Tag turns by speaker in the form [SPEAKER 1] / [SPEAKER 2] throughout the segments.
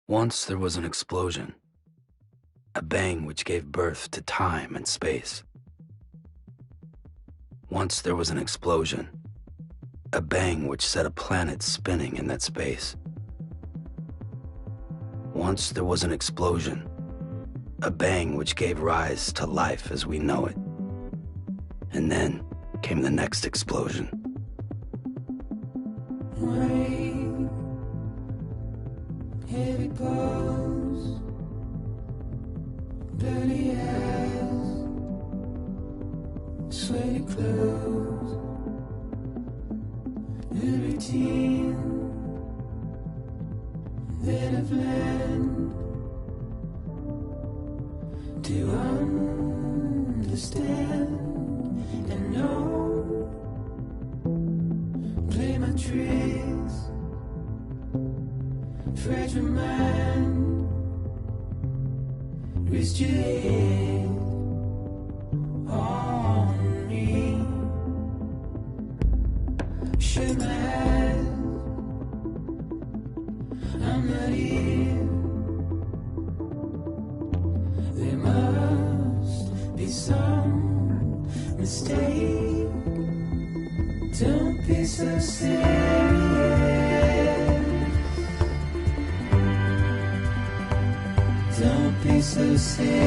[SPEAKER 1] Once there was an explosion, a bang which gave birth to time and space. Once there was an explosion, a bang which set a planet spinning in that space. Once there was an explosion, a bang which gave rise to life as we know it. And then came the next explosion.
[SPEAKER 2] Rain, heavy blows, dirty eyes, sweaty clothes, the routine that I've learned to understand and know. Play my tricks, fragile mind, rest your head on me. Shut my eyes, I'm not here. There must be some mistake. Don't be so serious. Don't be so serious.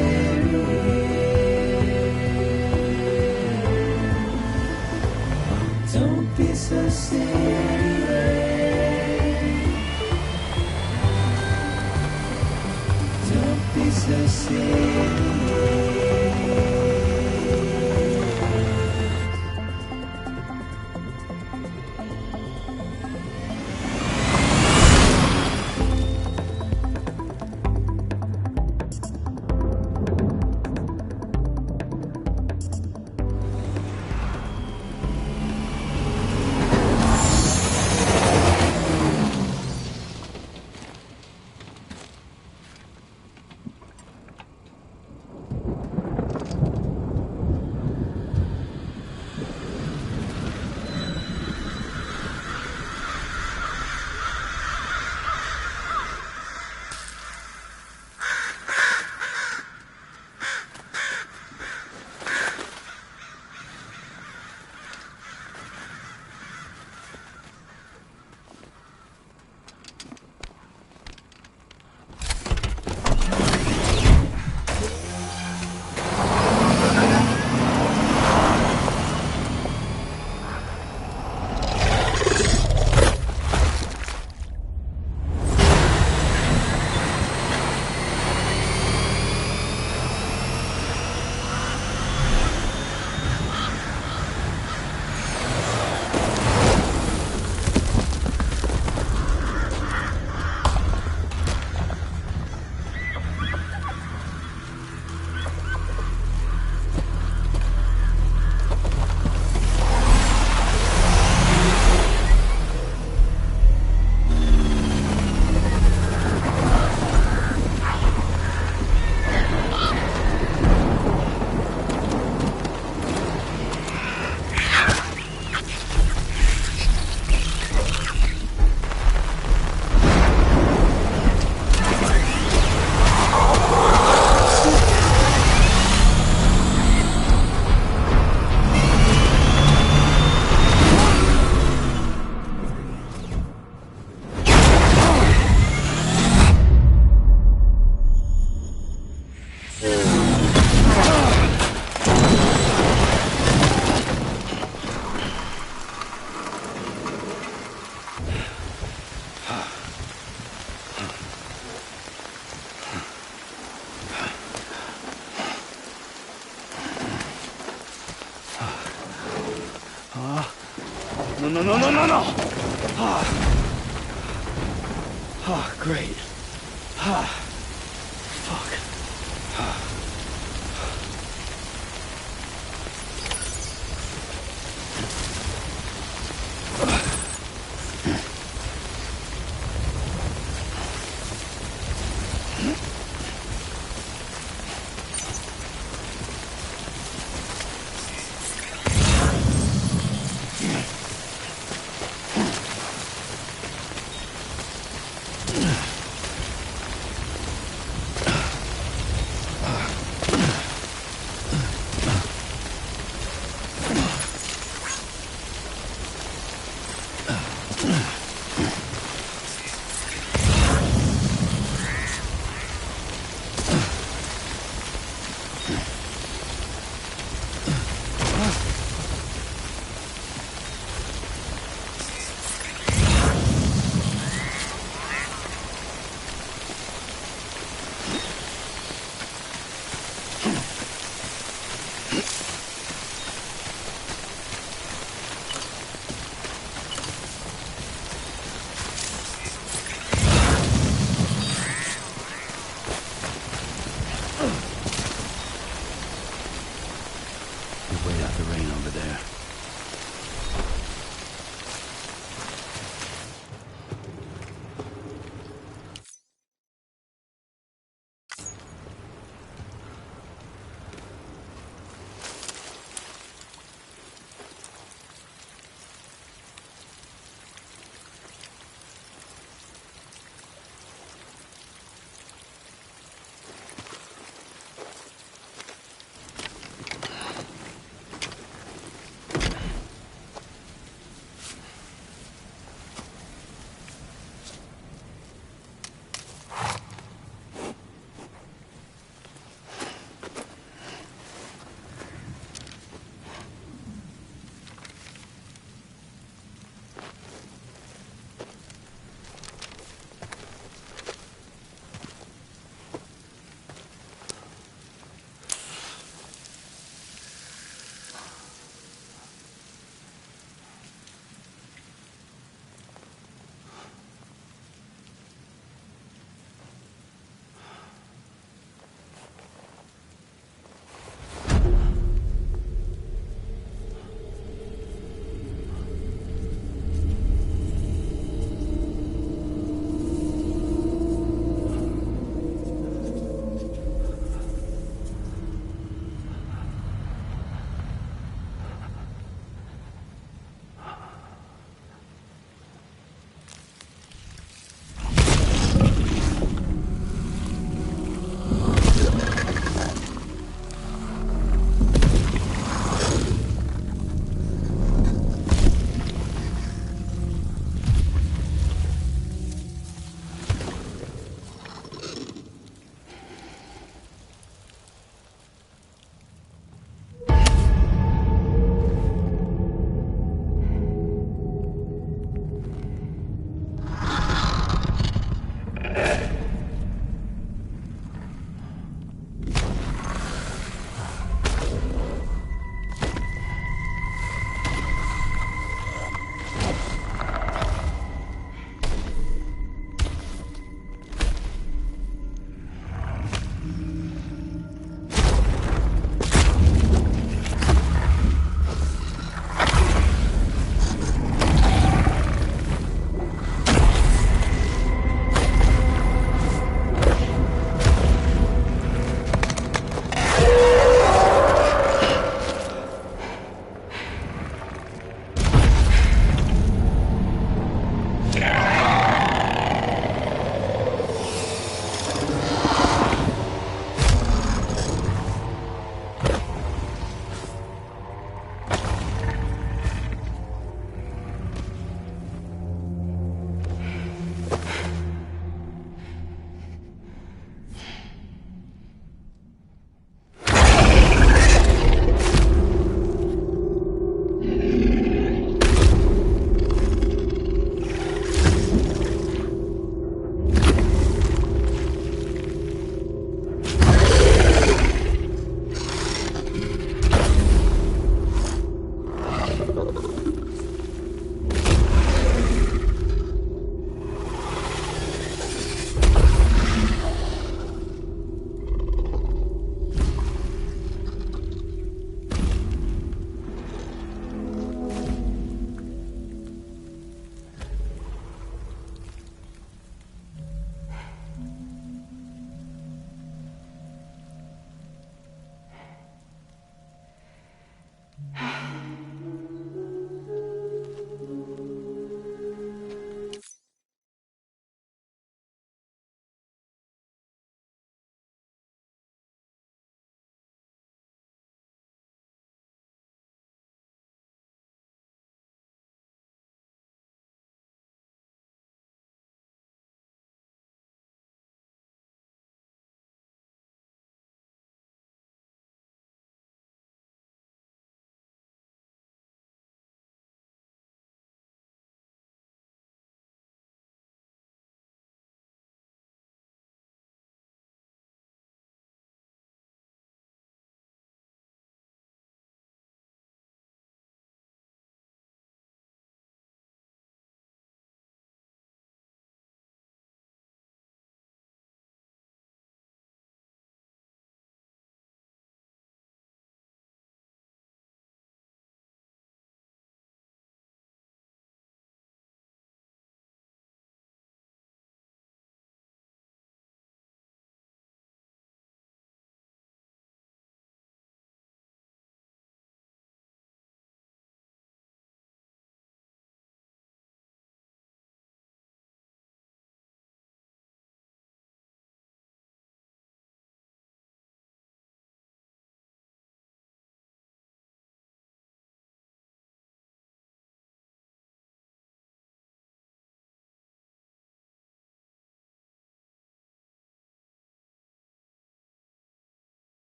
[SPEAKER 2] Don't be so serious. Don't be so serious.
[SPEAKER 1] No. Great. Fuck.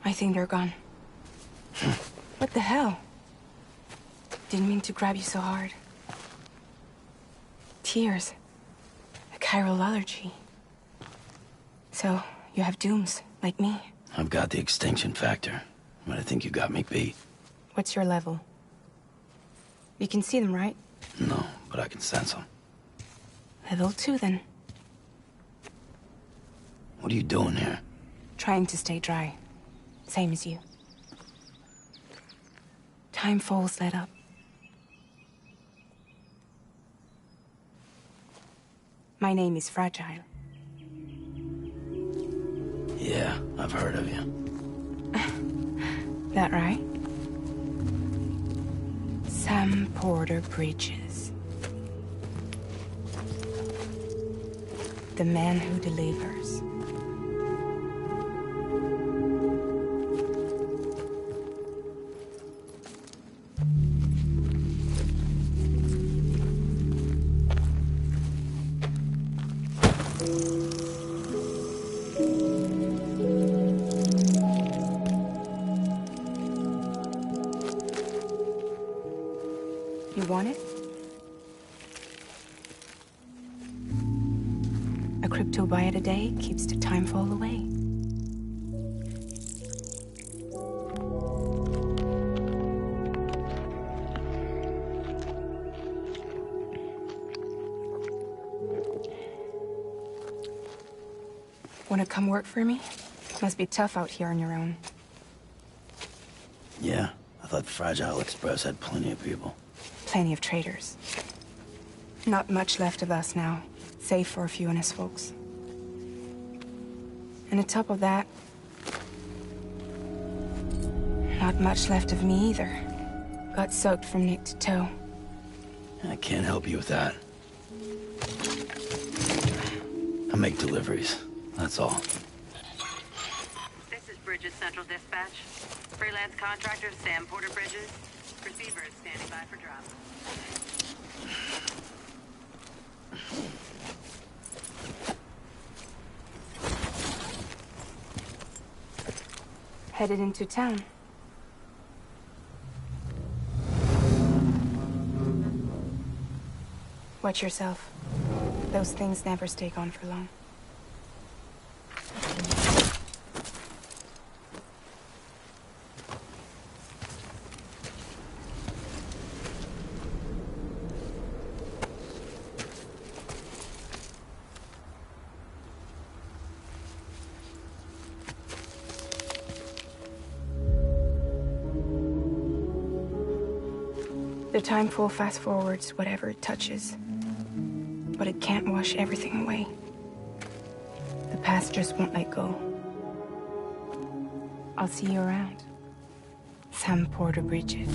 [SPEAKER 3] I think they're gone. What the hell? Didn't mean to grab you so hard. Tears. A chiral allergy. So, you have dooms, like me.
[SPEAKER 1] I've got the extinction factor, but I think you got me beat.
[SPEAKER 3] What's your level? You can see them, right?
[SPEAKER 1] No, but I can sense them.
[SPEAKER 3] Level 2, then.
[SPEAKER 1] What are you doing here?
[SPEAKER 3] Trying to stay dry. Same as you. Time falls let up. My name is Fragile.
[SPEAKER 1] Yeah, I've heard of you.
[SPEAKER 3] That right? Sam Porter Bridges. The man who delivers. You want it? A crypto byte a day keeps the time fall away. Wanna come work for me? Must be tough out here on your own.
[SPEAKER 1] Yeah, I thought Fragile Express had plenty of people.
[SPEAKER 3] Plenty of traitors. Not much left of us now, save for a few honest folks. And on top of that, not much left of me either. Got soaked from neck to toe.
[SPEAKER 1] I can't help you with that. I make deliveries, that's all.
[SPEAKER 4] This is Bridges Central Dispatch. Freelance contractor Sam Porter Bridges. Receiver is standing by for drop.
[SPEAKER 3] Headed into town. Watch yourself. Those things never stay gone for long. The timefall fast forwards whatever it touches. But it can't wash everything away. The past just won't let go. I'll see you around. Sam Porter Bridges.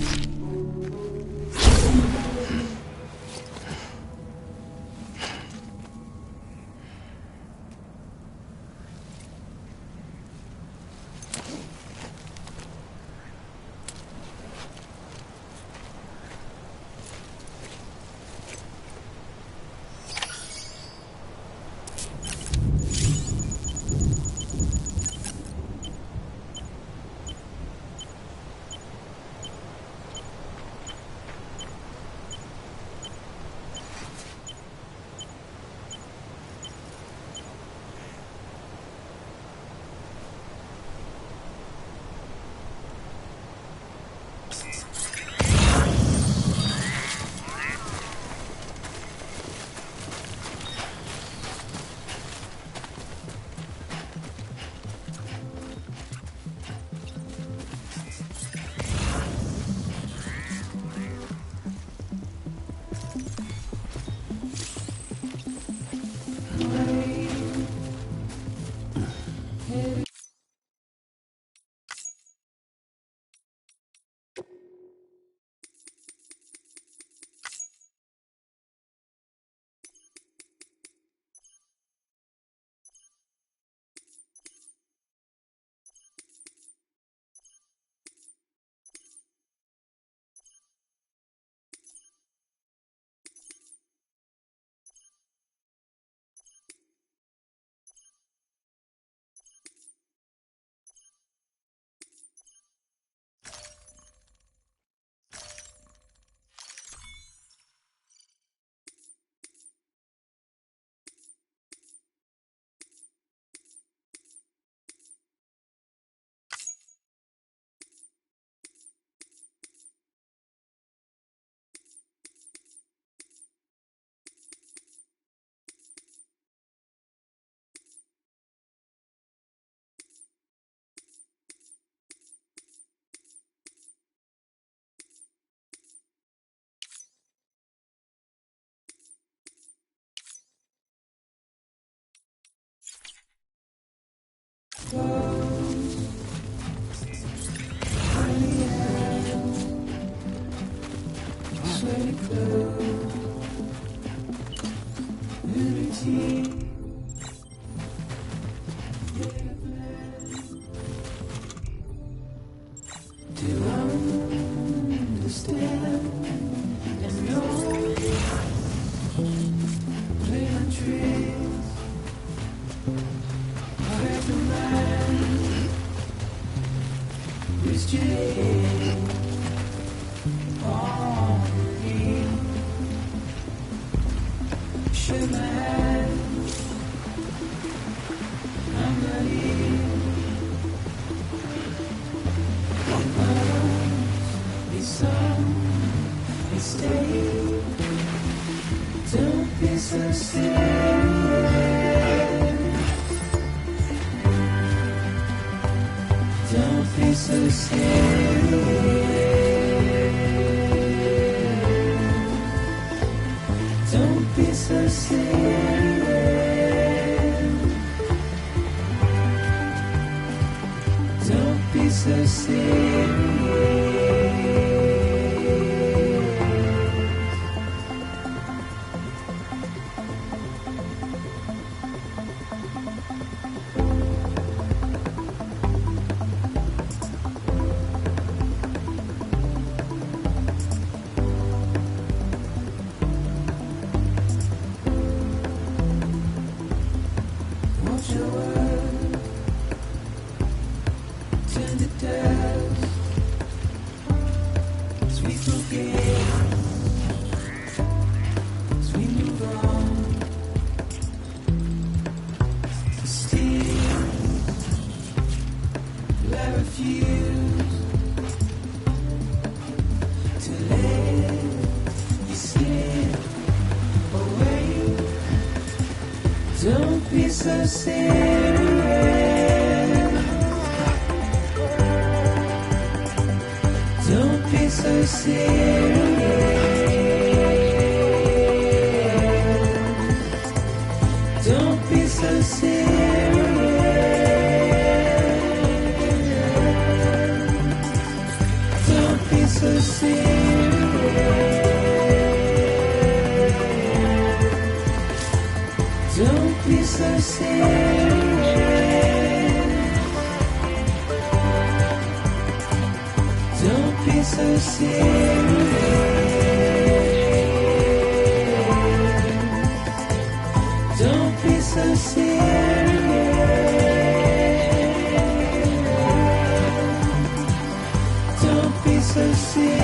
[SPEAKER 2] very close. Unity. To understand and know. Play on tricks. I recommend this jade on me. Shake my hand. I'm ready. It's some mistake. Don't be so serious. Don't be so serious. Don't be so serious. Don't be so serious. Watch your words turn to dust as we forget, as we move on. Still, I refuse to let you slip away. Don't be so serious. Don't be so serious. Don't be so serious. Don't be so serious. Don't be so serious. Don't be so serious. Don't be so serious. Don't be so serious.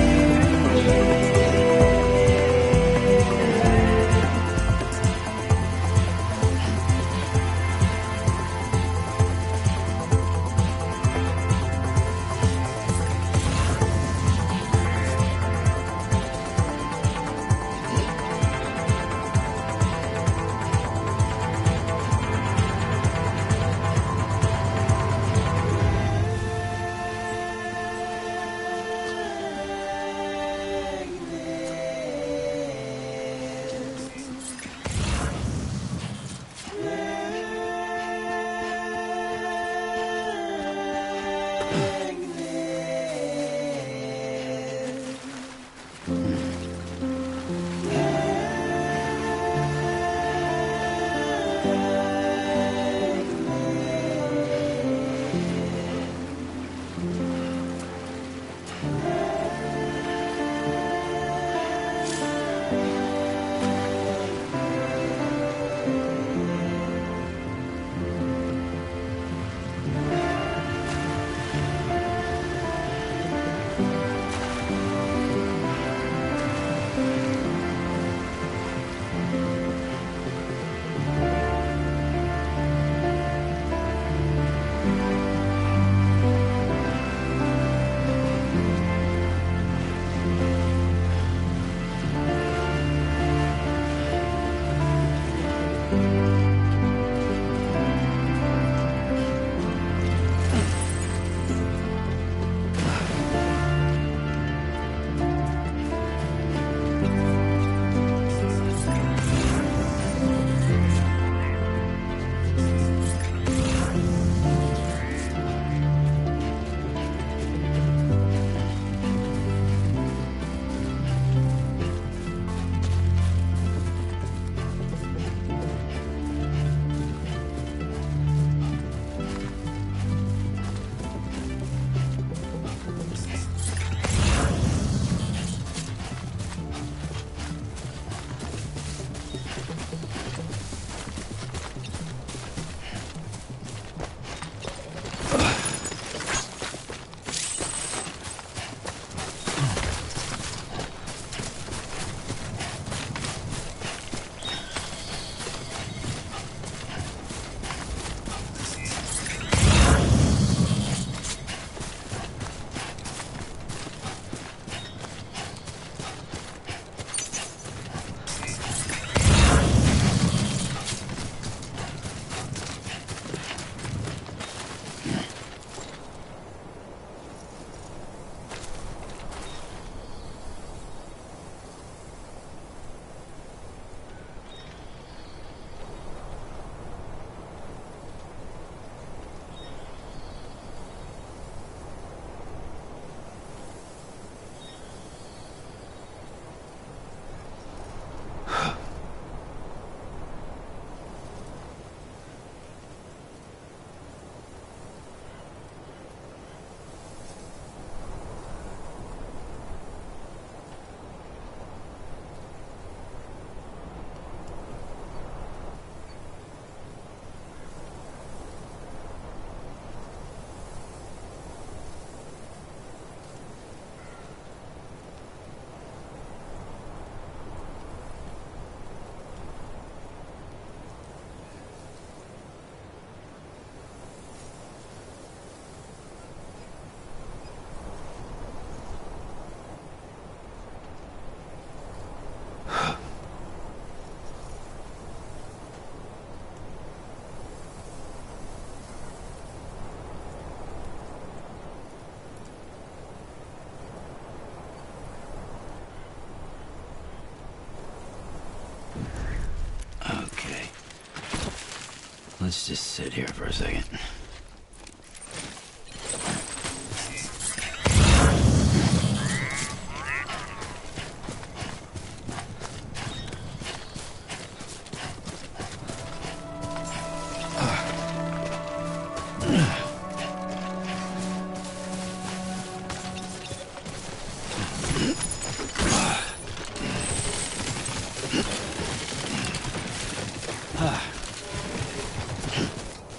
[SPEAKER 1] Let's just sit here for a second.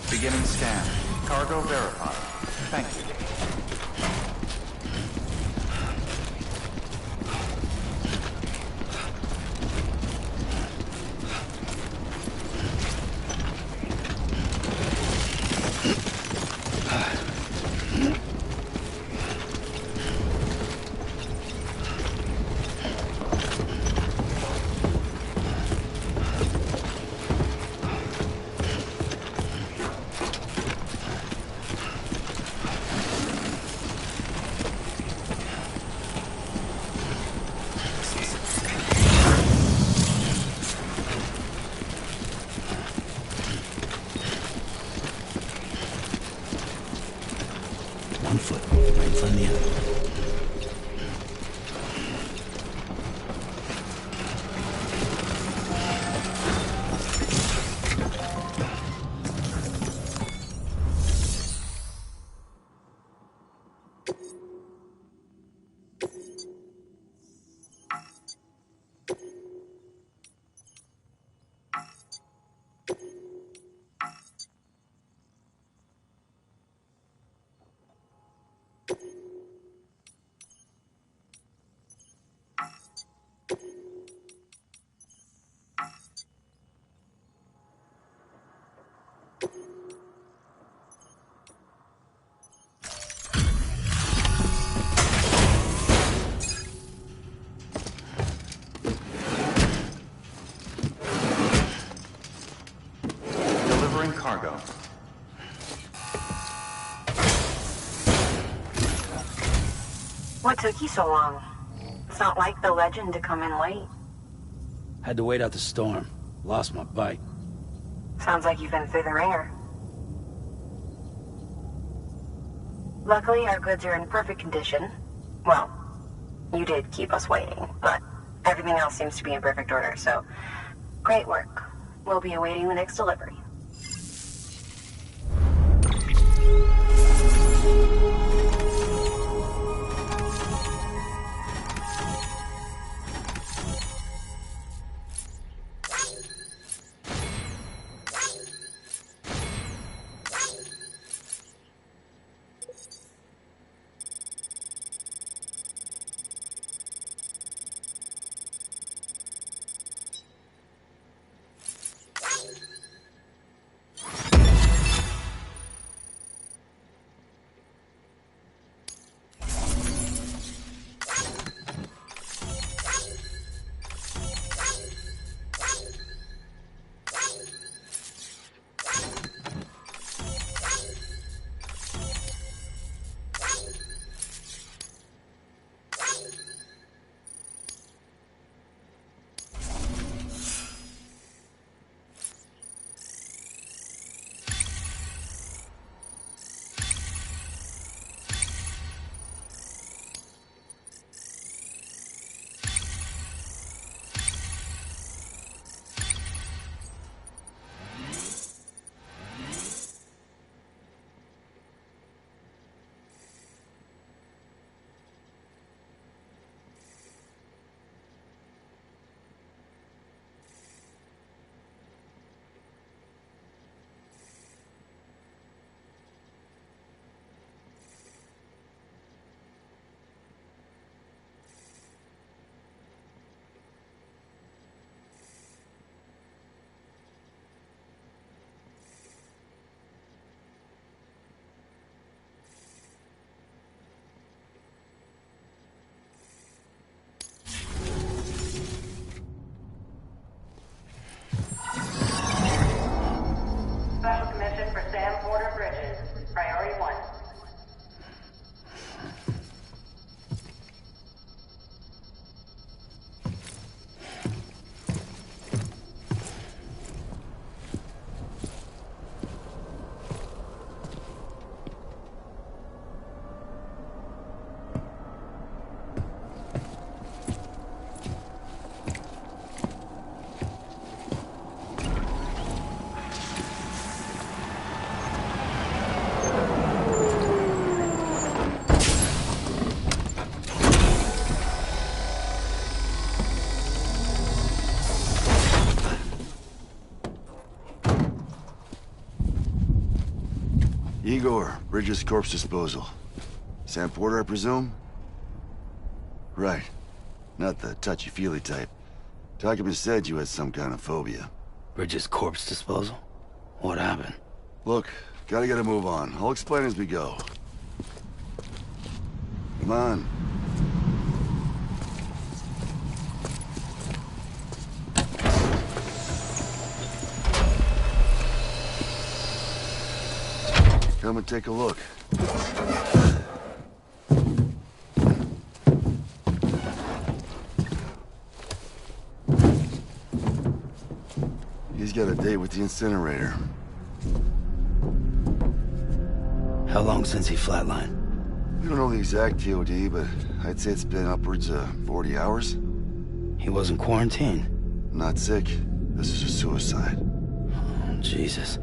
[SPEAKER 5] Beginning scan. Cargo verified. Thank you.
[SPEAKER 1] One foot, right in front of the other.
[SPEAKER 5] Cargo.
[SPEAKER 6] What took you so long? It's not like the legend to come in late.
[SPEAKER 1] Had to wait out the storm. Lost my bike.
[SPEAKER 6] Sounds like you've been through the ringer. Luckily, our goods are in perfect condition. Well, you did keep us waiting, but everything else seems to be in perfect order, so great work. We'll be awaiting the next delivery.
[SPEAKER 7] Diego or Bridges corpse disposal? Sam Porter, I presume? Right. Not the touchy-feely type. Document said you had some kind of phobia.
[SPEAKER 1] Bridges corpse disposal? What happened?
[SPEAKER 7] Look, gotta get a move on. I'll explain as we go. Come on. Come and take a look. He's got a date with the incinerator.
[SPEAKER 1] How long since he flatlined?
[SPEAKER 7] We don't know the exact TOD, but I'd say it's been upwards of 40 hours.
[SPEAKER 1] He wasn't quarantined.
[SPEAKER 7] Not sick. This is a suicide.
[SPEAKER 1] Oh, Jesus.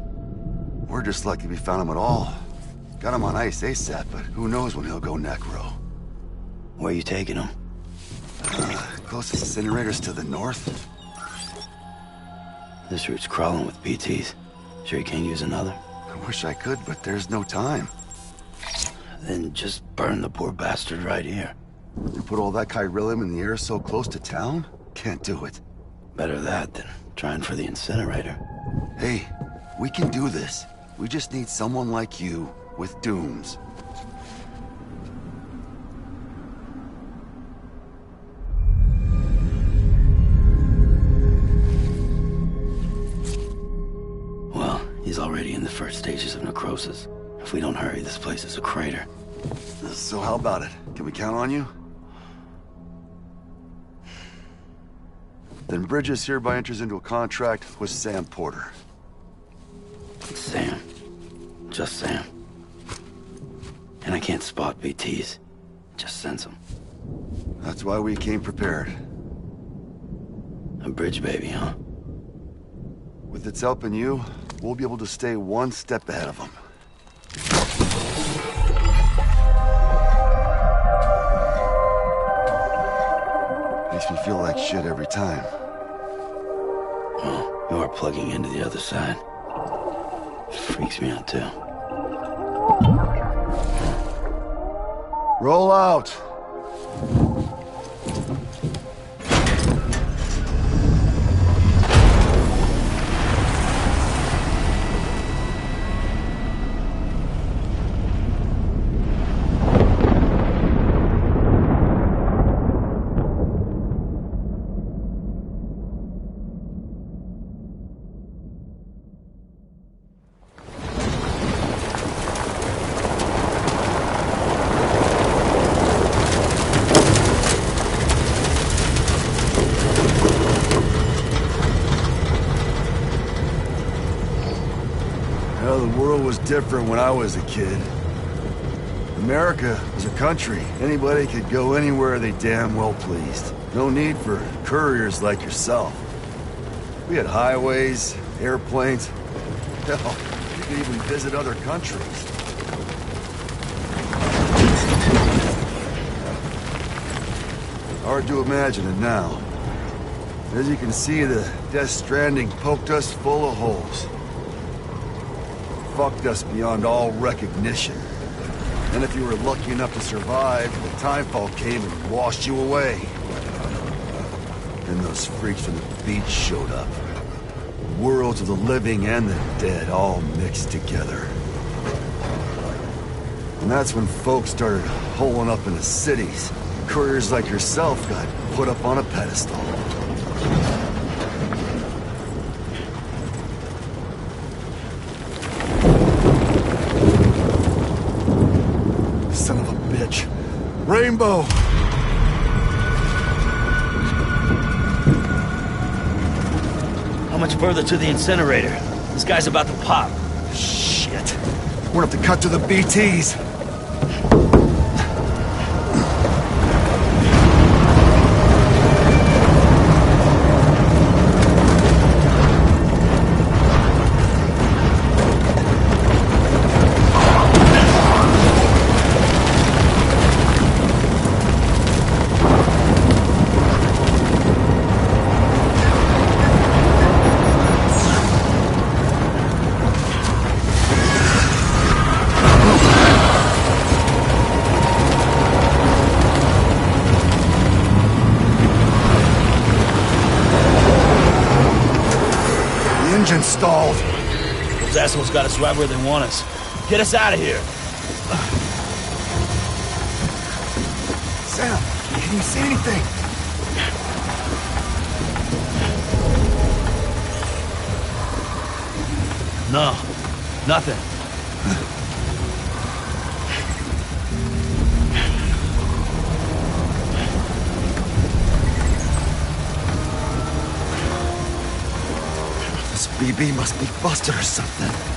[SPEAKER 7] We're just lucky we found him at all. Got him on ice ASAP, but who knows when he'll go necro.
[SPEAKER 1] Where you taking him?
[SPEAKER 7] Closest incinerator's to the north.
[SPEAKER 1] This route's crawling with BTs. Sure you can't use another?
[SPEAKER 7] I wish I could, but there's no time.
[SPEAKER 1] Then just burn the poor bastard right here.
[SPEAKER 7] You put all that chiralium in the air so close to town? Can't do it.
[SPEAKER 1] Better that than trying for the incinerator.
[SPEAKER 7] Hey, we can do this. We just need someone like you with dooms.
[SPEAKER 1] Well, he's already in the first stages of necrosis. If we don't hurry, this place is a crater.
[SPEAKER 7] So how about it? Can we count on you? Then Bridges hereby enters into a contract with Sam Porter.
[SPEAKER 1] Sam. Just Sam. And I can't spot BTs. Just sense them.
[SPEAKER 7] That's why we came prepared.
[SPEAKER 1] A bridge baby, huh?
[SPEAKER 7] With its help and you, we'll be able to stay one step ahead of them. Makes me feel like shit every time.
[SPEAKER 1] Well, you are plugging into the other side. Freaks me out, too.
[SPEAKER 7] Roll out! Different when I was a kid. America was a country. Anybody could go anywhere they damn well pleased. No need for couriers like yourself. We had highways, airplanes. Hell, you could even visit other countries. Hard to imagine it now. As you can see, the Death Stranding poked us full of holes. Fucked us beyond all recognition. And if you were lucky enough to survive, the timefall came and washed you away. Then those freaks from the beach showed up. Worlds of the living and the dead all mixed together. And that's when folks started holing up in the cities. Couriers like yourself got put up on a pedestal. Rainbow!
[SPEAKER 1] How much further to the incinerator? This guy's about to pop.
[SPEAKER 7] Shit. We're gonna have to cut to the BTs. engine stalled.
[SPEAKER 8] Those assholes got us right where they want us. Get us out of here.
[SPEAKER 7] Sam, can you see anything?
[SPEAKER 8] No, nothing.
[SPEAKER 7] This BB must be busted or something.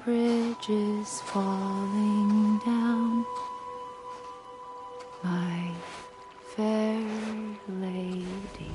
[SPEAKER 9] bridges falling down, my fair lady.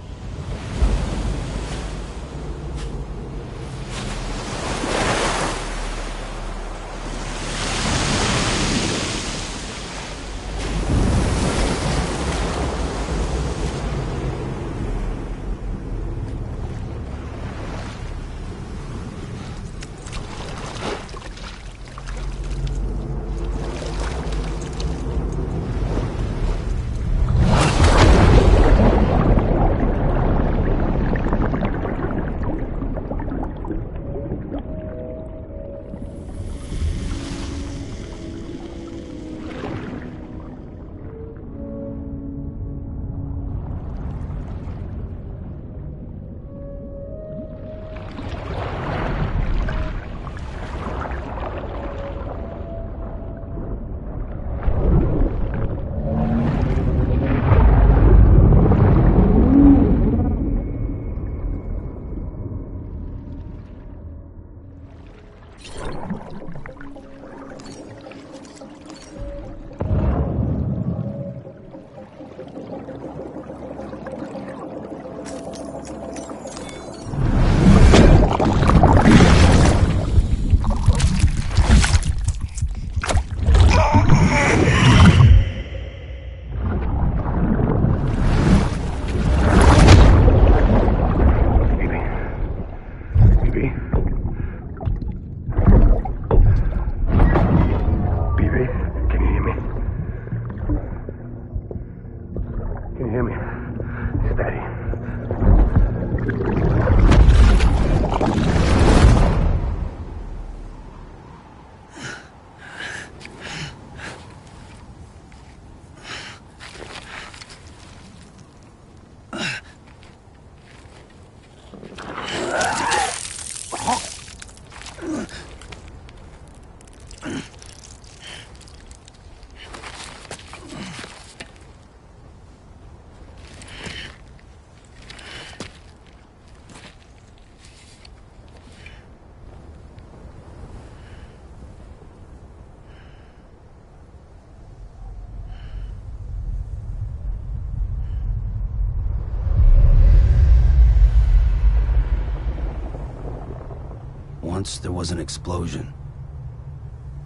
[SPEAKER 1] Once there was an explosion.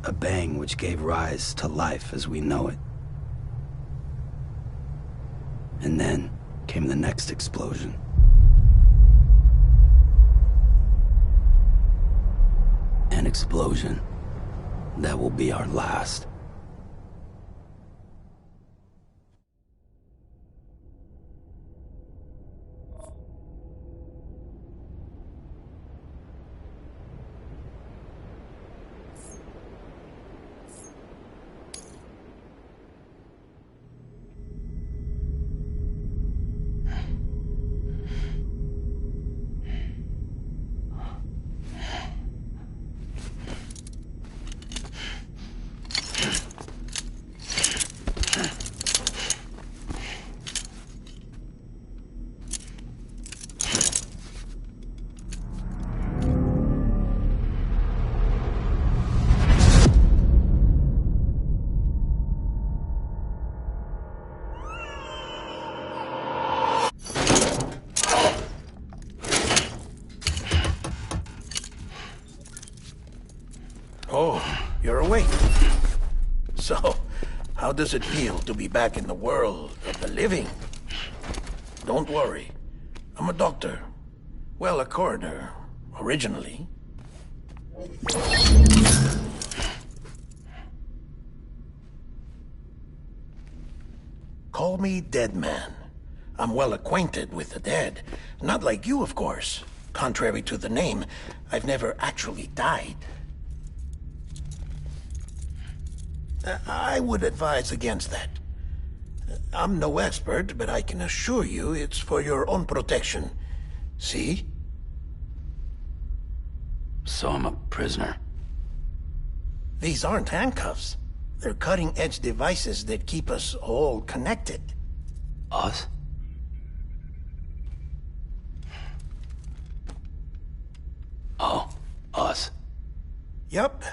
[SPEAKER 1] A bang which gave rise to life as we know it. And then came the next explosion. An explosion that will be our last.
[SPEAKER 10] Oh, you're awake. So, how does it feel to be back in the world of the living? Don't worry. I'm a doctor. Well, a coroner, originally. Call me Dead Man. I'm well acquainted with the dead. Not like you, of course. Contrary to the name, I've never actually died. I would advise against that. I'm no expert, but I can assure you it's for your own protection. See?
[SPEAKER 1] So I'm a prisoner.
[SPEAKER 10] These aren't handcuffs. They're cutting-edge devices that keep us all connected.
[SPEAKER 1] Us? Oh, us.
[SPEAKER 10] Yup.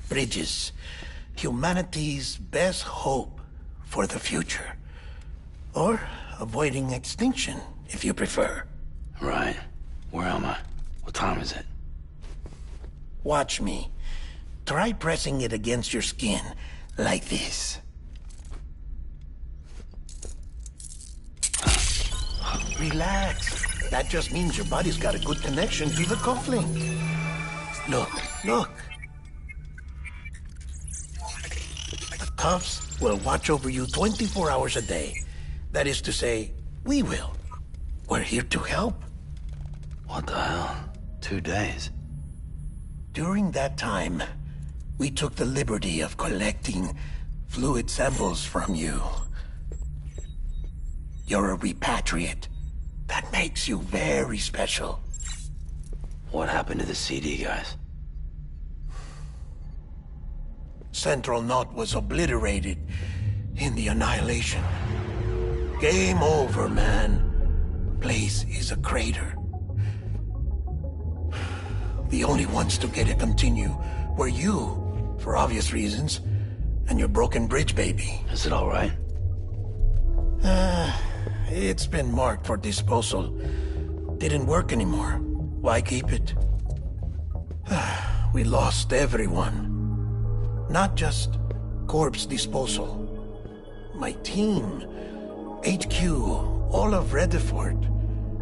[SPEAKER 10] Bridges. Humanity's best hope for the future. Or avoiding extinction, if you prefer.
[SPEAKER 1] Right. Where am I? What time is it?
[SPEAKER 10] Watch me. Try pressing it against your skin, like this. Relax. That just means your body's got a good connection to the cufflink. Look, look. The cuffs will watch over you 24 hours a day. That is to say, we will. We're here to help.
[SPEAKER 1] What the hell? 2 days?
[SPEAKER 10] During that time, we took the liberty of collecting fluid samples from you. You're a repatriate. That makes you very special.
[SPEAKER 1] What happened to the CD guys?
[SPEAKER 10] Central Knot was obliterated in the annihilation. Game over, man. Place is a crater. The only ones to get to continue were you, for obvious reasons, and your broken bridge baby.
[SPEAKER 1] Is it all right?
[SPEAKER 10] It's been marked for disposal. Didn't work anymore. Why keep it? We lost everyone. Not just corpse disposal. My team, HQ, all of Redford,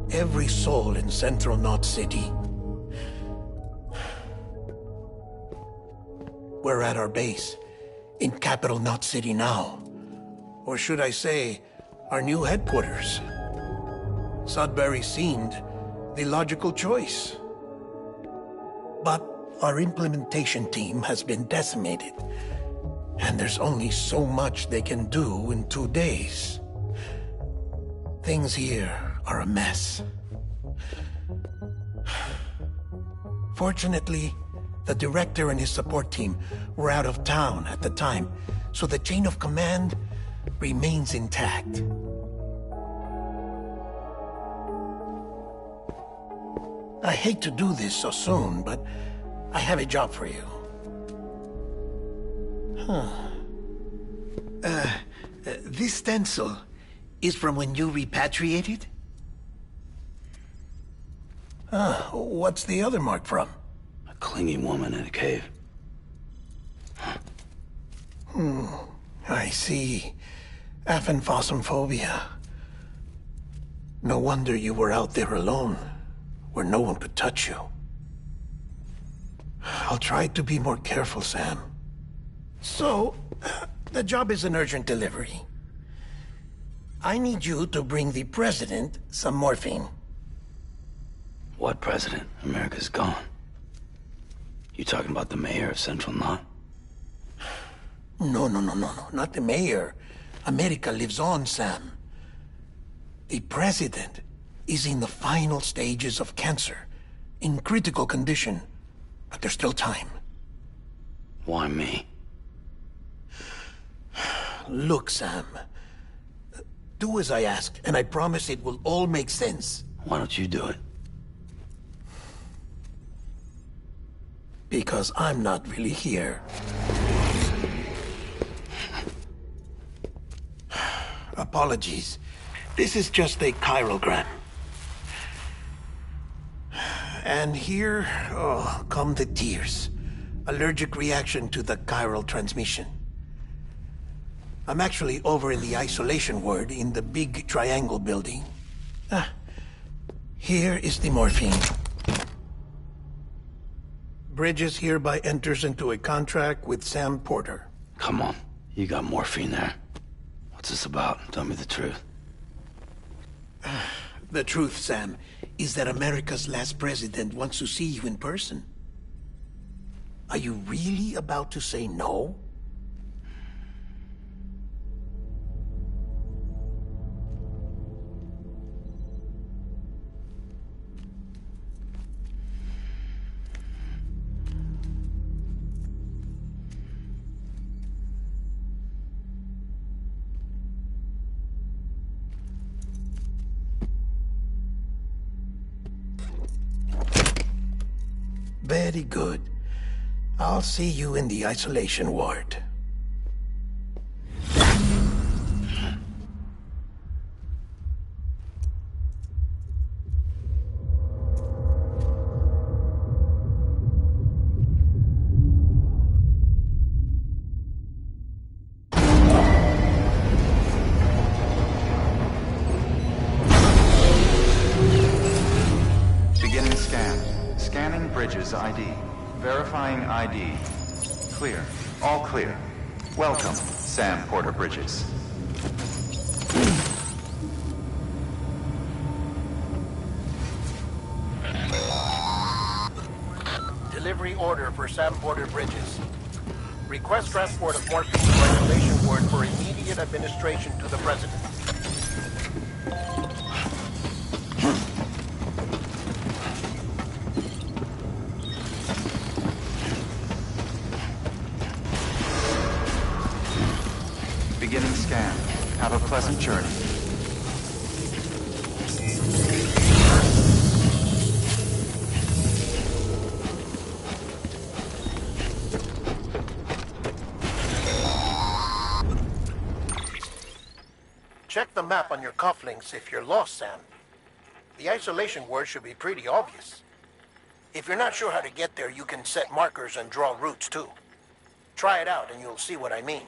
[SPEAKER 10] every soul in Central Knot City. We're at our base, in Capital Knot City now. Or should I say, our new headquarters. Sudbury seemed the logical choice. But our implementation team has been decimated, and there's only so much they can do in 2 days. Things here are a mess. Fortunately, the director and his support team were out of town at the time, so the chain of command remains intact. I hate to do this so soon, but I have a job for you. This stencil is from when you repatriated? What's the other mark from?
[SPEAKER 1] A clingy woman in a cave.
[SPEAKER 10] I see. Aphenphosmphobia. No wonder you were out there alone, where no one could touch you. I'll try to be more careful, Sam. So, the job is an urgent delivery. I need you to bring the president some morphine.
[SPEAKER 1] What president? America's gone. You talking about the mayor of Central Knot?
[SPEAKER 10] No, not the mayor. America lives on, Sam. The president is in the final stages of cancer, in critical condition, but there's still time.
[SPEAKER 1] Why me?
[SPEAKER 10] Look, Sam. Do as I ask, and I promise it will all make sense.
[SPEAKER 1] Why don't you do it?
[SPEAKER 10] Because I'm not really here. Apologies. This is just a chiralgram. And here, come the tears. Allergic reaction to the chiral transmission. I'm actually over in the isolation ward in the big triangle building. Here is the morphine. Bridges hereby enters into a contract with Sam Porter.
[SPEAKER 1] Come on, you got morphine there. What's this about? Tell me the truth.
[SPEAKER 10] The truth, Sam, is that America's last president wants to see you in person. Are you really about to say no? Very good. I'll see you in the isolation ward.
[SPEAKER 5] Beginning scan. Scanning Bridges ID. Verifying ID. Clear. All clear. Welcome, Sam Porter Bridges.
[SPEAKER 10] Delivery order for Sam Porter Bridges. Request transport of morphine to isolation ward for immediate administration to the president.
[SPEAKER 5] Beginning scan. Have a pleasant journey.
[SPEAKER 10] Check the map on your cufflinks if you're lost, Sam. The isolation word should be pretty obvious. If you're not sure how to get there, you can set markers and draw routes too. Try it out and you'll see what I mean.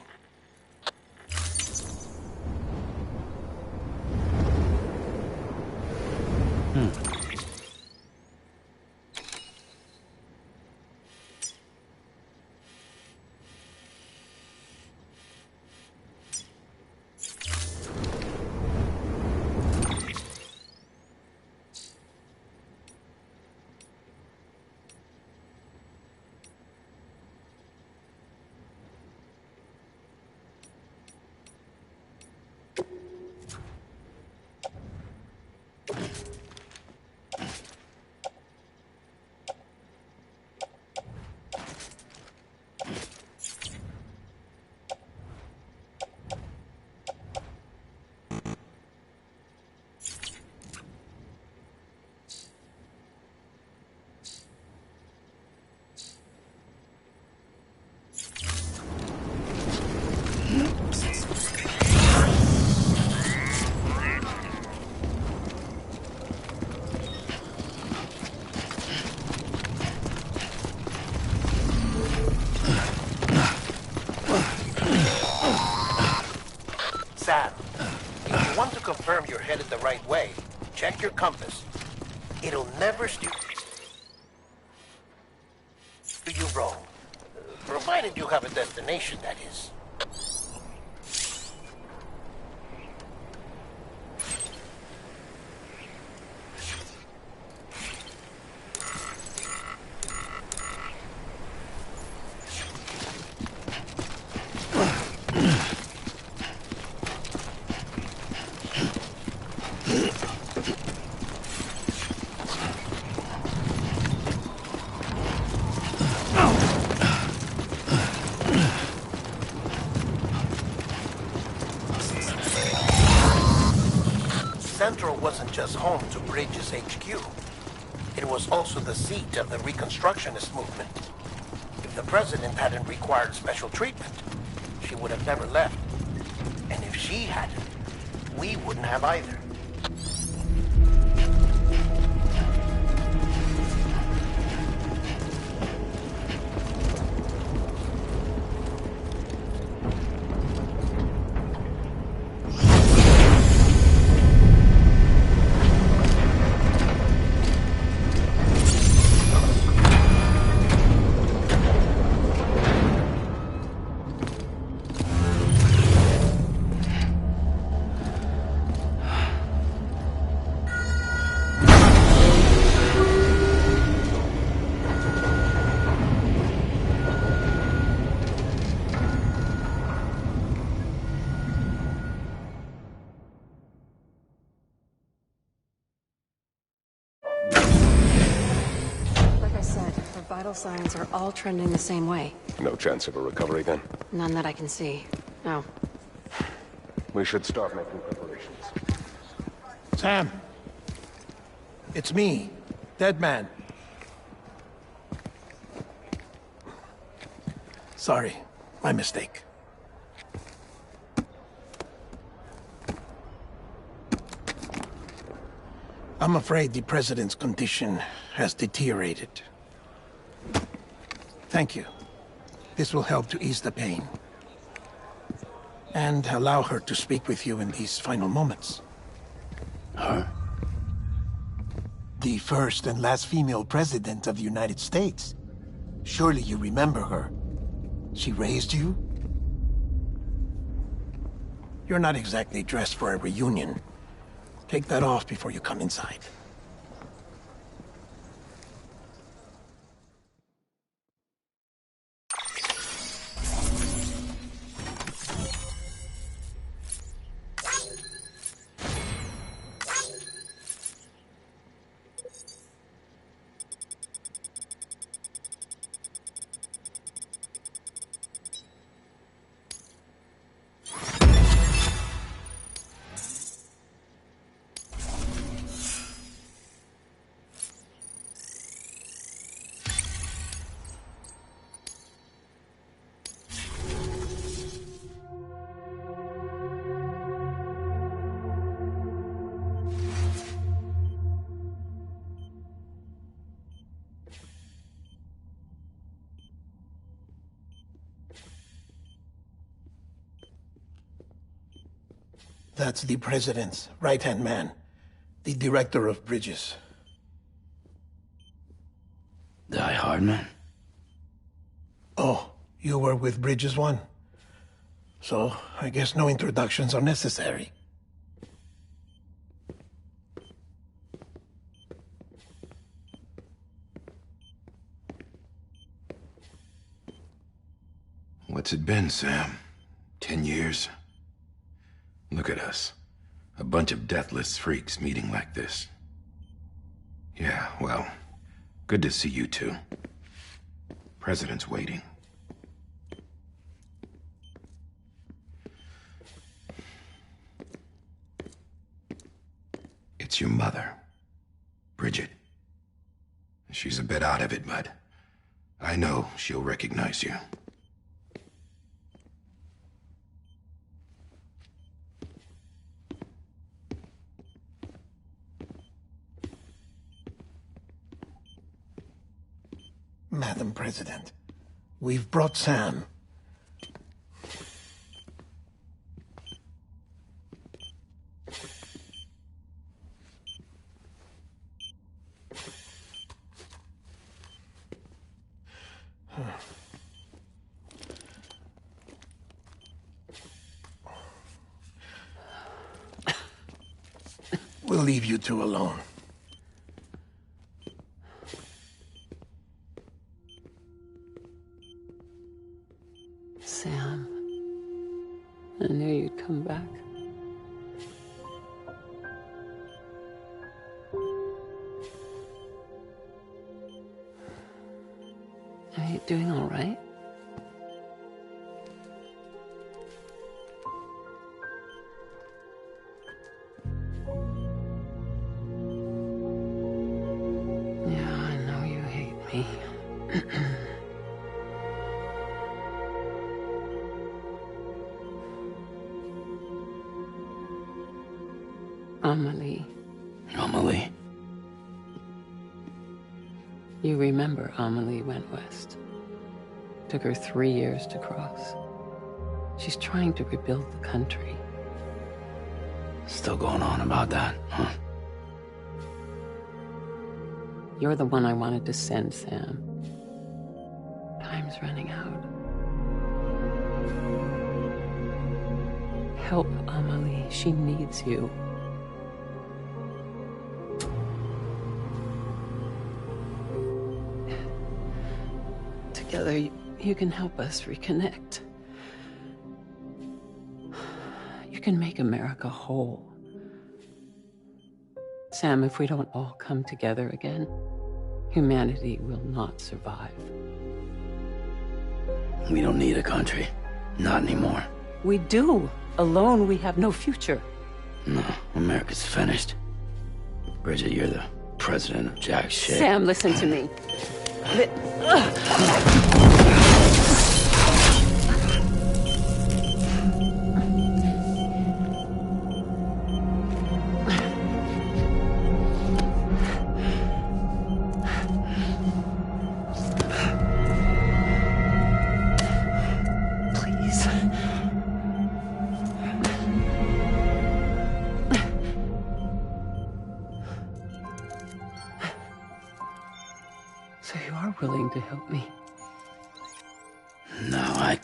[SPEAKER 10] Sam, if you want to confirm you're headed the right way, check your compass. It'll never steer you wrong. Provided you have a destination, that is. Wasn't just home to Bridges HQ. It was also the seat of the Reconstructionist movement. If the president hadn't required special treatment, she would have never left. And if she hadn't, we wouldn't have either.
[SPEAKER 11] Vital signs are all trending the same way.
[SPEAKER 12] No chance of a recovery then?
[SPEAKER 11] None that I can see. No.
[SPEAKER 12] We should start making preparations.
[SPEAKER 10] Sam! It's me, Dead Man. Sorry, my mistake. I'm afraid the President's condition has deteriorated. Thank you. This will help to ease the pain. And allow her to speak with you in these final moments.
[SPEAKER 1] Her?
[SPEAKER 10] The first and last female president of the United States. Surely you remember her. She raised you? You're not exactly dressed for a reunion. Take that off before you come inside. That's the President's right-hand man, the Director of Bridges.
[SPEAKER 1] Die Hardman?
[SPEAKER 10] Oh, you were with Bridges 1? So, I guess no introductions are necessary.
[SPEAKER 13] What's it been, Sam? 10 years? Look at us. A bunch of deathless freaks meeting like this. Yeah, well, good to see you two. President's waiting. It's your mother, Bridget. She's a bit out of it, but I know she'll recognize you.
[SPEAKER 10] Madam President, we've brought Sam. We'll leave you two alone.
[SPEAKER 11] Sam, I knew you'd come back. Are you doing all right? Yeah, I know you hate me. Amelie.
[SPEAKER 1] Amelie?
[SPEAKER 11] You remember Amelie went west. Took her 3 years to cross. She's trying to rebuild the country.
[SPEAKER 1] Still going on about that, huh?
[SPEAKER 11] You're the one I wanted to send, Sam. Time's running out. Help Amelie. She needs you. Together, you can help us reconnect. You can make America whole. Sam, if we don't all come together again, humanity will not survive.
[SPEAKER 1] We don't need a country. Not anymore.
[SPEAKER 11] We do. Alone, we have no future.
[SPEAKER 1] No, America's finished. Bridget, you're the president of jack shit.
[SPEAKER 11] Sam, listen to me. So you are willing to help me?
[SPEAKER 1] No, I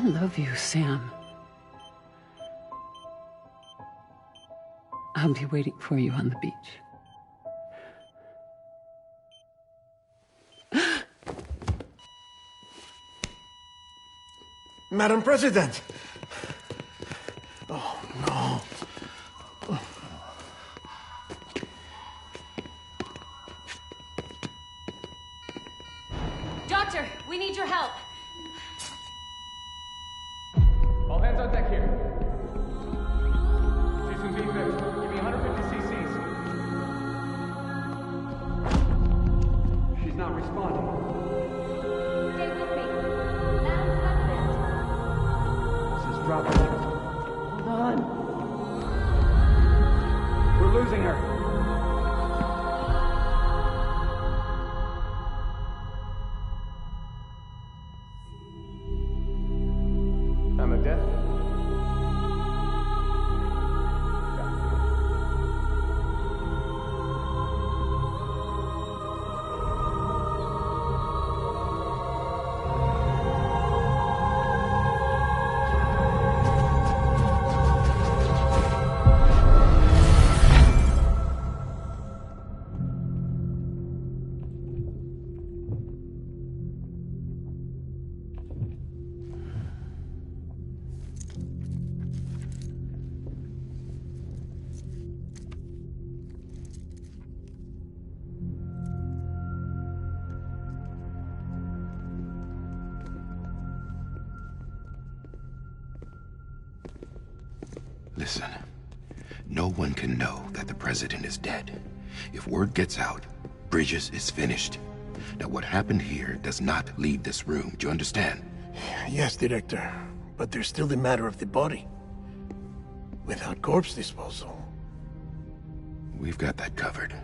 [SPEAKER 11] love you, Sam. I'll be waiting for you on the beach.
[SPEAKER 10] Madam President! Oh, no.
[SPEAKER 14] Doctor, we need your help.
[SPEAKER 15] All hands on deck here. Jason V-Fifth, give me 150 cc's. She's not responding.
[SPEAKER 14] Stay with me. Madam President.
[SPEAKER 15] This is dropping.
[SPEAKER 11] Hold on.
[SPEAKER 15] We're losing her. Time of death?
[SPEAKER 13] Listen, no one can know that the president is dead. If word gets out, Bridges is finished. Now, what happened here does not leave this room. Do you understand?
[SPEAKER 10] Yes, Director. But there's still the matter of the body. Without corpse disposal.
[SPEAKER 13] We've got that covered.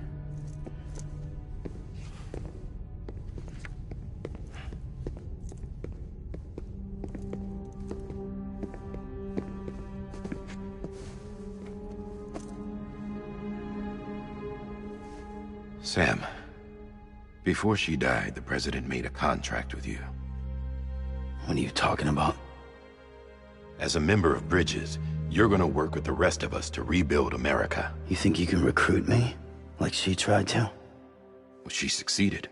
[SPEAKER 13] Sam, before she died, the President made a contract with you.
[SPEAKER 1] What are you talking about?
[SPEAKER 13] As a member of Bridges, you're gonna work with the rest of us to rebuild America.
[SPEAKER 1] You think you can recruit me? Like she tried to?
[SPEAKER 13] Well, she succeeded.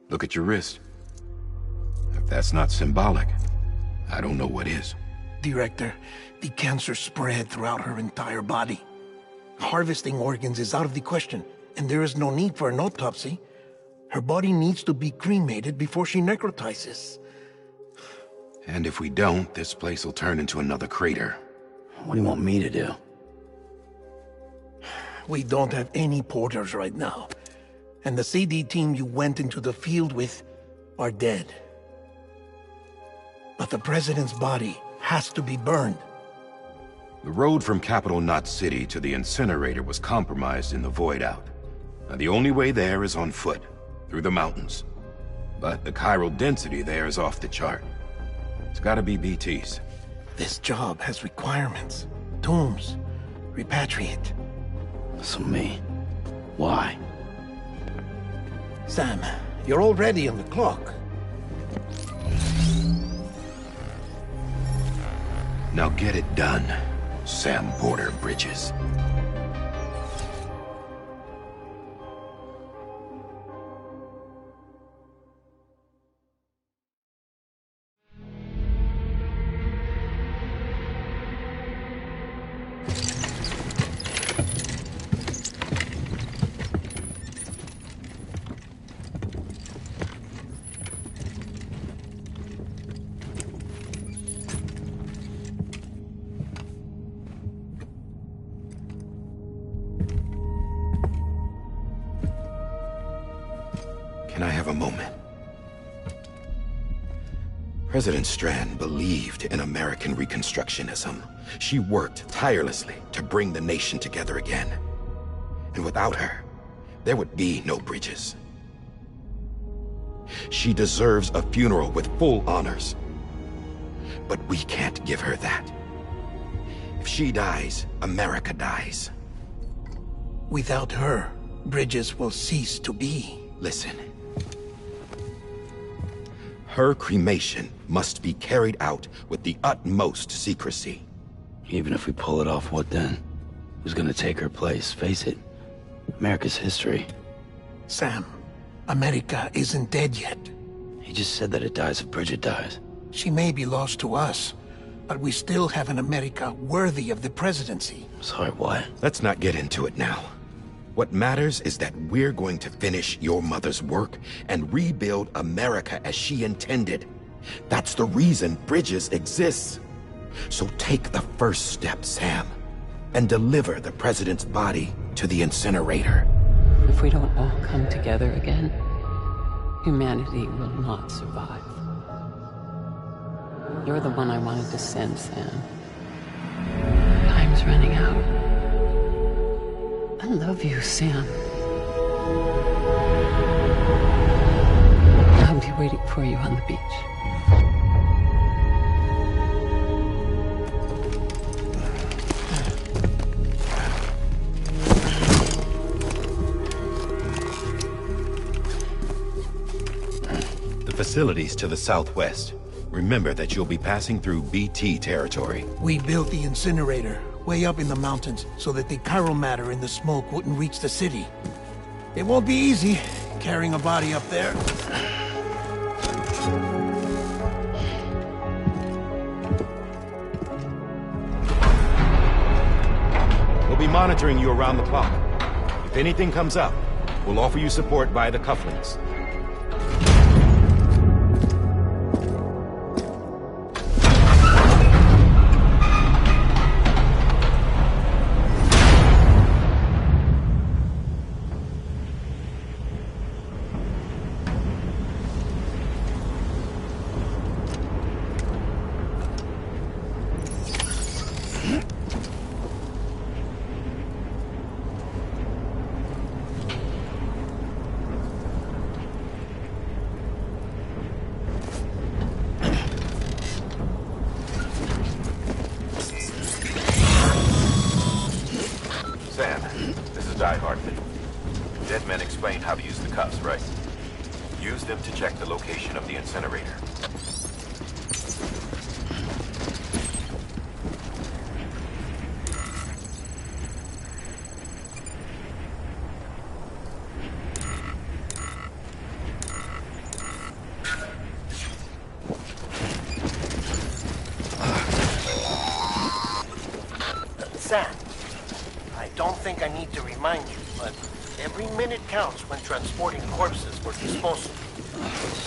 [SPEAKER 13] Look at your wrist. If that's not symbolic, I don't know what is.
[SPEAKER 10] Director, the cancer spread throughout her entire body. Harvesting organs is out of the question, and there is no need for an autopsy. Her body needs to be cremated before she necrotizes.
[SPEAKER 13] And if we don't, this place will turn into another crater.
[SPEAKER 1] What do you want me to do?
[SPEAKER 10] We don't have any porters right now. And the CD team you went into the field with are dead. But the President's body has to be burned.
[SPEAKER 13] The road from Capital Knot City to the incinerator was compromised in the void out. Now, the only way there is on foot, through the mountains. But the chiral density there is off the chart. It's gotta be BT's.
[SPEAKER 10] This job has requirements. Tombs. Repatriate.
[SPEAKER 1] So me. Why?
[SPEAKER 10] Sam, you're already on the clock.
[SPEAKER 13] Now get it done, Sam Porter Bridges. Can I have a moment? President Strand believed in American Reconstructionism. She worked tirelessly to bring the nation together again. And without her, there would be no Bridges. She deserves a funeral with full honors. But we can't give her that. If she dies, America dies.
[SPEAKER 10] Without her, Bridges will cease to be.
[SPEAKER 13] Listen. Her cremation must be carried out with the utmost secrecy.
[SPEAKER 1] Even if we pull it off, what then? Who's gonna take her place? Face it, America's history.
[SPEAKER 10] Sam, America isn't dead yet.
[SPEAKER 1] He just said that it dies if Bridget dies.
[SPEAKER 10] She may be lost to us, but we still have an America worthy of the presidency.
[SPEAKER 1] Sorry, what?
[SPEAKER 13] Let's not get into it now. What matters is that we're going to finish your mother's work and rebuild America as she intended. That's the reason Bridges exists. So take the first step, Sam, and deliver the president's body to the incinerator.
[SPEAKER 11] If we don't all come together again, humanity will not survive. You're the one I wanted to send, Sam. Time's running out. I love you, Sam. I'll be waiting for you on the beach.
[SPEAKER 13] The facilities to the southwest. Remember that you'll be passing through BT territory.
[SPEAKER 10] We built the incinerator way up in the mountains so that the chiral matter in the smoke wouldn't reach the city. It won't be easy carrying a body up there.
[SPEAKER 13] We'll be monitoring you around the clock. If anything comes up, we'll offer you support via the cufflinks. how to use the cuffs, right? Use them to check the location of the incinerator.
[SPEAKER 10] Sam, I don't think I need to remind you, but every minute counts when transporting corpses for disposal.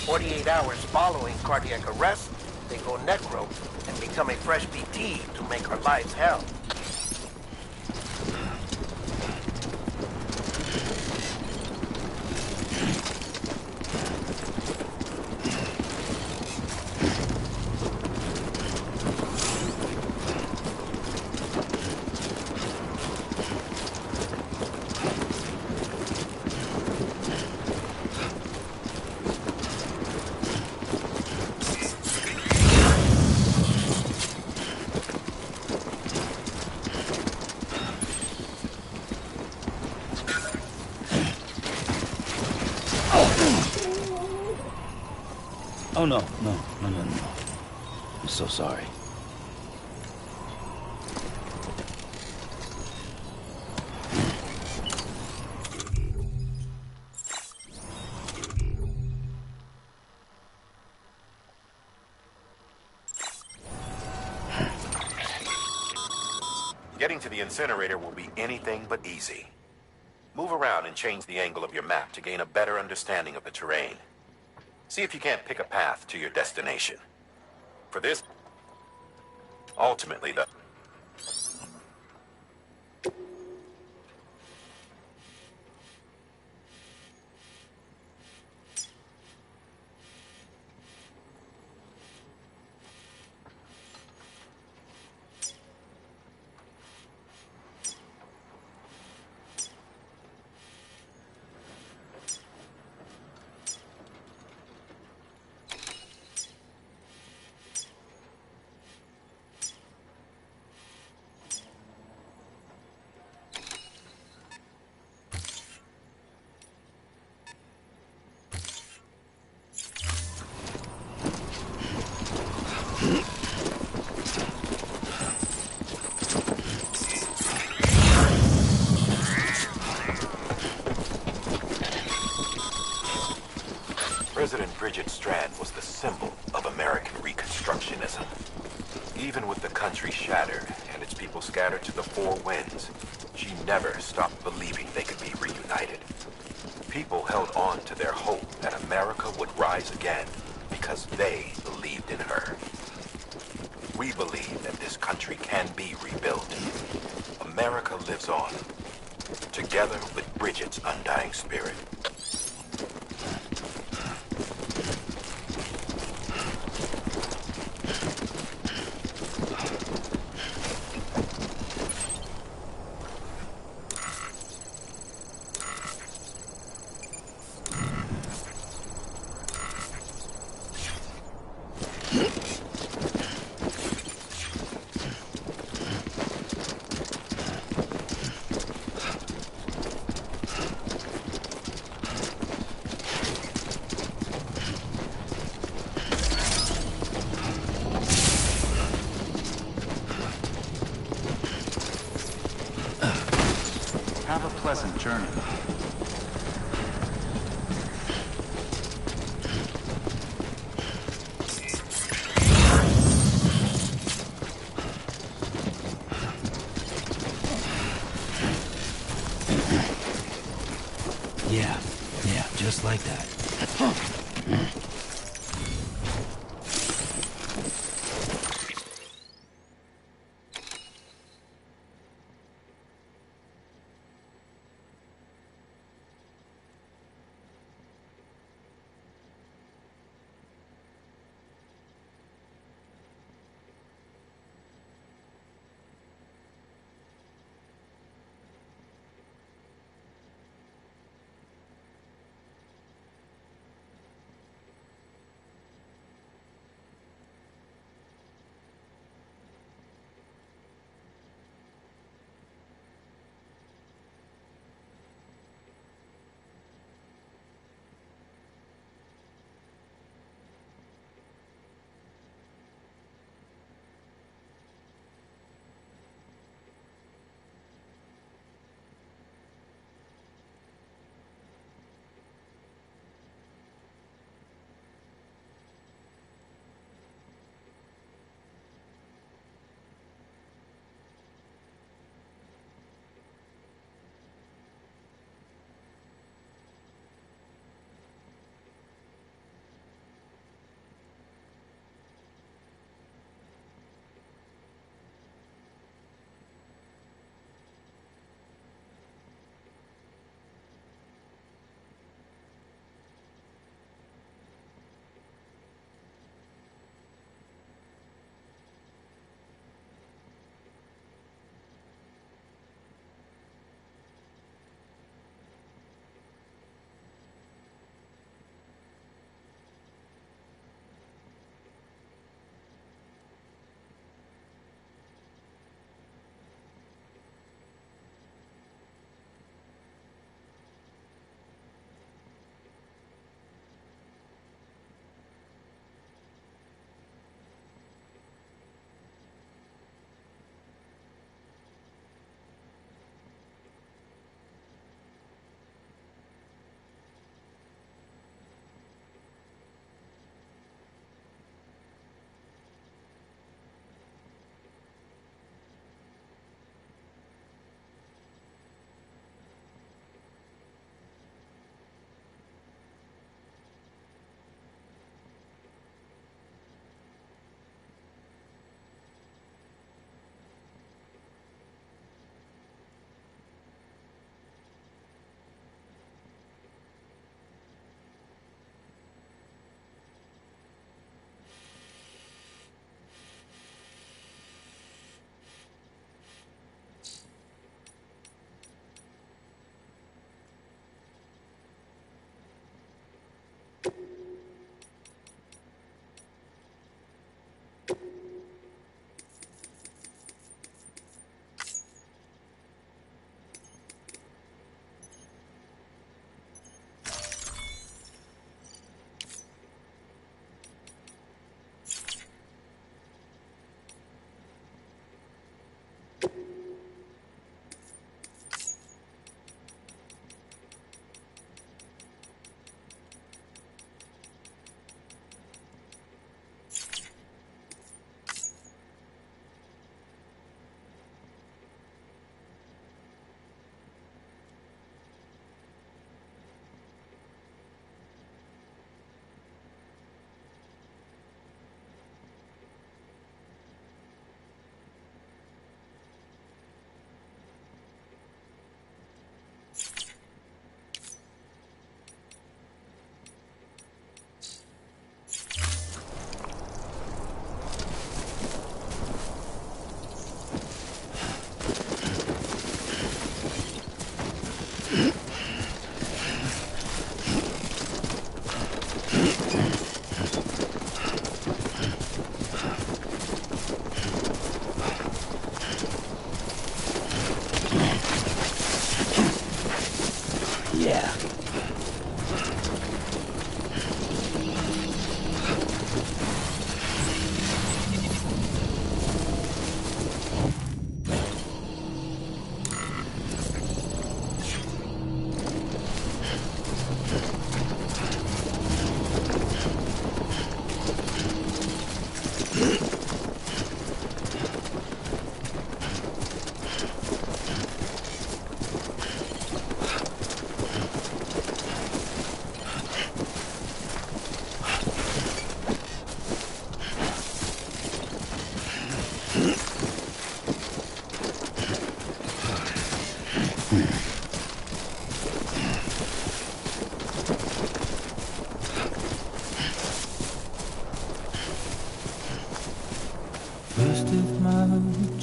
[SPEAKER 10] 48 hours following cardiac arrest, they go necro and become a fresh BT to make our lives hell.
[SPEAKER 8] Oh, no. I'm so sorry.
[SPEAKER 13] Getting to the incinerator will be anything but easy. Move around and change the angle of your map to gain a better understanding of the terrain. See if you can't pick a path to your destination. For this, ultimately, the... President Bridget Strand was the symbol of American Reconstructionism. Even with the country shattered and its people scattered to the four winds, she never stopped believing they could be reunited. People held on to their hope that America would rise again because they believed in her. We believe that this country can be rebuilt. America lives on, together with Bridget's undying spirit.
[SPEAKER 5] Have a pleasant journey.
[SPEAKER 1] Yeah, just like that.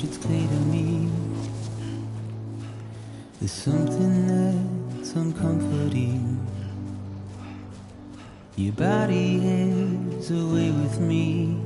[SPEAKER 2] much it's clear to me. There's something that's uncomforting. Your body is away with me.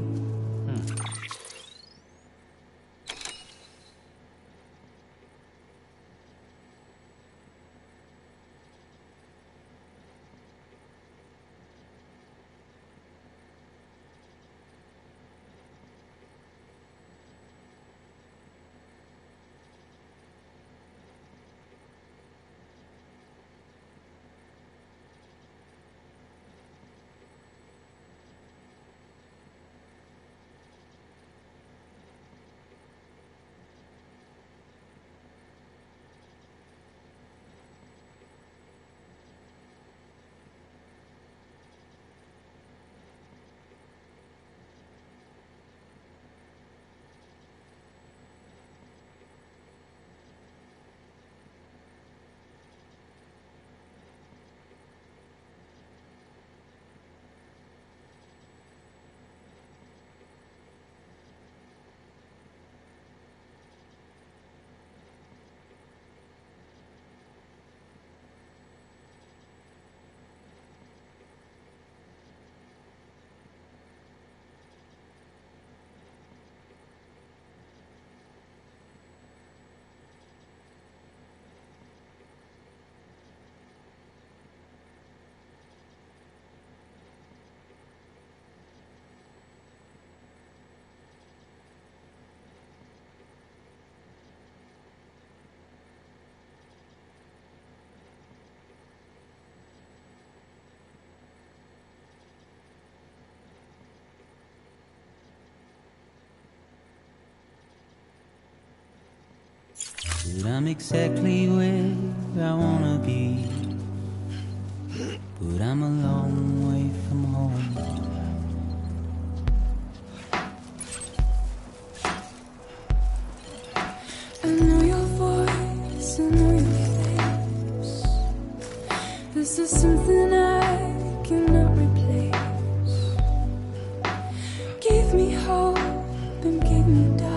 [SPEAKER 2] But I'm exactly where I wanna be. But I'm a long way from home.
[SPEAKER 9] I know your voice, I know your face. This is something I cannot replace. Give me hope and give me doubt.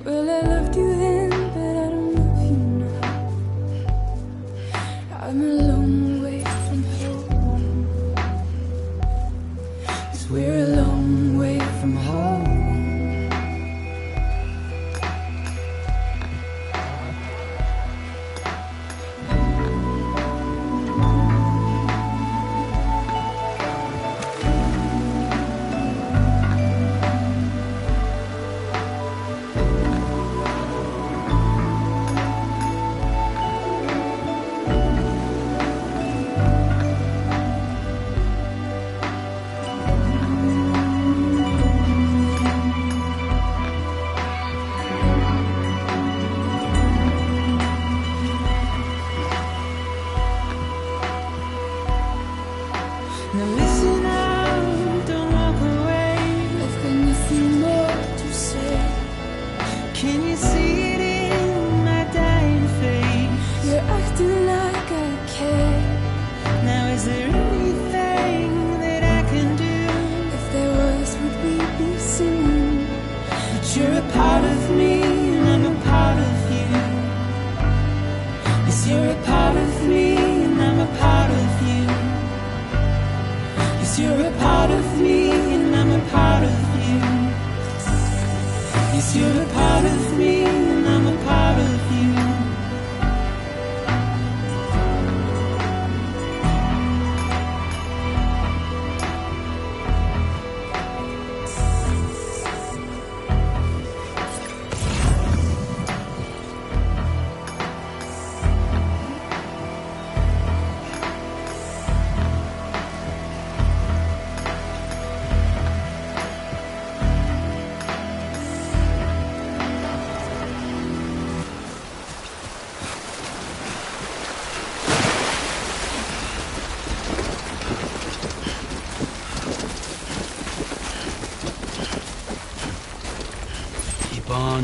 [SPEAKER 9] Well, I loved you then, but I don't love you now. I'm a long way from home. 'Cause we're a long way from home.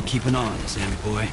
[SPEAKER 1] Keeping on, Sammy boy.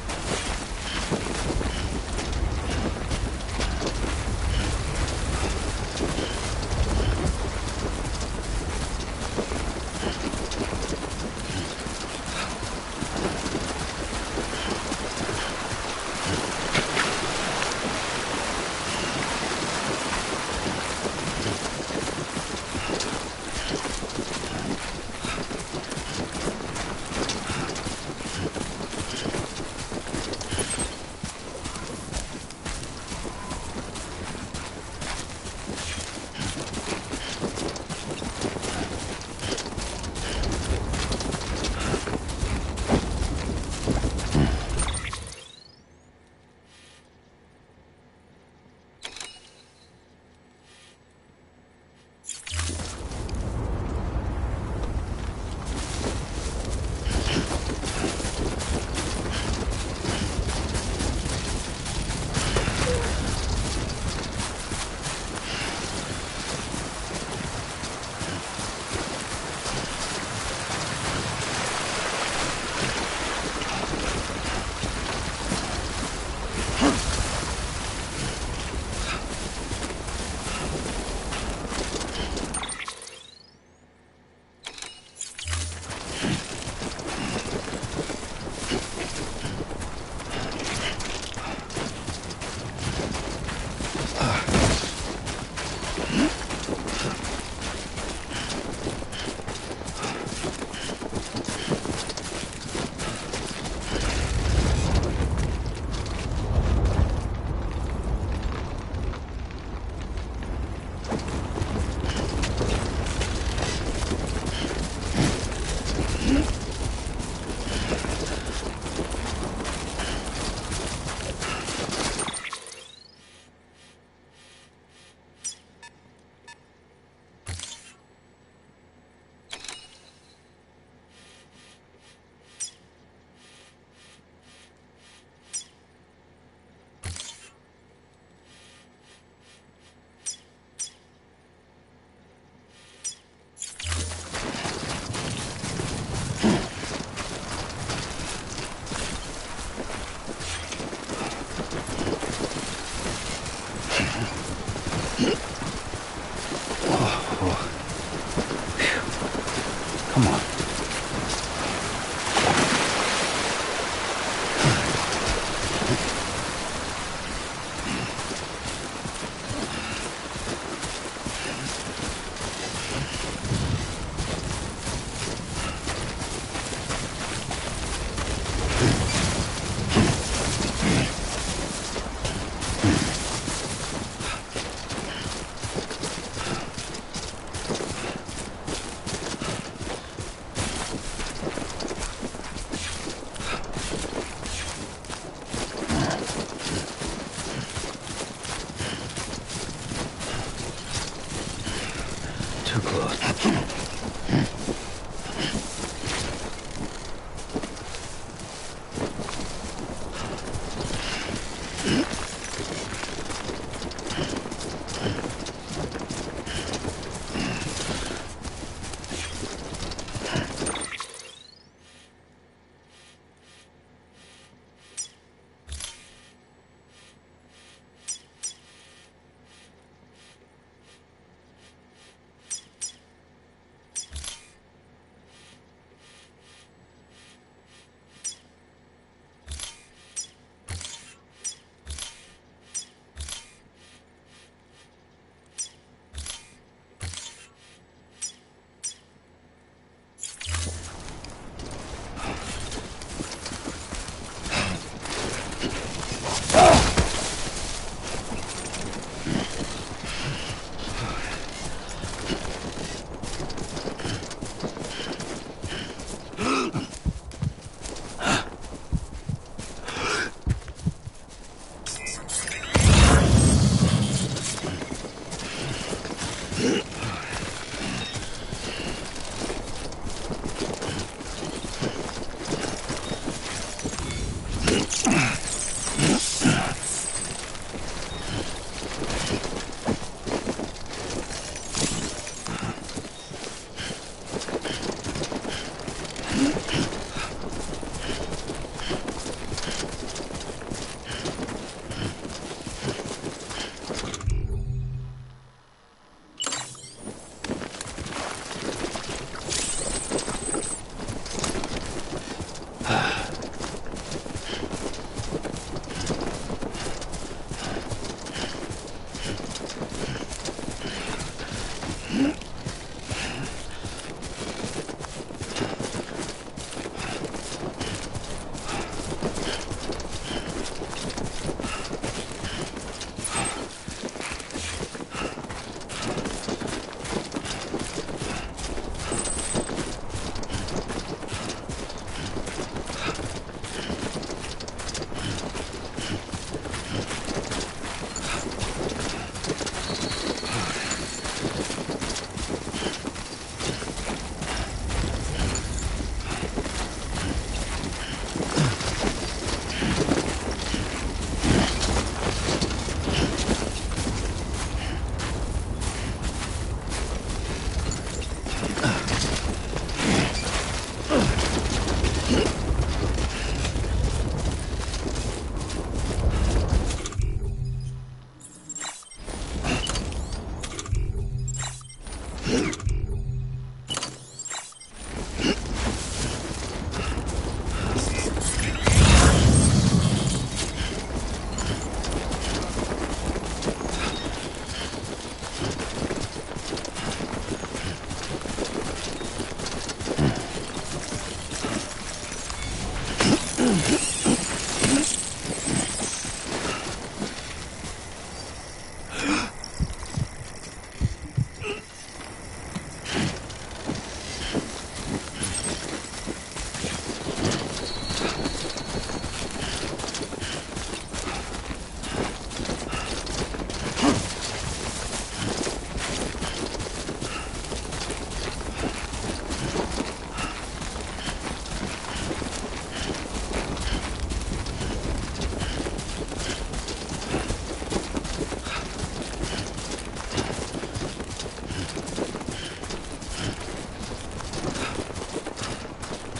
[SPEAKER 1] Come on.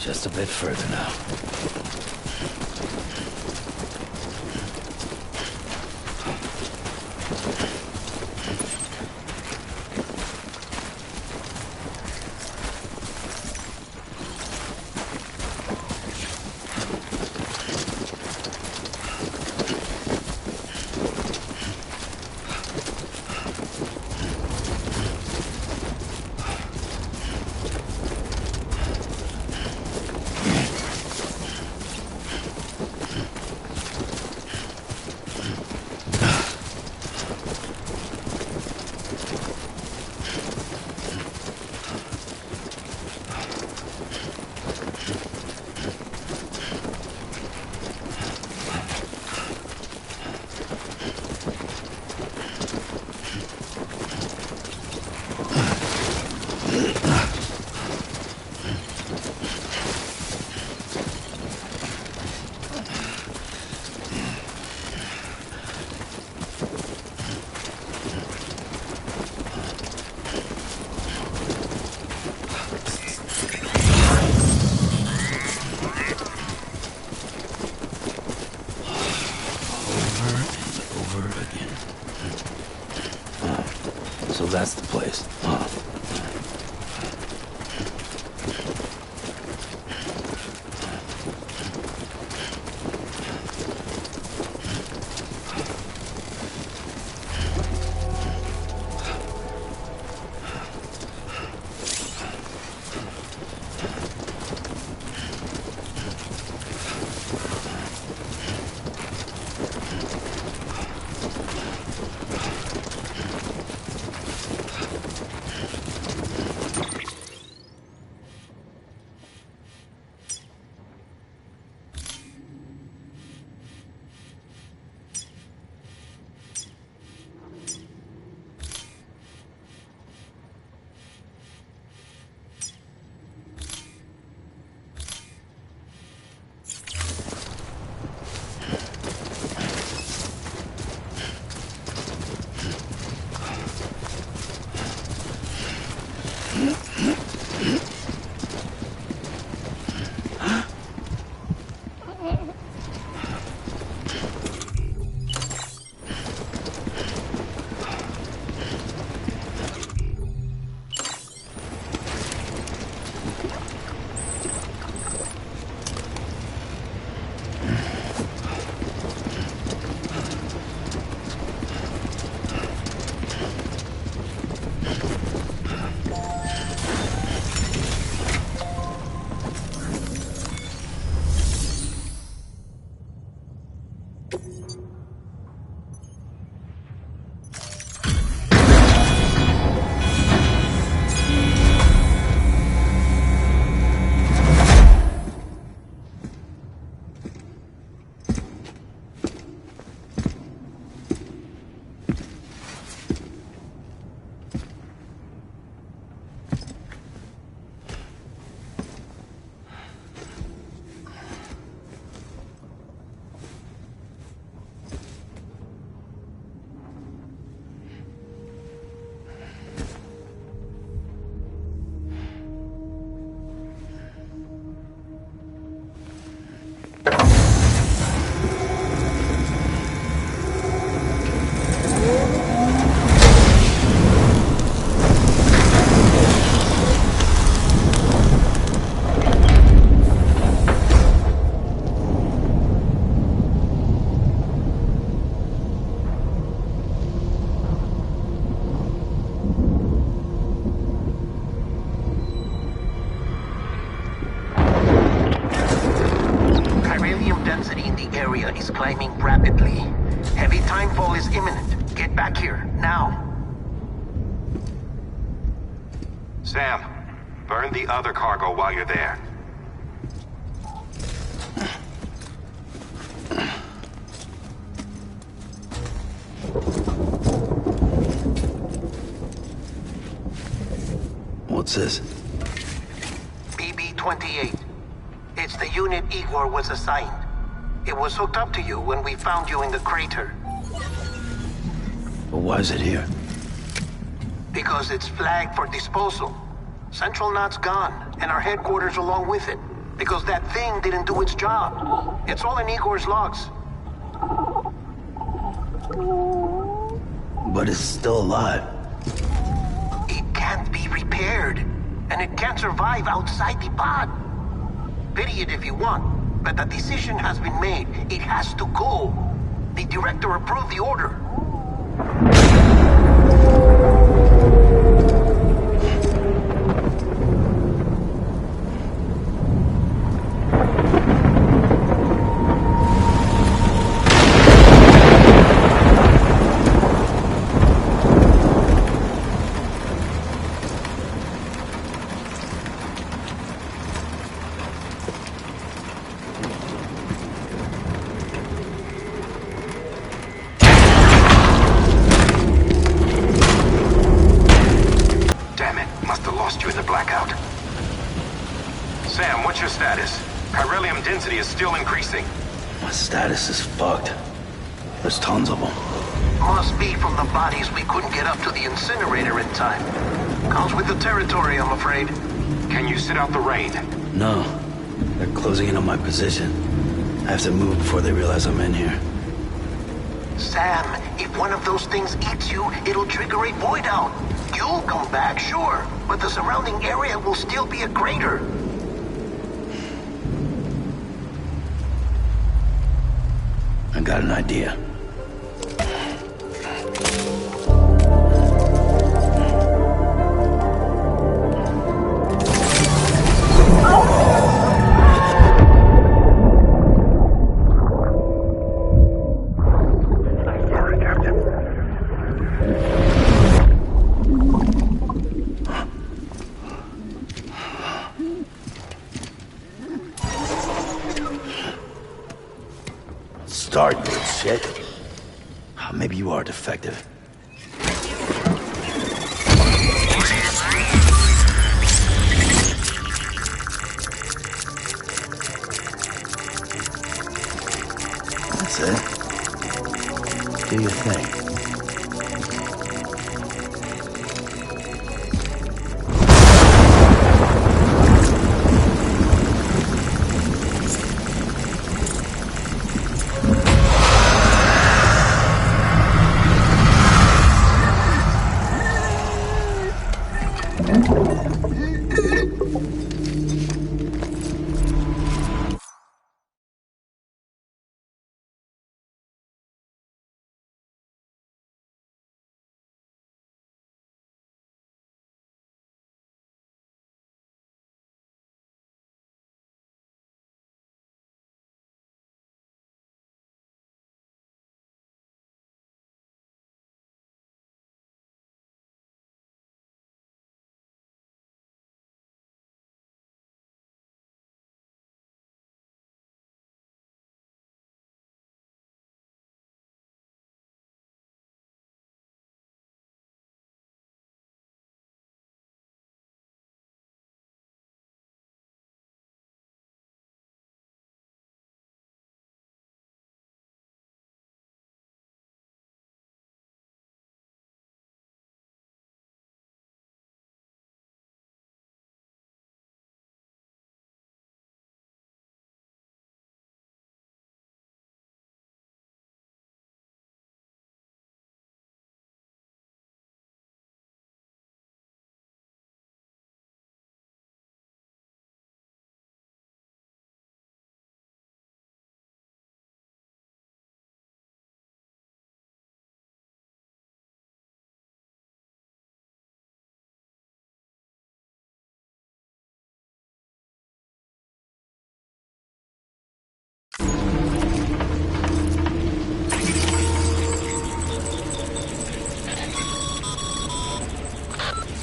[SPEAKER 1] Just a bit further now. So that's the place, huh?
[SPEAKER 10] climbing rapidly. Heavy timefall is imminent. Get back here, now.
[SPEAKER 12] Sam, burn the other cargo while you're there.
[SPEAKER 1] What's this?
[SPEAKER 10] BB-28. It's the unit Igor was assigned. It was hooked up to you when we found you in the crater.
[SPEAKER 1] But why is it here?
[SPEAKER 10] Because it's flagged for disposal. Central Knot's gone, and our headquarters along with it. Because that thing didn't do its job. It's all in Igor's logs.
[SPEAKER 1] But it's still alive.
[SPEAKER 10] It can't be repaired, and it can't survive outside the pod. Pity it if you want, but the decision has been made. It has to go. The director approved the order.
[SPEAKER 12] lost you in the blackout. Sam, what's your status? Chiralium density is still increasing.
[SPEAKER 1] My status is fucked. There's tons of them.
[SPEAKER 10] Must be from the bodies we couldn't get up to the incinerator in time. Comes with the territory, I'm afraid.
[SPEAKER 12] Can you sit out the rain?
[SPEAKER 1] No. They're closing in on my position. I have to move before they realize I'm in here.
[SPEAKER 10] Sam, if one of those things eats you, it'll trigger a void out. You'll come back, sure, but the surrounding area will still be a crater.
[SPEAKER 1] I got an idea. Start, you shit. Maybe you are defective. That's it. Do your thing.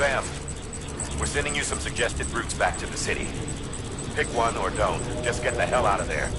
[SPEAKER 12] Sam, we're sending you some suggested routes back to the city. Pick one or don't. Just get the hell out of there.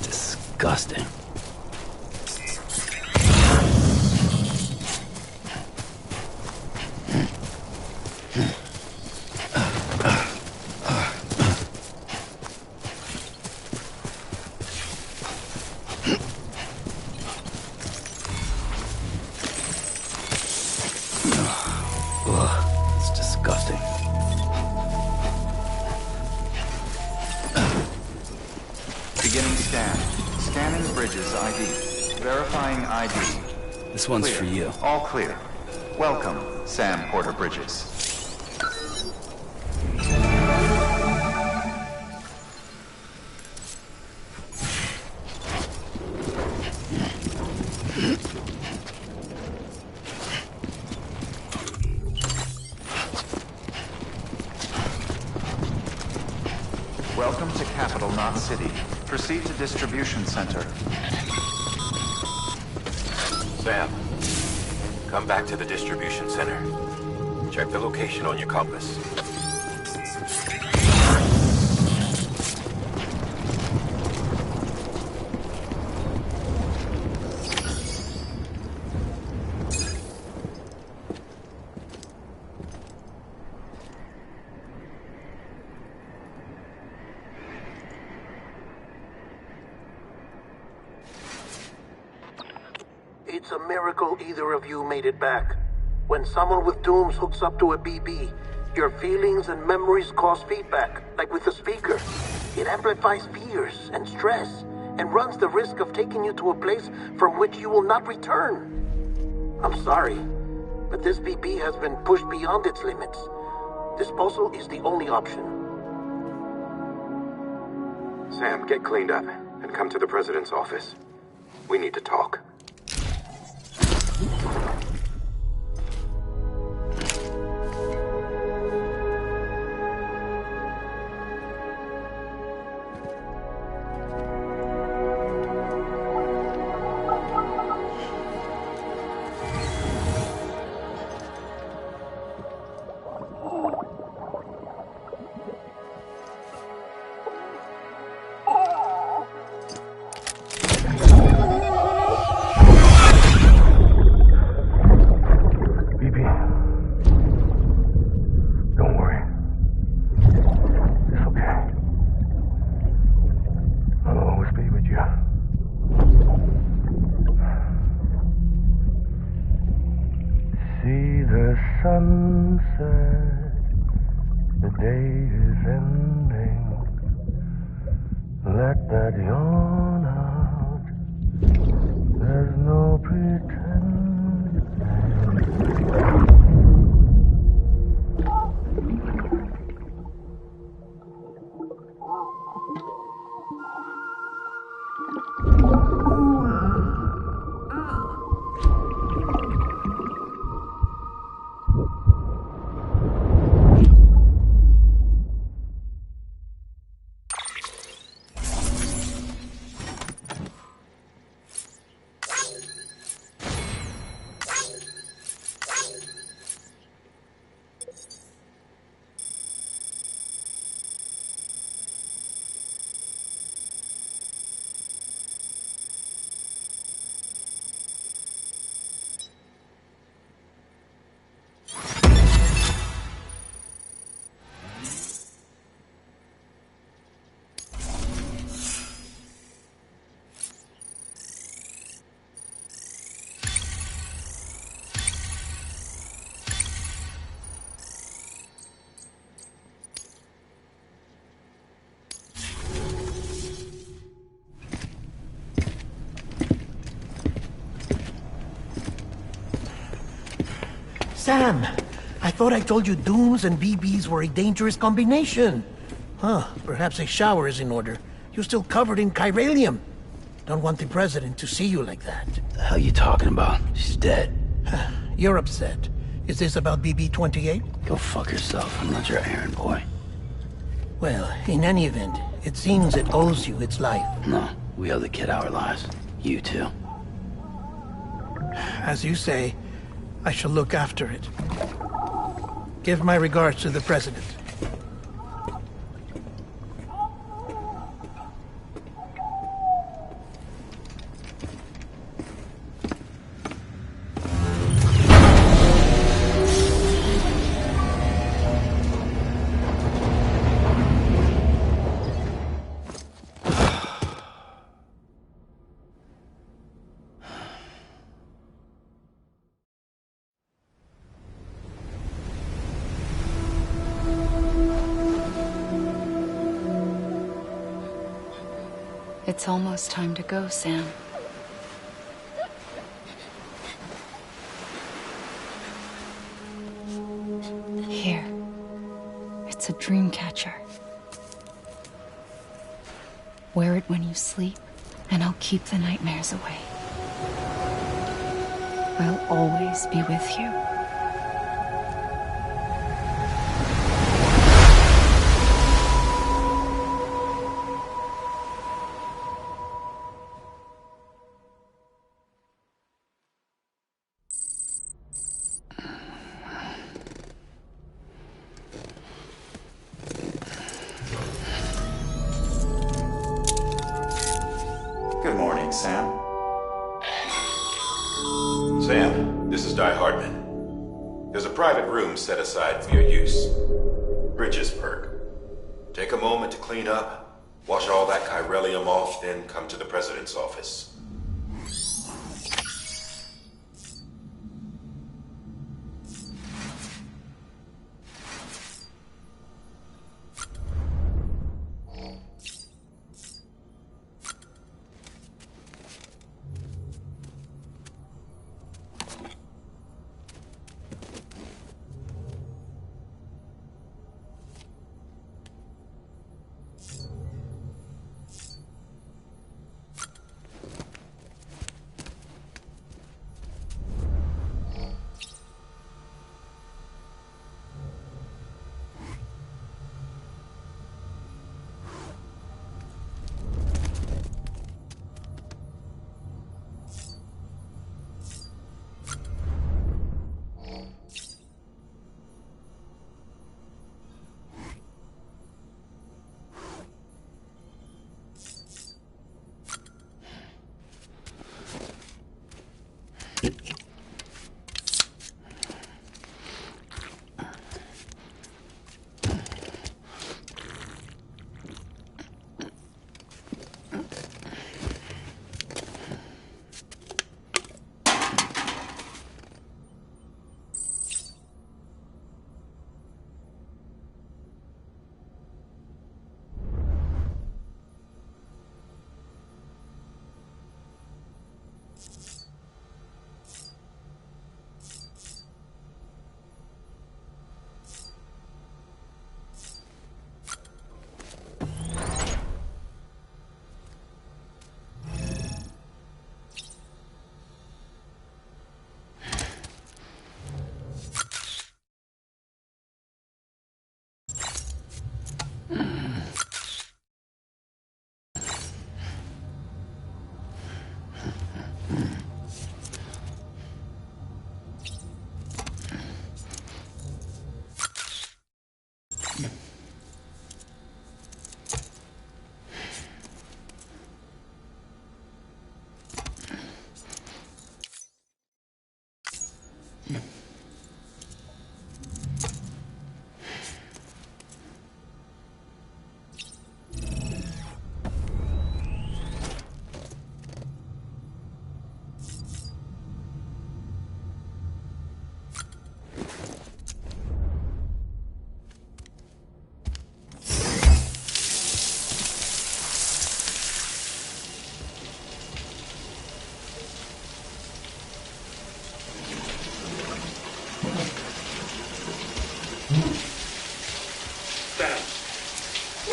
[SPEAKER 1] Disgusting. It's disgusting.
[SPEAKER 5] Beginning scan. Scanning bridges ID. Verifying ID.
[SPEAKER 1] This one's
[SPEAKER 5] Clear.
[SPEAKER 1] for you.
[SPEAKER 5] All clear. Welcome, Sam Porter Bridges. Welcome to Capital Knot City. Proceed to Distribution Center.
[SPEAKER 12] Sam, come back to the distribution center. Check the location on your compass.
[SPEAKER 10] It's a miracle either of you made it back. When someone with dooms hooks up to a BB, your feelings and memories cause feedback, like with the speaker. It amplifies fears and stress, and runs the risk of taking you to a place from which you will not return. I'm sorry, but this BB has been pushed beyond its limits. Disposal is the only option.
[SPEAKER 16] Sam, get cleaned up and come to the president's office. We need to talk.
[SPEAKER 2] sunset, the day is ending. Let that yawn out. There's no pretending.
[SPEAKER 10] Sam, I thought I told you dooms and BBs were a dangerous combination. Huh, perhaps a shower is in order. You're still covered in chiralium. Don't want the president to see you like that.
[SPEAKER 1] The hell you talking about? She's dead.
[SPEAKER 10] You're upset. Is this about BB-28?
[SPEAKER 1] Go fuck yourself. I'm not your errand boy.
[SPEAKER 10] Well, in any event, it seems it owes you its life.
[SPEAKER 1] No, we owe the kid our lives. You too.
[SPEAKER 10] As you say, I shall look after it. Give my regards to the president.
[SPEAKER 17] It's almost time to go, Sam. Here. It's a dream catcher. Wear it when you sleep, and I'll keep the nightmares away. I'll always be with you.
[SPEAKER 5] Good morning, Sam.
[SPEAKER 12] Sam, this is Di Hartman. There's a private room set aside for your use. Bridges perk. Take a moment to clean up, wash all that chiralium off, then come to the president's office.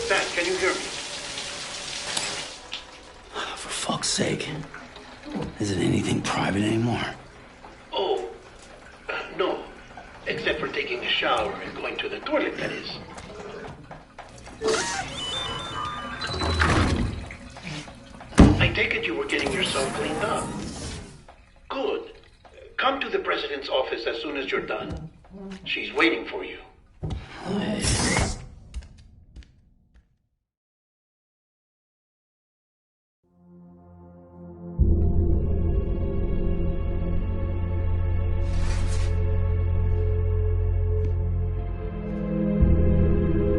[SPEAKER 10] Sam, can you hear me?
[SPEAKER 1] For fuck's sake. Isn't anything private anymore?
[SPEAKER 10] Oh, no. Except for taking a shower and going to the toilet, that is. I take it you were getting yourself cleaned up. Good. Come to the president's office as soon as you're done. She's waiting for you.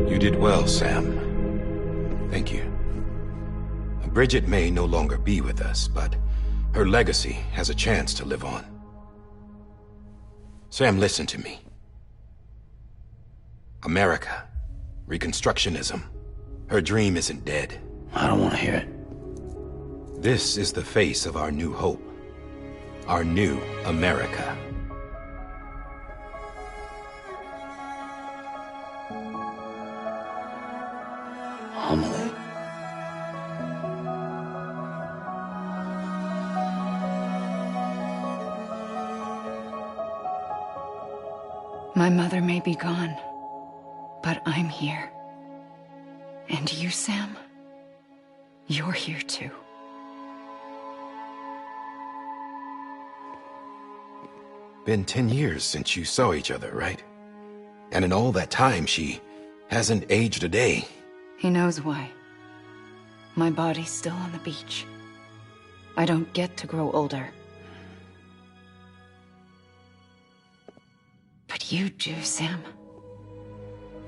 [SPEAKER 13] You did well, Sam. Thank you. Bridget may no longer be with us, but her legacy has a chance to live on. Sam, listen to me. America, Reconstructionism, her dream isn't dead.
[SPEAKER 1] I don't want to hear it.
[SPEAKER 13] This is the face of our new hope. Our new America.
[SPEAKER 1] Homily.
[SPEAKER 17] My mother may be gone, but I'm here. And you, Sam? You're here too.
[SPEAKER 13] Been 10 years since you saw each other, right? And in all that time, she hasn't aged a day.
[SPEAKER 17] He knows why. My body's still on the beach. I don't get to grow older. But you do, Sam.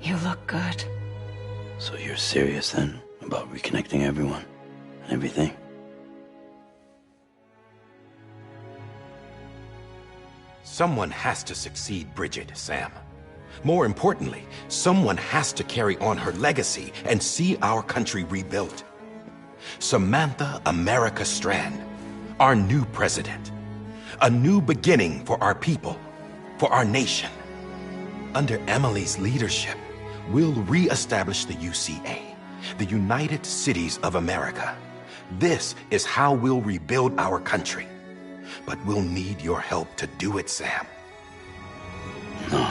[SPEAKER 17] You look good.
[SPEAKER 1] So you're serious then about reconnecting everyone and everything?
[SPEAKER 13] Someone has to succeed Bridget, Sam. More importantly, someone has to carry on her legacy and see our country rebuilt. Samantha America Strand, our new president. A new beginning for our people, for our nation. Under Emily's leadership, we'll re-establish the UCA, the United Cities of America. This is how we'll rebuild our country. But we'll need your help to do it, Sam.
[SPEAKER 1] No,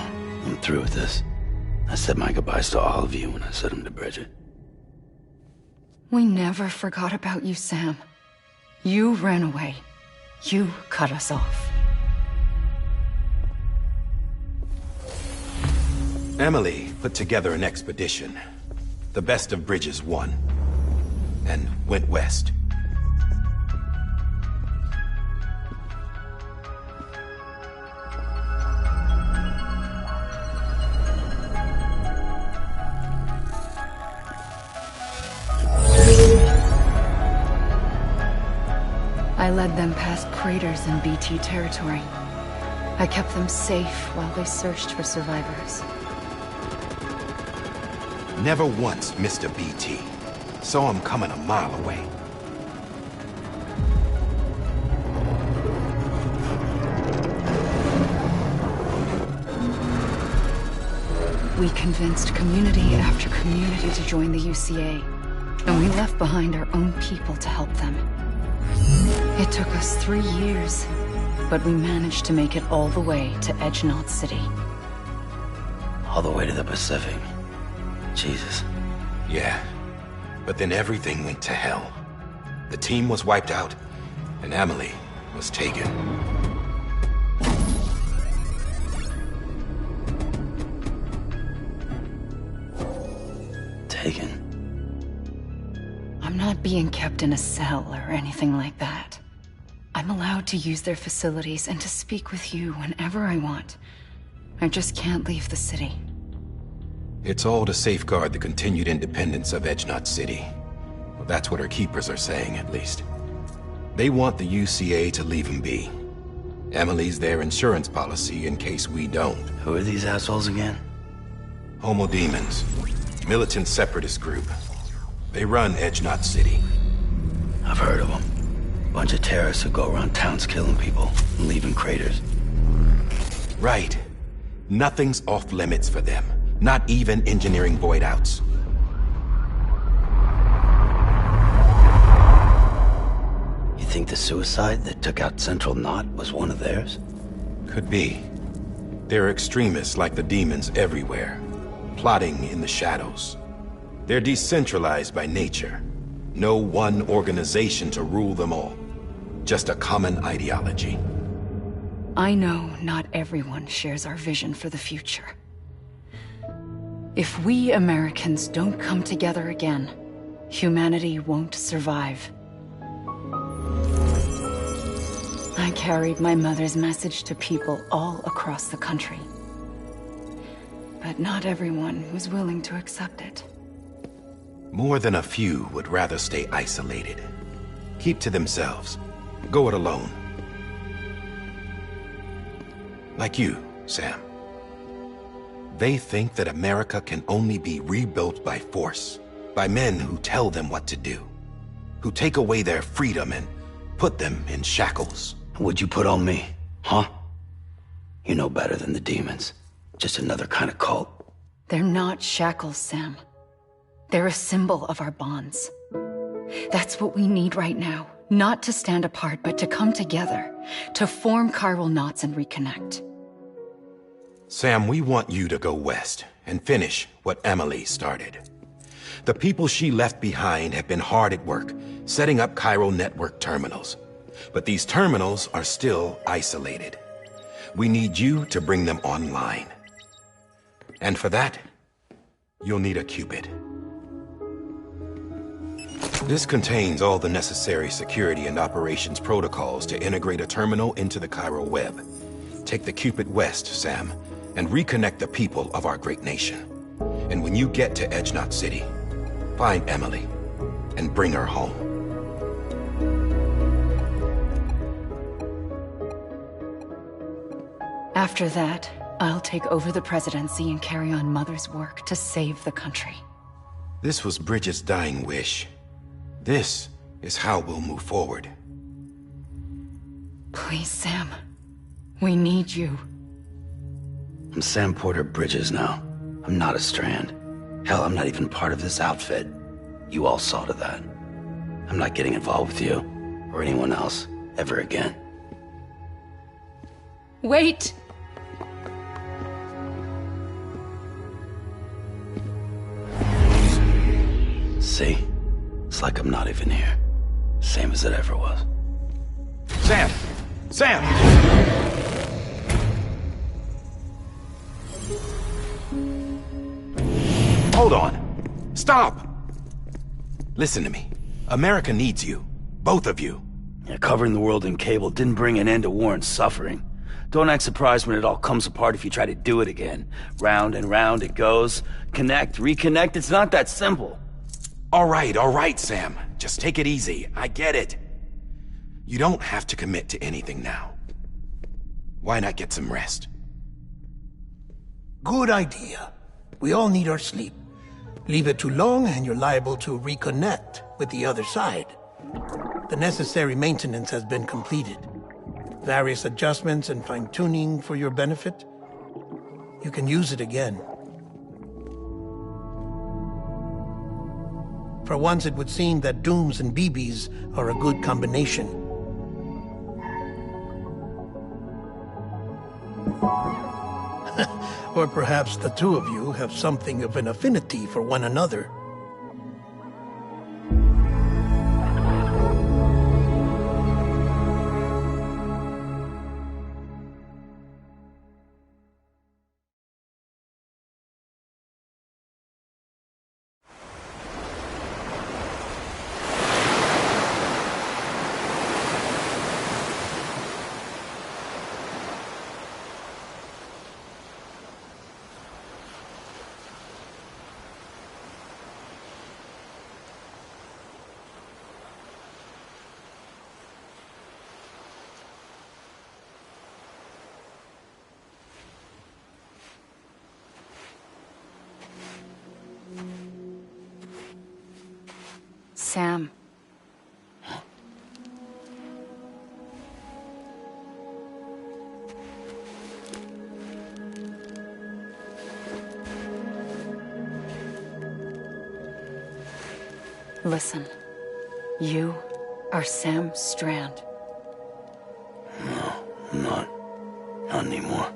[SPEAKER 1] I'm through with this. I said my goodbyes to all of you when I said them to Bridget.
[SPEAKER 17] We never forgot about you, Sam. You ran away. You cut us off.
[SPEAKER 13] Emily put together an expedition. The best of Bridges won. And went west.
[SPEAKER 17] I led them past craters in BT territory. I kept them safe while they searched for survivors.
[SPEAKER 13] Never once missed a BT. Saw him coming a mile away.
[SPEAKER 17] We convinced community after community to join the UCA, and we left behind our own people to help them. It took us 3 years, but we managed to make it all the way to Edgenaught City.
[SPEAKER 1] All the way to the Pacific. Jesus.
[SPEAKER 13] Yeah, but then everything went to hell. The team was wiped out, and Emily was taken.
[SPEAKER 1] Taken?
[SPEAKER 17] I'm not being kept in a cell or anything like that. I'm allowed to use their facilities and to speak with you whenever I want. I just can't leave the city.
[SPEAKER 13] It's all to safeguard the continued independence of Edgenot City. Well, that's what our keepers are saying, at least. They want the UCA to leave him be. Emily's their insurance policy in case we don't.
[SPEAKER 1] Who are these assholes again?
[SPEAKER 13] Homo Demons. Militant separatist group. They run Edgenot City.
[SPEAKER 1] I've heard of them. Bunch of terrorists who go around towns killing people and leaving craters.
[SPEAKER 13] Right. Nothing's off limits for them. Not even engineering void outs.
[SPEAKER 1] You think the suicide that took out Central Knot was one of theirs?
[SPEAKER 13] Could be. There are extremists like the demons everywhere, plotting in the shadows. They're decentralized by nature. No one organization to rule them all. Just a common ideology.
[SPEAKER 17] I know not everyone shares our vision for the future. If we Americans don't come together again, humanity won't survive. I carried my mother's message to people all across the country. But not everyone was willing to accept it.
[SPEAKER 13] More than a few would rather stay isolated. Keep to themselves. Go it alone. Like you, Sam. They think that America can only be rebuilt by force, by men who tell them what to do, who take away their freedom and put them in shackles.
[SPEAKER 1] What'd you put on me, huh? You know better than the demons. Just another kind of cult.
[SPEAKER 17] They're not shackles, Sam. They're a symbol of our bonds. That's what we need right now. Not to stand apart, but to come together. To form chiral knots and reconnect.
[SPEAKER 13] Sam, we want you to go west and finish what Emily started. The people she left behind have been hard at work, setting up chiral network terminals. But these terminals are still isolated. We need you to bring them online. And for that, you'll need a Cupid. This contains all the necessary security and operations protocols to integrate a terminal into the chiral web. Take the Cupid west, Sam, and reconnect the people of our great nation. And when you get to Edgenot City, find Emily and bring her home.
[SPEAKER 17] After that, I'll take over the presidency and carry on Mother's work to save the country.
[SPEAKER 13] This was Bridget's dying wish. This is how we'll move forward.
[SPEAKER 17] Please, Sam. We need you.
[SPEAKER 1] I'm Sam Porter Bridges now. I'm not a Strand. Hell, I'm not even part of this outfit. You all saw to that. I'm not getting involved with you, or anyone else, ever again.
[SPEAKER 17] Wait!
[SPEAKER 1] See? It's like I'm not even here. Same as it ever was.
[SPEAKER 13] Sam! Sam! Hold on. Stop! Listen to me. America needs you. Both of you.
[SPEAKER 1] Yeah, covering the world in cable didn't bring an end to war and suffering. Don't act surprised when it all comes apart if you try to do it again. Round and round it goes. Connect, reconnect, it's not that simple.
[SPEAKER 13] All right, Sam. Just take it easy. I get it. You don't have to commit to anything now. Why not get some rest?
[SPEAKER 10] Good idea. We all need our sleep. Leave it too long and you're liable to reconnect with the other side. The necessary maintenance has been completed. Various adjustments and fine-tuning for your benefit. You can use it again. For once, it would seem that Dooms and BBs are a good combination. Or perhaps the two of you have something of an affinity for one another.
[SPEAKER 17] Sam. Listen, you are Sam Strand.
[SPEAKER 1] No, I'm not. Not anymore.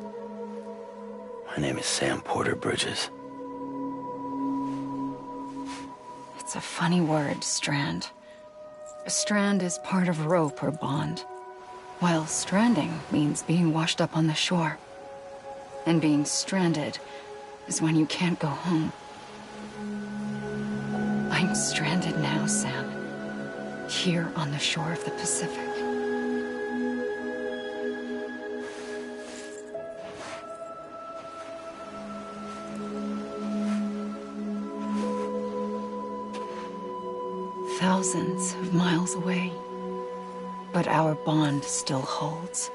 [SPEAKER 1] My name is Sam Porter Bridges.
[SPEAKER 17] It's a funny word, strand. A strand is part of rope or bond, while stranding means being washed up on the shore. And being stranded is when you can't go home. I'm stranded now, Sam. Here on the shore of the Pacific. Thousands of miles away, but our bond still holds.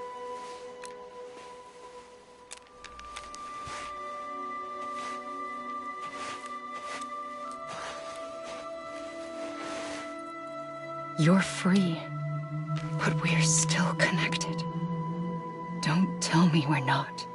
[SPEAKER 17] You're free, but we're still connected. Don't tell me we're not.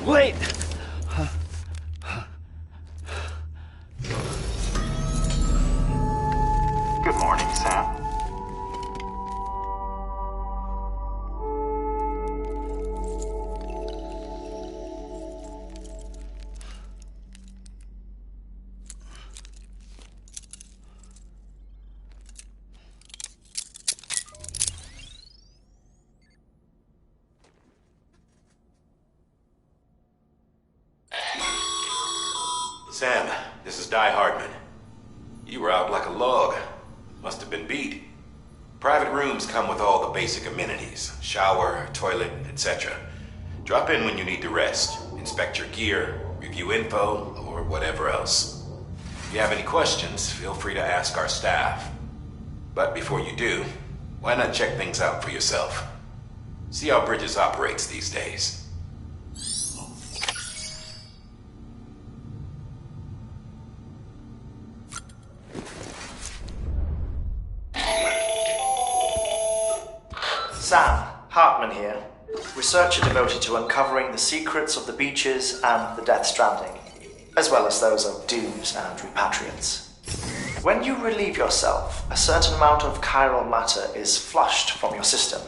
[SPEAKER 1] Wait!
[SPEAKER 5] Good morning, Sam.
[SPEAKER 12] Sam, this is Hardman. You were out like a log. Must have been beat. Private rooms come with all the basic amenities. Shower, toilet, etc. Drop in when you need to rest. Inspect your gear, review info, or whatever else. If you have any questions, feel free to ask our staff. But before you do, why not check things out for yourself? See how Bridges operates these days.
[SPEAKER 18] Sam, Hartman here, researcher devoted to uncovering the secrets of the beaches and the Death Stranding, as well as those of dooms and repatriates. When you relieve yourself, a certain amount of chiral matter is flushed from your system.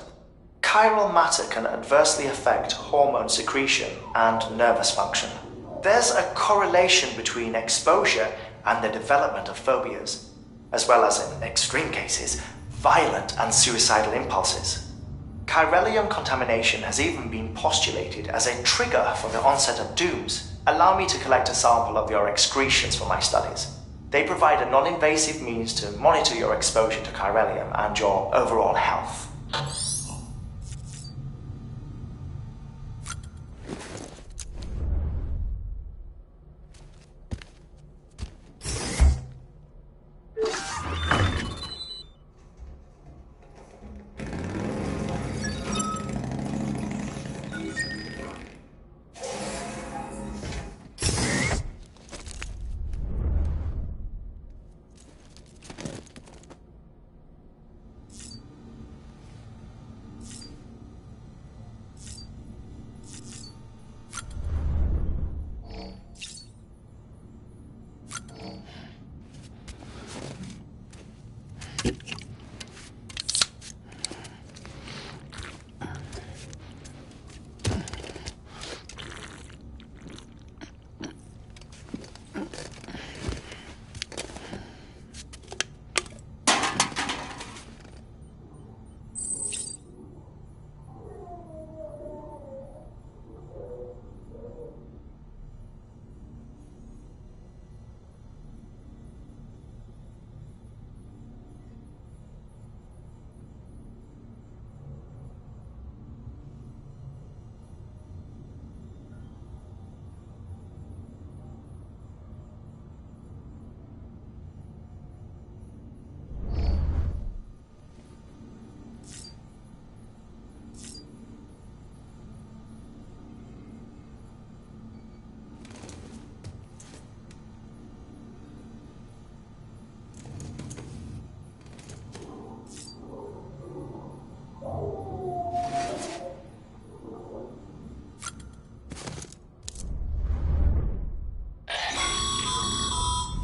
[SPEAKER 18] Chiral matter can adversely affect hormone secretion and nervous function. There's a correlation between exposure and the development of phobias, as well as, in extreme cases, violent and suicidal impulses. Chiralium contamination has even been postulated as a trigger for the onset of dooms. Allow me to collect a sample of your excretions for my studies. They provide a non-invasive means to monitor your exposure to chiralium and your overall health.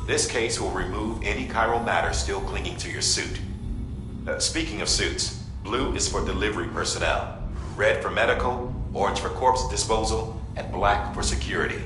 [SPEAKER 12] This case will remove any chiral matter still clinging to your suit. Speaking of suits, blue is for delivery personnel, red for medical, orange for corpse disposal, and black for security.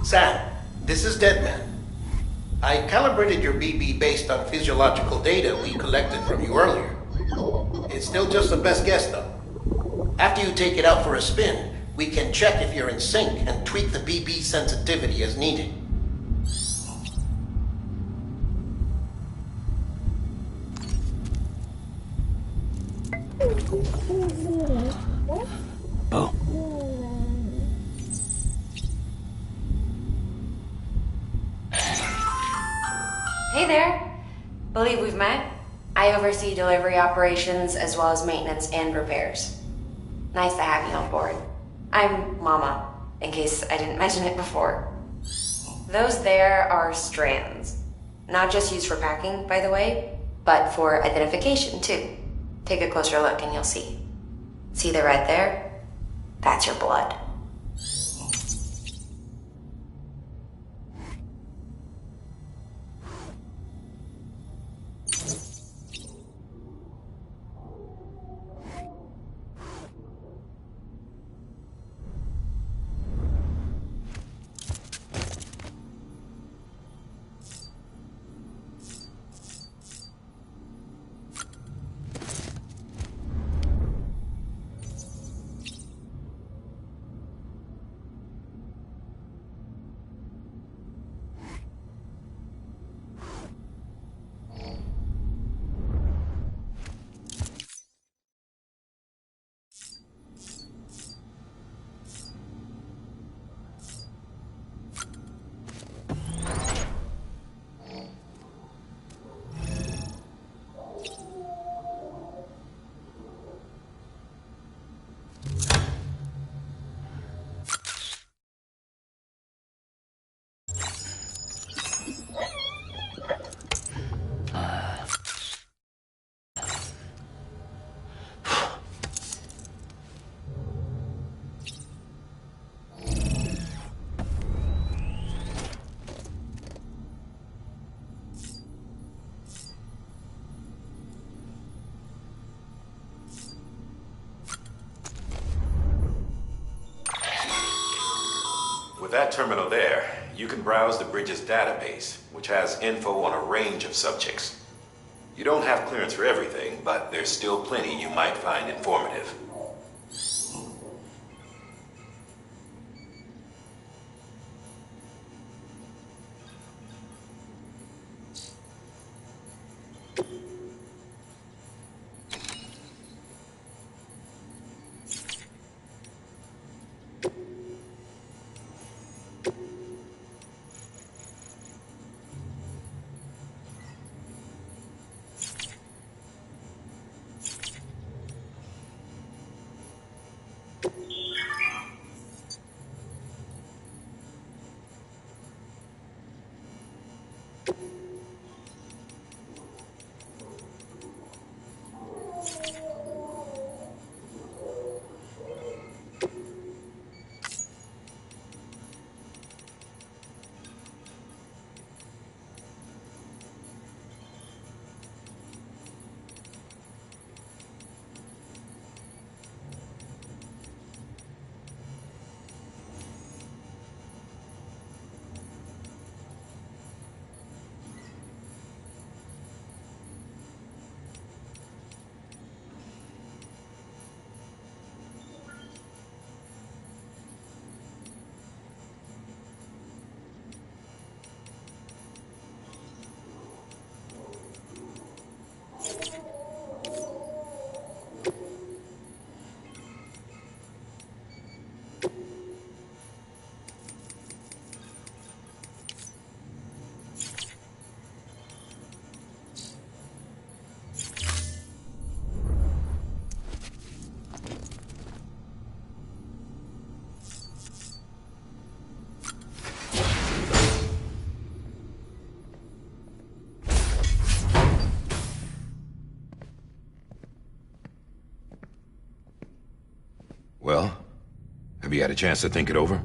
[SPEAKER 10] Sam, this is Deadman. I calibrated your BB based on physiological data we collected from you earlier. It's still just the best guess, though. After you take it out for a spin, we can check if you're in sync and tweak the BB sensitivity as needed.
[SPEAKER 1] Oh.
[SPEAKER 19] Hey there. Believe we've met. I oversee delivery operations as well as maintenance and repairs. Nice to have you on board. I'm Mama, in case I didn't mention it before. Those there are strands. Not just used for packing, by the way, but for identification too. Take a closer look and you'll see. See the red there? That's your blood.
[SPEAKER 12] With that terminal there, you can browse the bridge's database, which has info on a range of subjects. You don't have clearance for everything, but there's still plenty you might find informative.
[SPEAKER 13] Well, have you had a chance to think it over?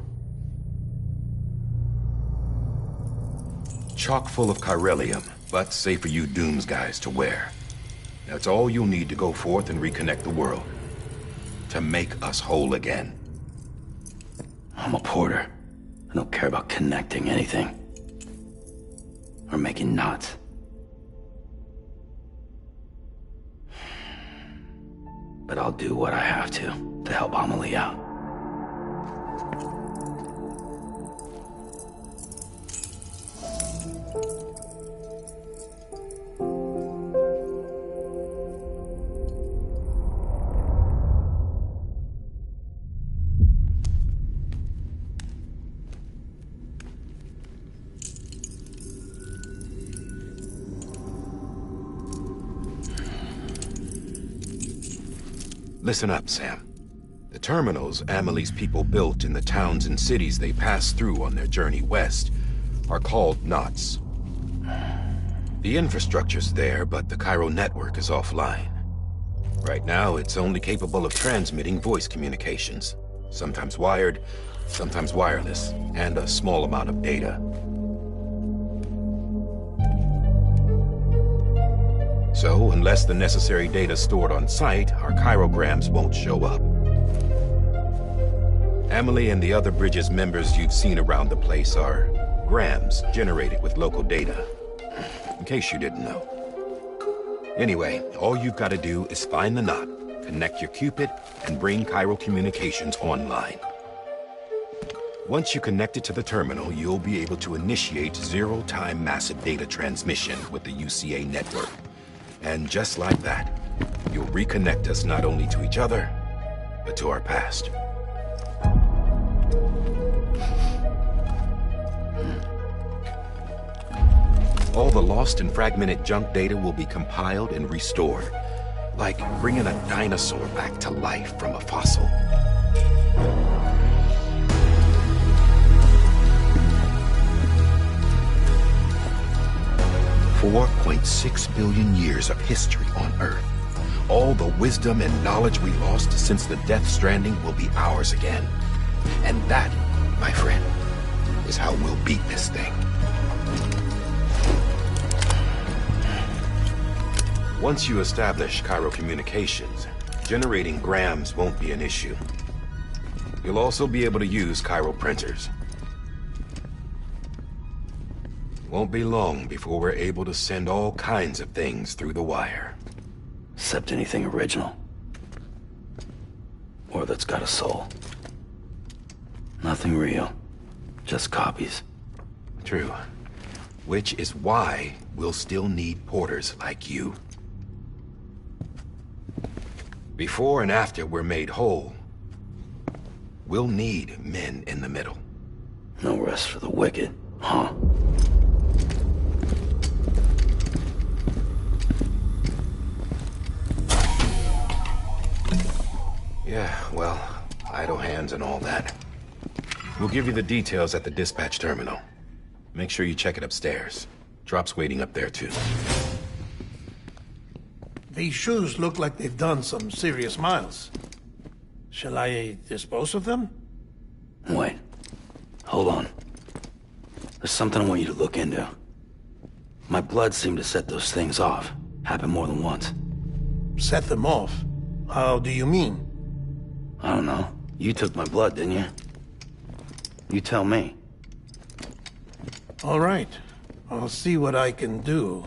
[SPEAKER 13] Chock full of chiralium, but safe for you Dooms guys to wear. That's all you'll need to go forth and reconnect the world. To make us whole again.
[SPEAKER 1] I'm a porter. I don't care about connecting anything. Or making knots. But I'll do what I have to help Amelie out.
[SPEAKER 13] Listen up, Sam. The terminals Amelie's people built in the towns and cities they passed through on their journey west are called knots. The infrastructure's there, but the Cairo network is offline. Right now, it's only capable of transmitting voice communications. Sometimes wired, sometimes wireless, and a small amount of data. So, unless the necessary data's stored on site, our chirograms won't show up. Amelie and the other Bridges members you've seen around the place are grams generated with local data. In case you didn't know. Anyway, all you've got to do is find the knot, connect your Cupid, and bring Cairo communications online. Once you connect it to the terminal, you'll be able to initiate zero-time massive data transmission with the UCA network. And just like that, you'll reconnect us not only to each other, but to our past. All the lost and fragmented junk data will be compiled and restored, like bringing a dinosaur back to life from a fossil. $4.6 billion years of history on Earth. All the wisdom and knowledge we lost since the Death Stranding will be ours again. And that, my friend, is how we'll beat this thing. Once you establish Cairo communications, generating grams won't be an issue. You'll also be able to use Cairo printers. Won't be long before we're able to send all kinds of things through the wire.
[SPEAKER 1] Except anything original. Or that's got a soul. Nothing real. Just copies.
[SPEAKER 13] True. Which is why we'll still need porters like you. Before and after we're made whole, we'll need men in the middle.
[SPEAKER 1] No rest for the wicked, huh?
[SPEAKER 13] Yeah, well, idle hands and all that. We'll give you the details at the dispatch terminal. Make sure you check it upstairs. Drop's waiting up there, too.
[SPEAKER 10] These shoes look like they've done some serious miles. Shall I dispose of them?
[SPEAKER 1] Wait. Hold on. There's something I want you to look into. My blood seemed to set those things off. Happened more than once.
[SPEAKER 10] Set them off? How do you mean?
[SPEAKER 1] I don't know. You took my blood, didn't you? You tell me.
[SPEAKER 10] All right. I'll see what I can do.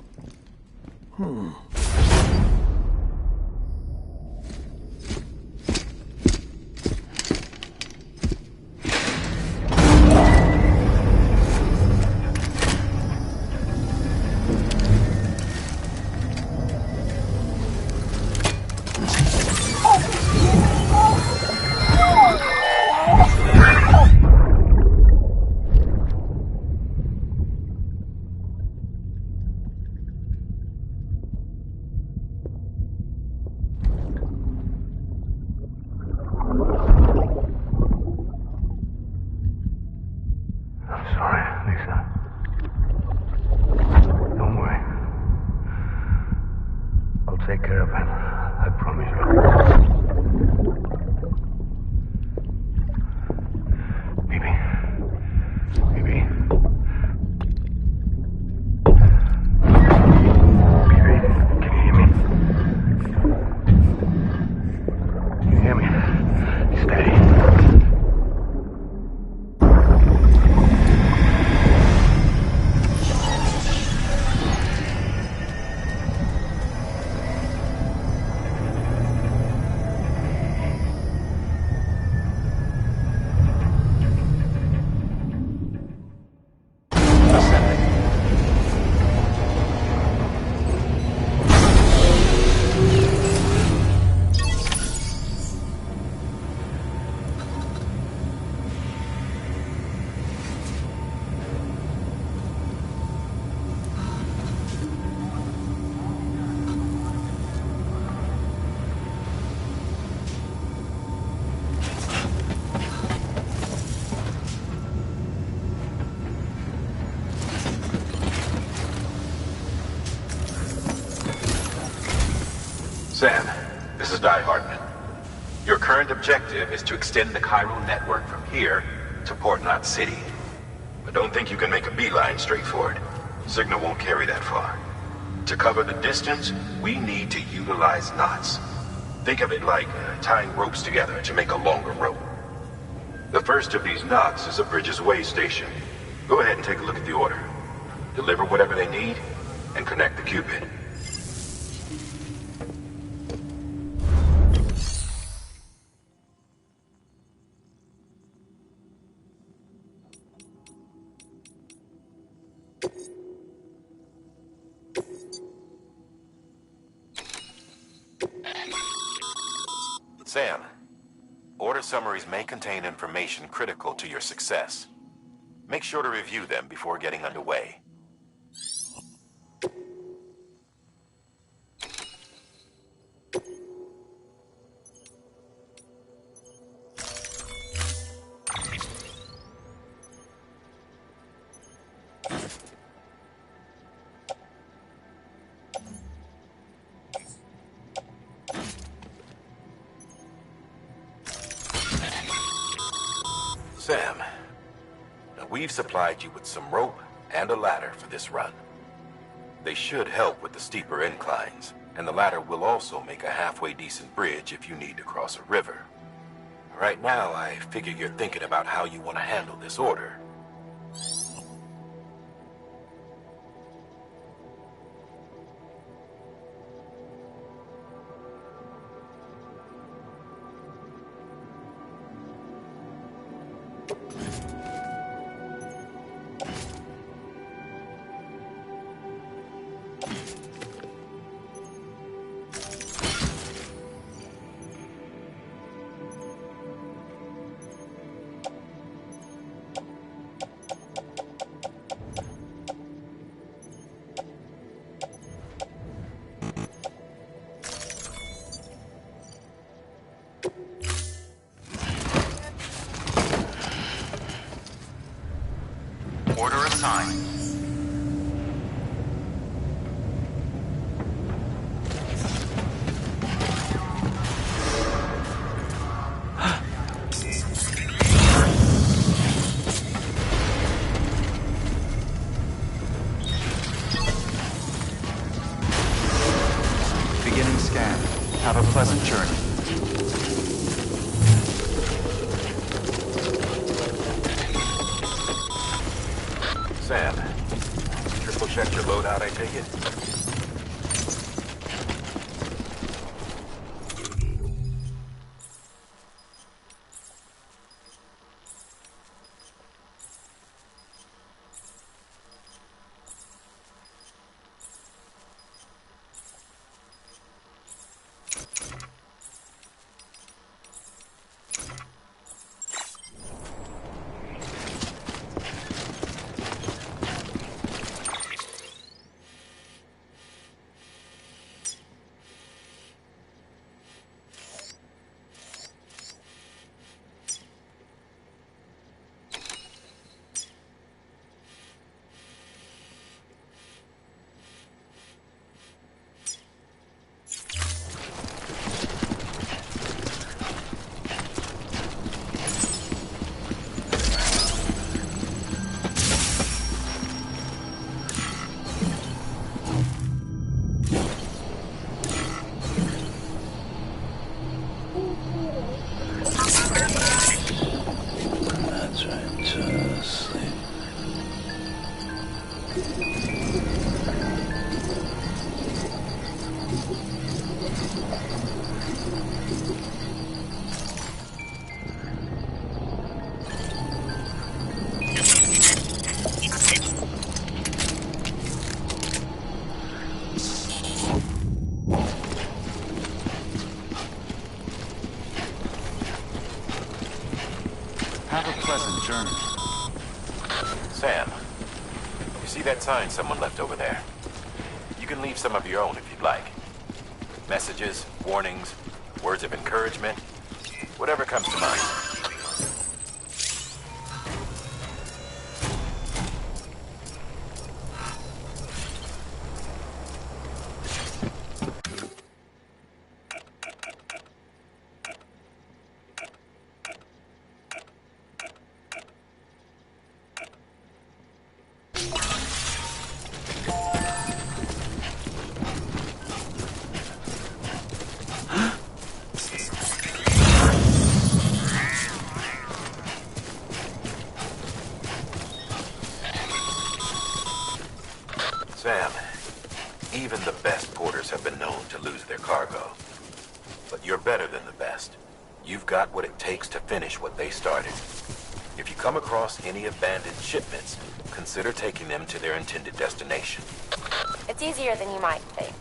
[SPEAKER 12] Sam, this is Hartman. Your current objective is to extend the chiral network from here to Port Knot City. But don't think you can make a beeline straight for it. Signal won't carry that far. To cover the distance, we need to utilize knots. Think of it like tying ropes together to make a longer rope. The first of these knots is a Bridges Way station. Go ahead and take a look at the order. Deliver whatever they need, and connect the Cupid. Sam, order summaries may contain information critical to your success. Make sure to review them before getting underway. Sam, now we've supplied you with some rope and a ladder for this run. They should help with the steeper inclines, and the ladder will also make a halfway decent bridge if you need to cross a river. Right now, I figure you're thinking about how you want to handle this order.
[SPEAKER 5] Beginning scan. Have a pleasant journey.
[SPEAKER 12] Sam, triple check your loadout, I take it? Sam, you see that sign someone left over there? You can leave some of your own if you'd like. Messages, warnings, words of encouragement, whatever comes to mind. Sam, even the best porters have been known to lose their cargo. But you're better than the best. You've got what it takes to finish what they started. If you come across any abandoned shipments, consider taking them to their intended destination.
[SPEAKER 19] It's easier than you might think.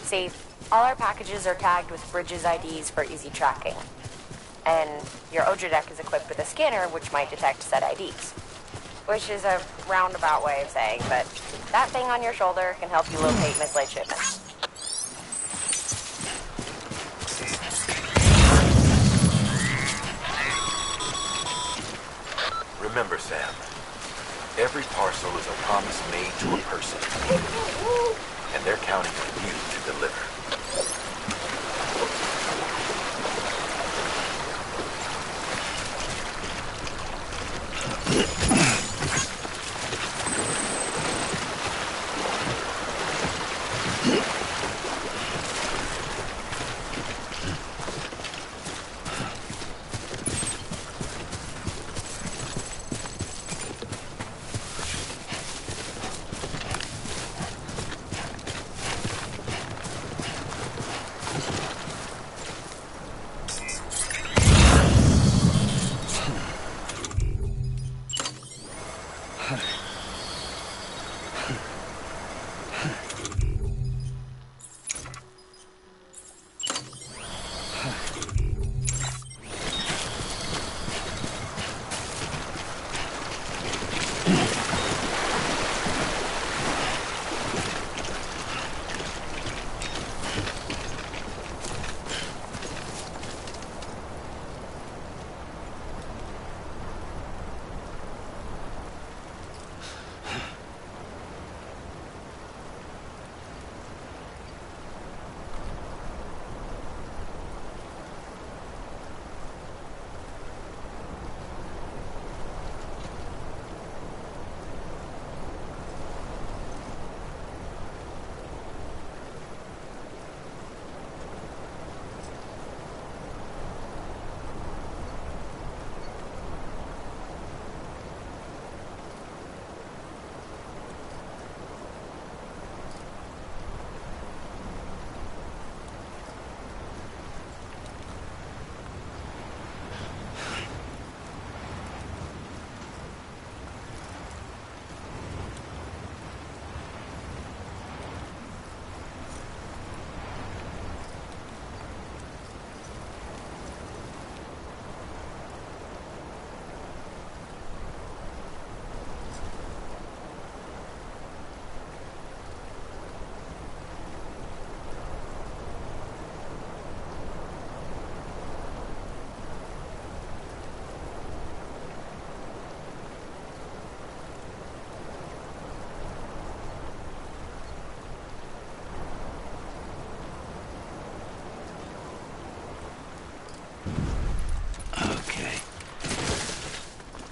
[SPEAKER 19] See, all our packages are tagged with Bridges IDs for easy tracking. And your Odra deck is equipped with a scanner which might detect said IDs. Which is a roundabout way of saying, but that thing on your shoulder can help you locate mislaid shipments.
[SPEAKER 12] Remember, Sam, every parcel is a promise made to a person, and they're counting on you to deliver.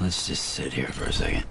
[SPEAKER 1] Let's just sit here for a second.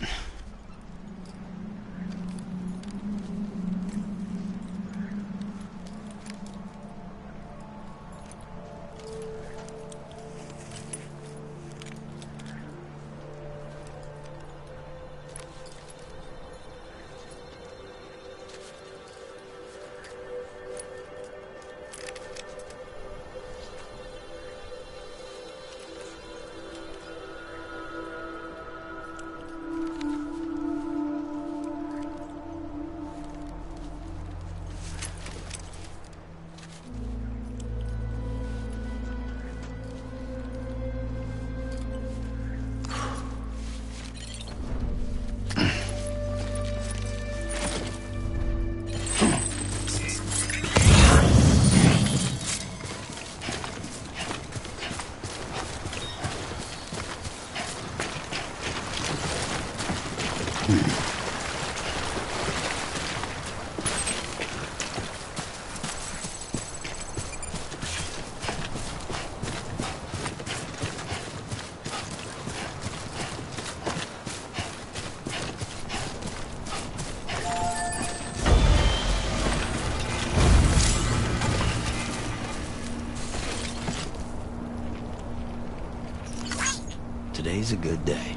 [SPEAKER 1] Today's a good day.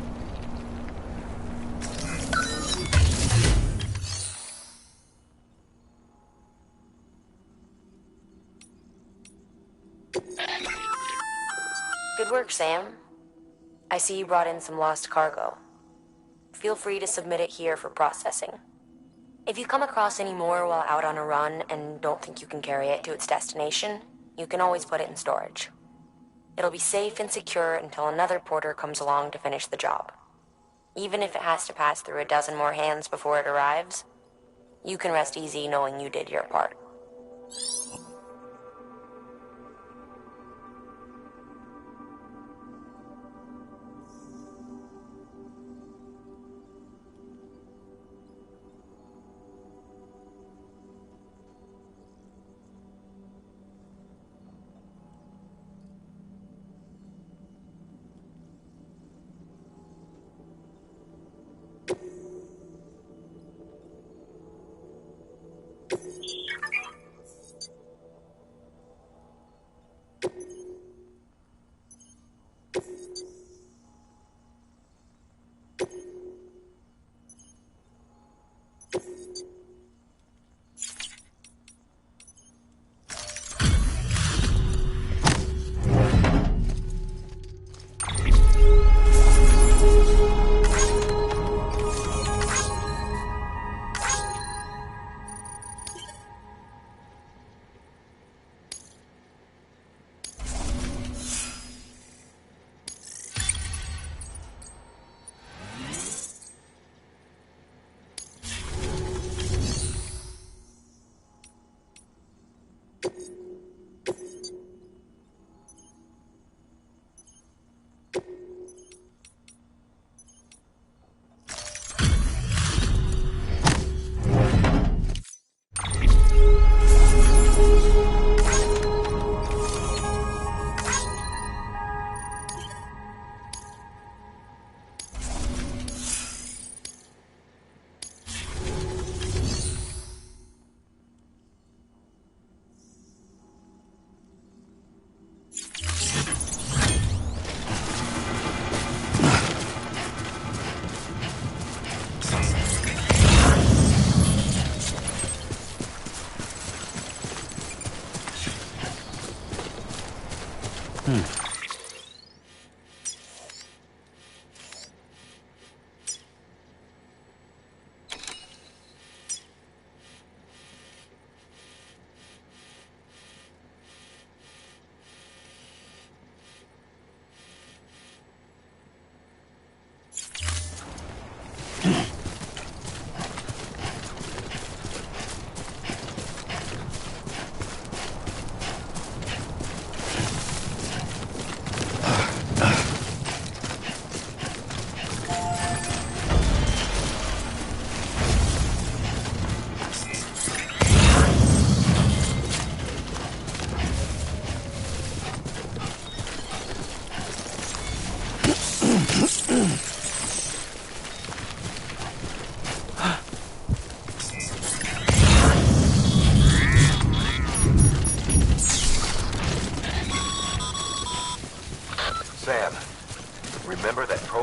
[SPEAKER 19] Good work, Sam. I see you brought in some lost cargo. Feel free to submit it here for processing. If you come across any more while out on a run and don't think you can carry it to its destination, you can always put it in storage. It'll be safe and secure until another porter comes along to finish the job. Even if it has to pass through a dozen more hands before it arrives, you can rest easy knowing you did your part.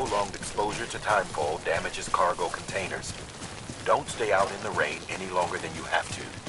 [SPEAKER 12] prolonged exposure to timefall damages cargo containers. Don't stay out in the rain any longer than you have to.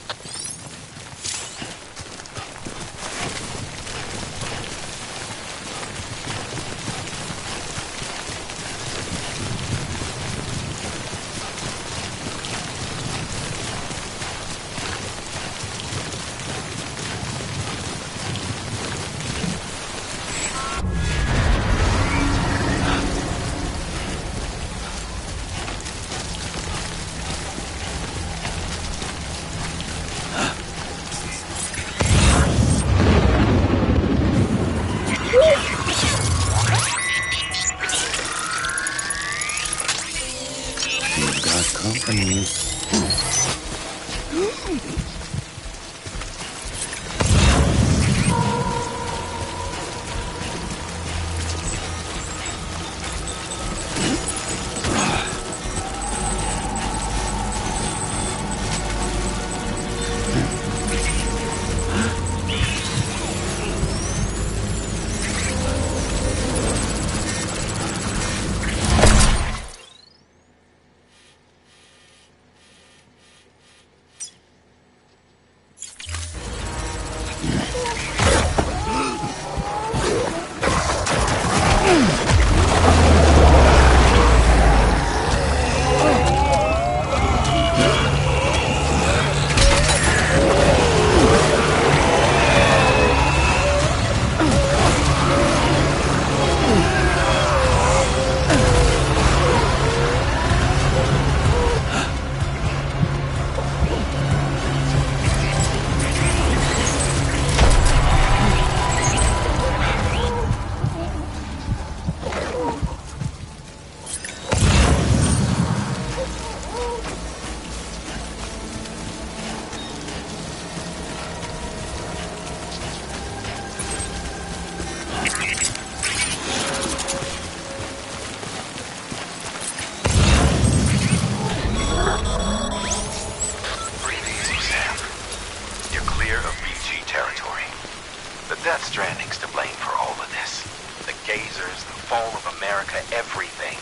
[SPEAKER 12] Stranding's to blame for all of this. The gazers, the fall of America, everything.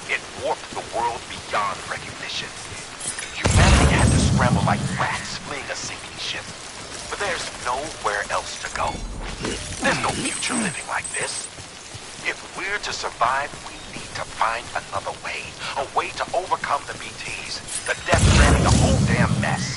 [SPEAKER 12] It warped the world beyond recognition. Humanity had to scramble like rats fleeing a sinking ship. But there's nowhere else to go. There's no future living like this. If we're to survive, we need to find another way. A way to overcome the BTs. The Death Stranding, the whole damn mess.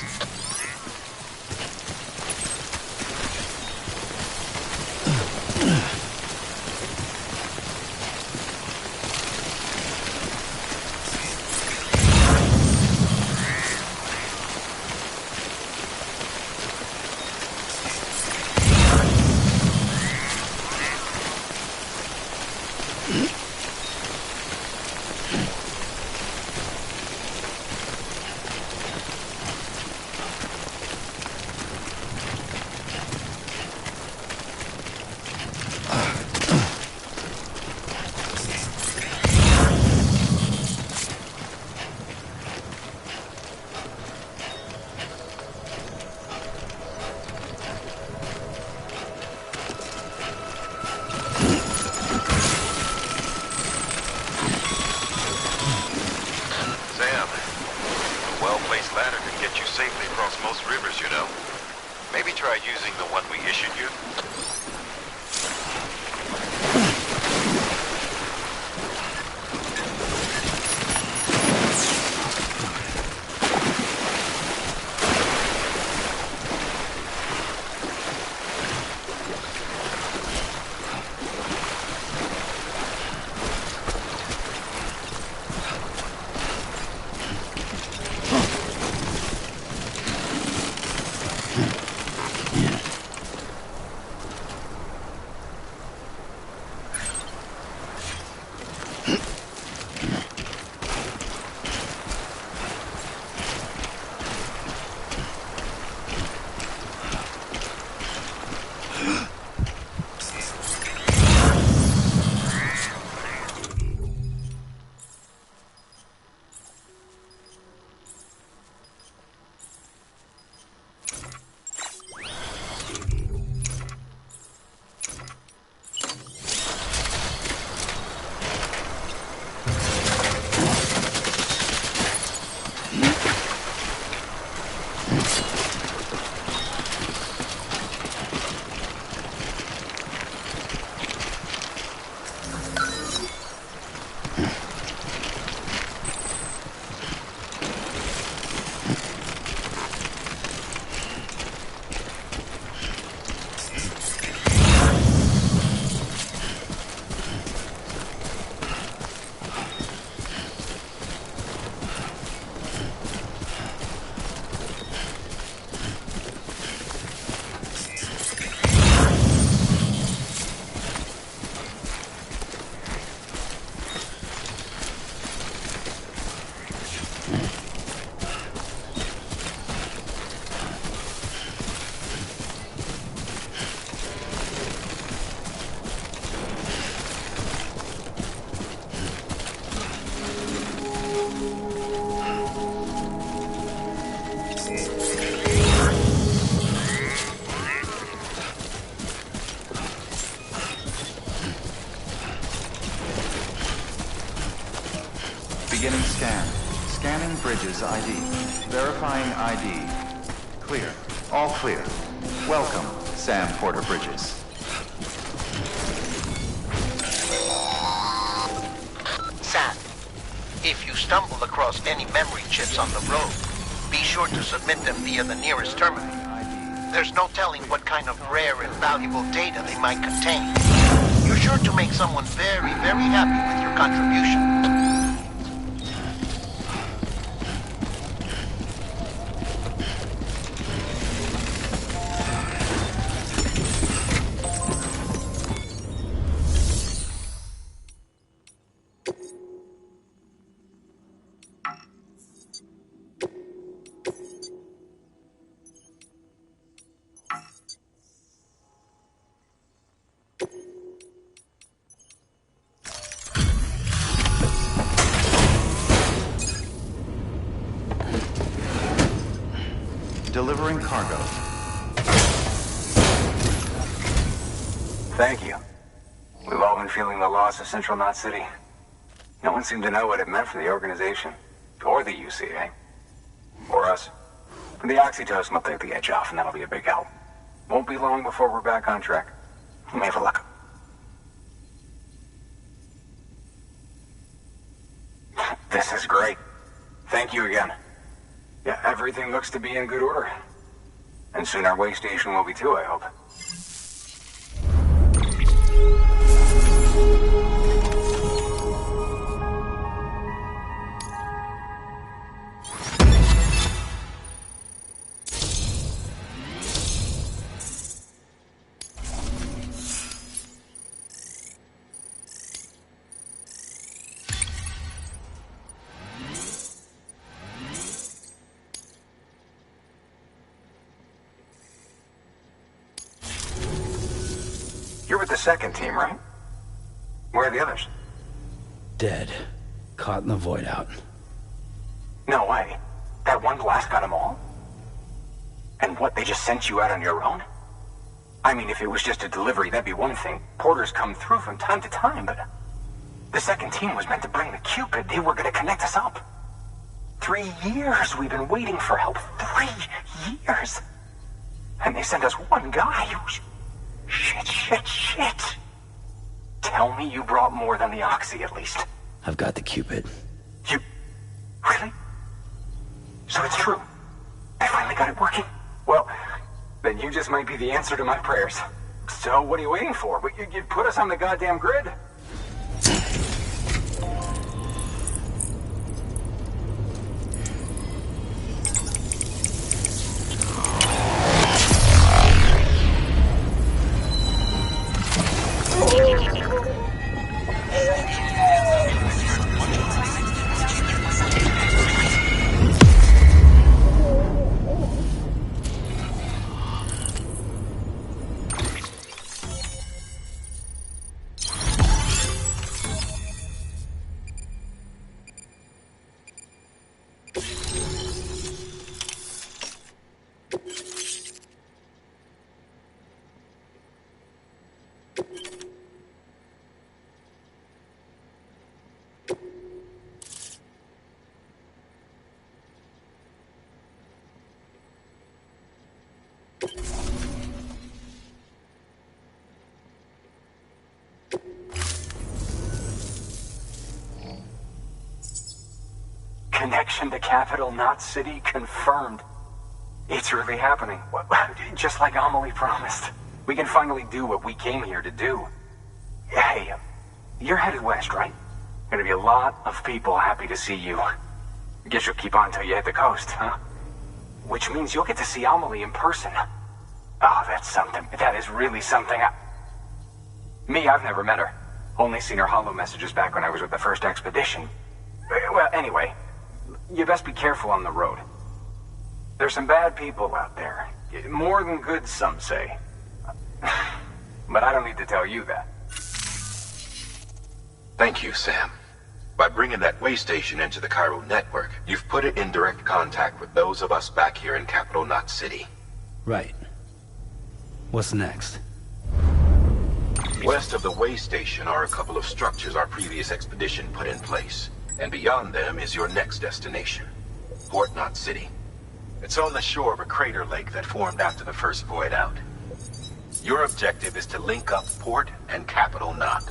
[SPEAKER 5] Bridges ID. Verifying ID. Clear. All clear. Welcome, Sam Porter Bridges.
[SPEAKER 10] Sam, if you stumble across any memory chips on the road, be sure to submit them via the nearest terminal. There's no telling what kind of rare and valuable data they might contain. You're sure to make someone very, very happy with your contribution.
[SPEAKER 5] Delivering cargo.
[SPEAKER 20] Thank you. We've all been feeling the loss of Central Knot City. No one seemed to know what it meant for the organization, or the UCA, or us. The oxytocin will take the edge off, and that'll be a big help. Won't be long before we're back on track. You may have a look. This is great. Thank you again. Yeah, everything looks to be in good order. And soon our way station will be too, I hope. You're with the second team, right? Where are the others?
[SPEAKER 1] Dead. Caught in the void out.
[SPEAKER 20] No way. That one blast got them all? And what, they just sent you out on your own? I mean, if it was just a delivery, that'd be one thing. Porters come through from time to time, but... The second team was meant to bring the Cupid. They were gonna connect us up. 3 years we've been waiting for help. 3 years! And they sent us one guy who's... Shit. Tell me you brought more than the Oxy, at least.
[SPEAKER 1] I've got the Cupid.
[SPEAKER 20] You... Really? So it's true. I finally got it working. Well, then you just might be the answer to my prayers. So what are you waiting for? You put us on the goddamn grid. Connection to Capital Knot City confirmed. It's really happening. Just like Amelie promised. We can finally do what we came here to do. Hey, you're headed west, right? Gonna be a lot of people happy to see you. Guess you'll keep on till you hit the coast, huh? Which means you'll get to see Amelie in person. Oh, that's something. That is really something. I've never met her. Only seen her holo messages back when I was with the first expedition. Well, anyway, you best be careful on the road. There's some bad people out there. More than good, some say. But I don't need to tell you that.
[SPEAKER 12] Thank you, Sam. By bringing that way station into the Cairo network, you've put it in direct contact with those of us back here in Capital Knot City.
[SPEAKER 1] Right. What's next?
[SPEAKER 12] West of the way station are a couple of structures our previous expedition put in place. And beyond them is your next destination. Port Knot City. It's on the shore of a crater lake that formed after the first void out. Your objective is to link up Port and Capital Knot.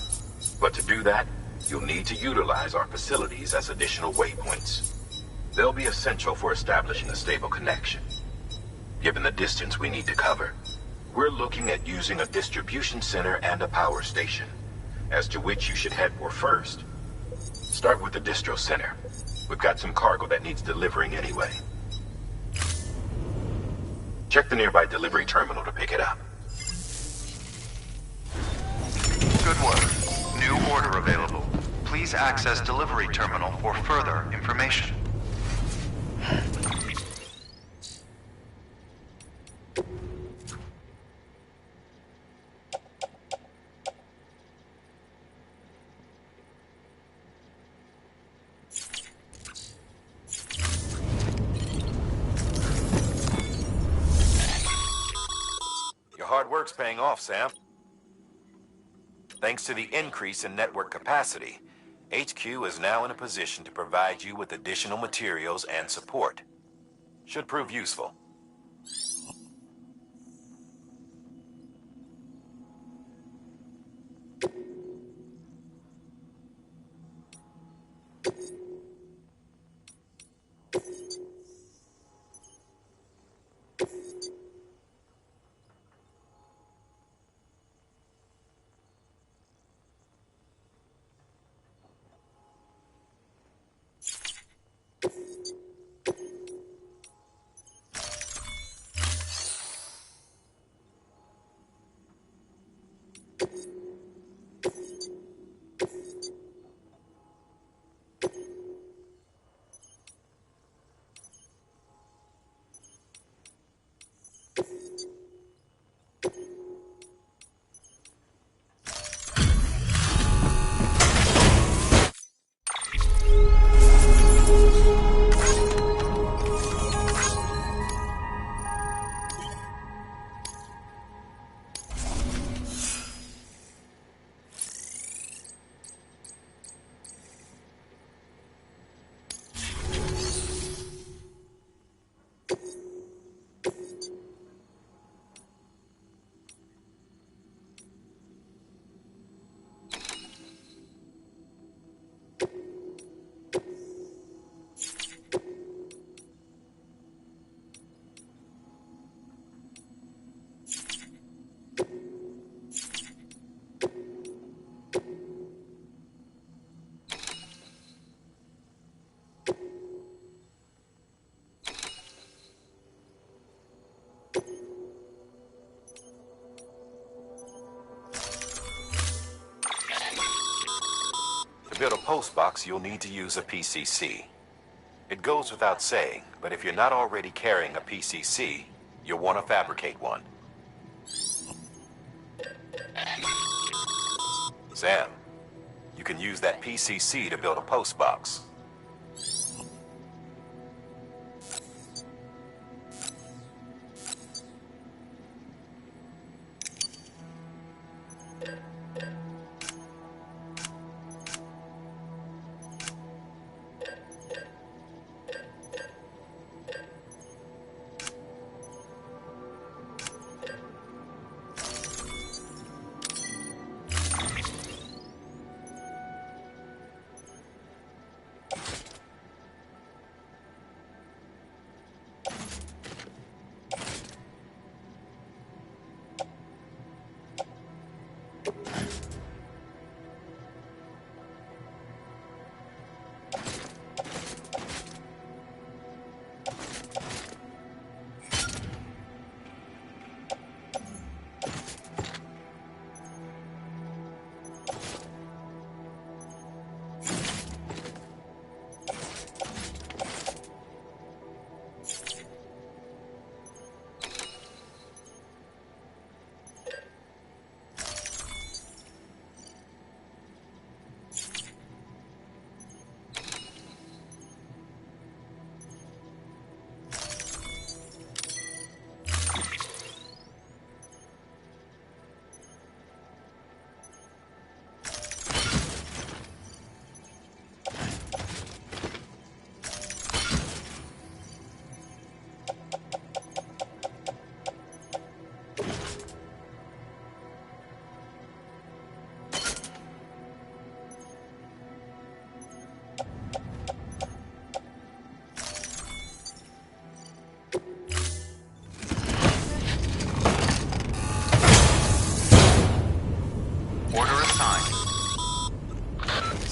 [SPEAKER 12] But to do that, you'll need to utilize our facilities as additional waypoints. They'll be essential for establishing a stable connection. Given the distance we need to cover, we're looking at using a distribution center and a power station, as to which you should head for first. Start with the distro center. We've got some cargo that needs delivering anyway. Check the nearby delivery terminal to pick it up.
[SPEAKER 5] Good work. New order available. Please access delivery terminal for further information.
[SPEAKER 12] Hard work's paying off, Sam. Thanks to the increase in network capacity, HQ is now in a position to provide you with additional materials and support. Should prove useful. To build a post box, you'll need to use a PCC. It goes without saying, but if you're not already carrying a PCC, you'll want to fabricate one. Sam, you can use that PCC to build a post box.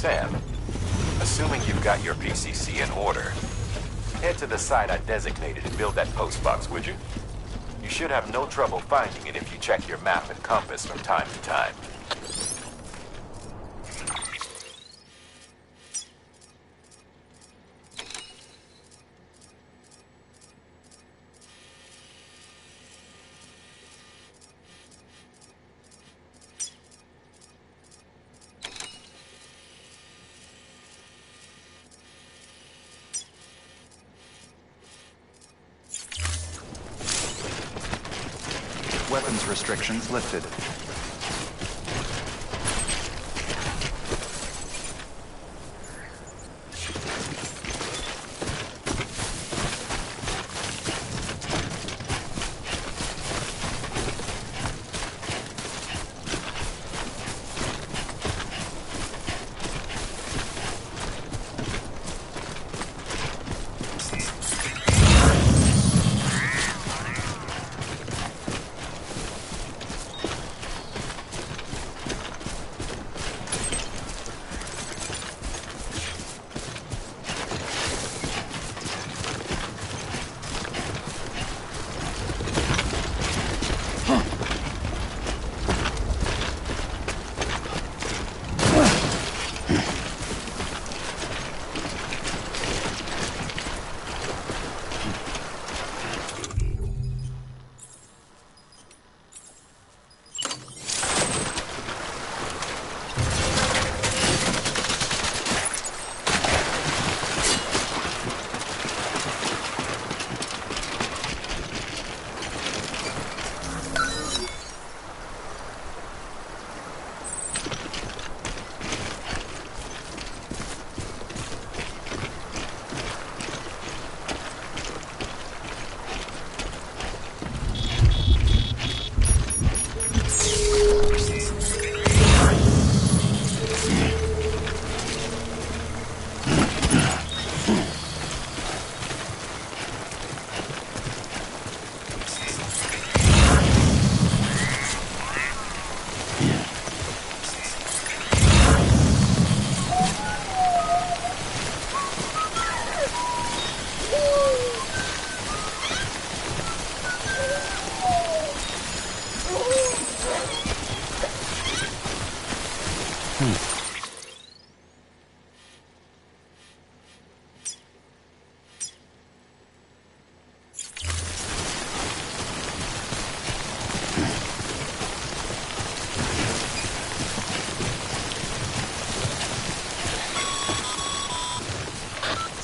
[SPEAKER 12] Sam, assuming you've got your PCC in order, head to the site I designated and build that postbox, would you? You should have no trouble finding it if you check your map and compass from time to time.
[SPEAKER 5] Weapons restrictions lifted.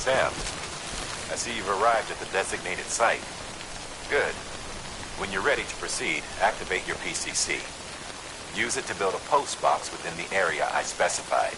[SPEAKER 12] Sam, I see you've arrived at the designated site. Good. When you're ready to proceed, activate your PCC. Use it to build a post box within the area I specified.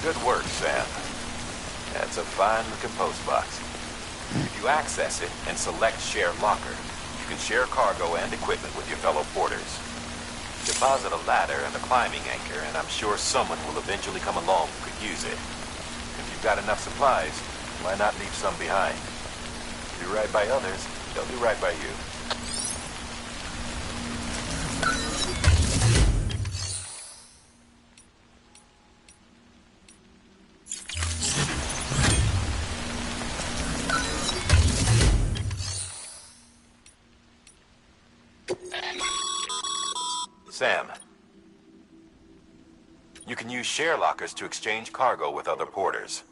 [SPEAKER 12] Good work, Sam. That's a fine-looking post box. If you access it and select Share Locker, you can share cargo and equipment with your fellow porters. Deposit a ladder and a climbing anchor, and I'm sure someone will eventually come along who could use it. If you've got enough supplies, why not leave some behind? Do right by others, they'll do right by you. Sam, you can use share lockers to exchange cargo with other porters.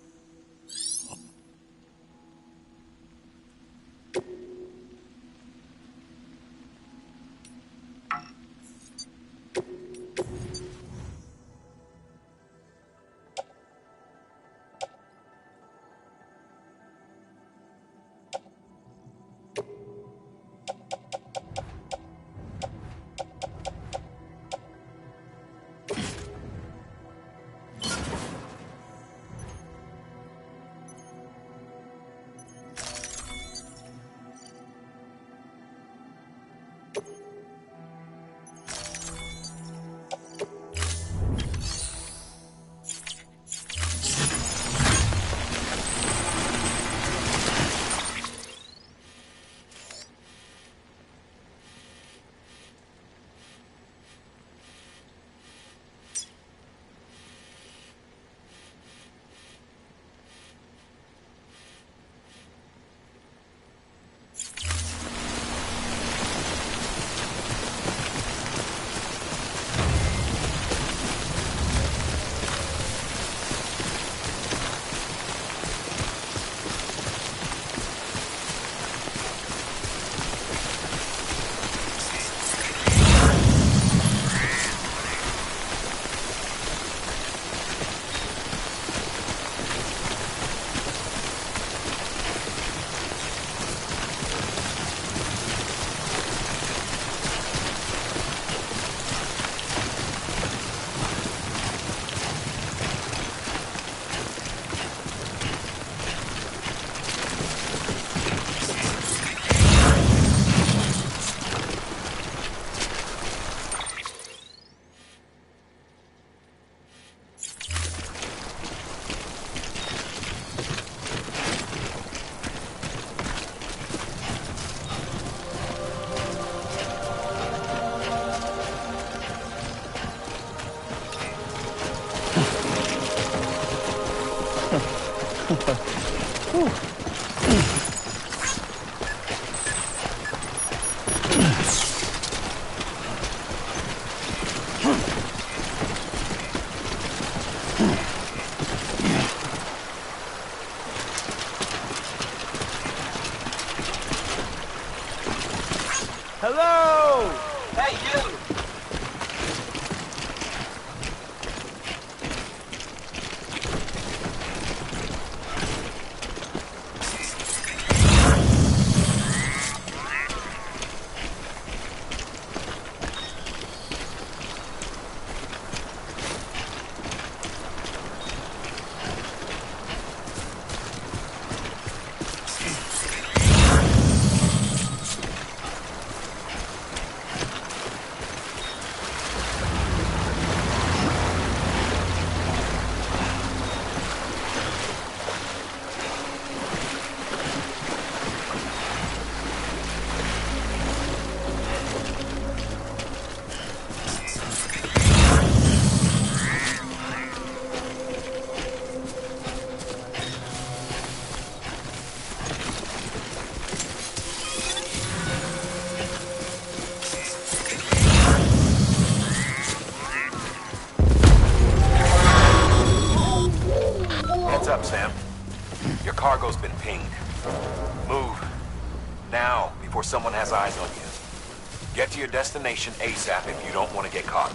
[SPEAKER 2] Hello! Hey, you!
[SPEAKER 12] Up, Sam. Your cargo's been pinged. Move. Now, before someone has eyes on you. Get to your destination ASAP if you don't want to get caught.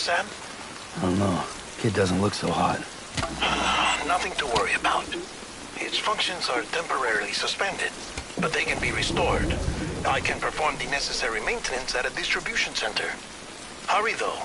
[SPEAKER 10] Sam?
[SPEAKER 1] I don't know. Kid doesn't look so hot.
[SPEAKER 10] Nothing to worry about. Its functions are temporarily suspended, but they can be restored. I can perform the necessary maintenance at a distribution center. Hurry, though.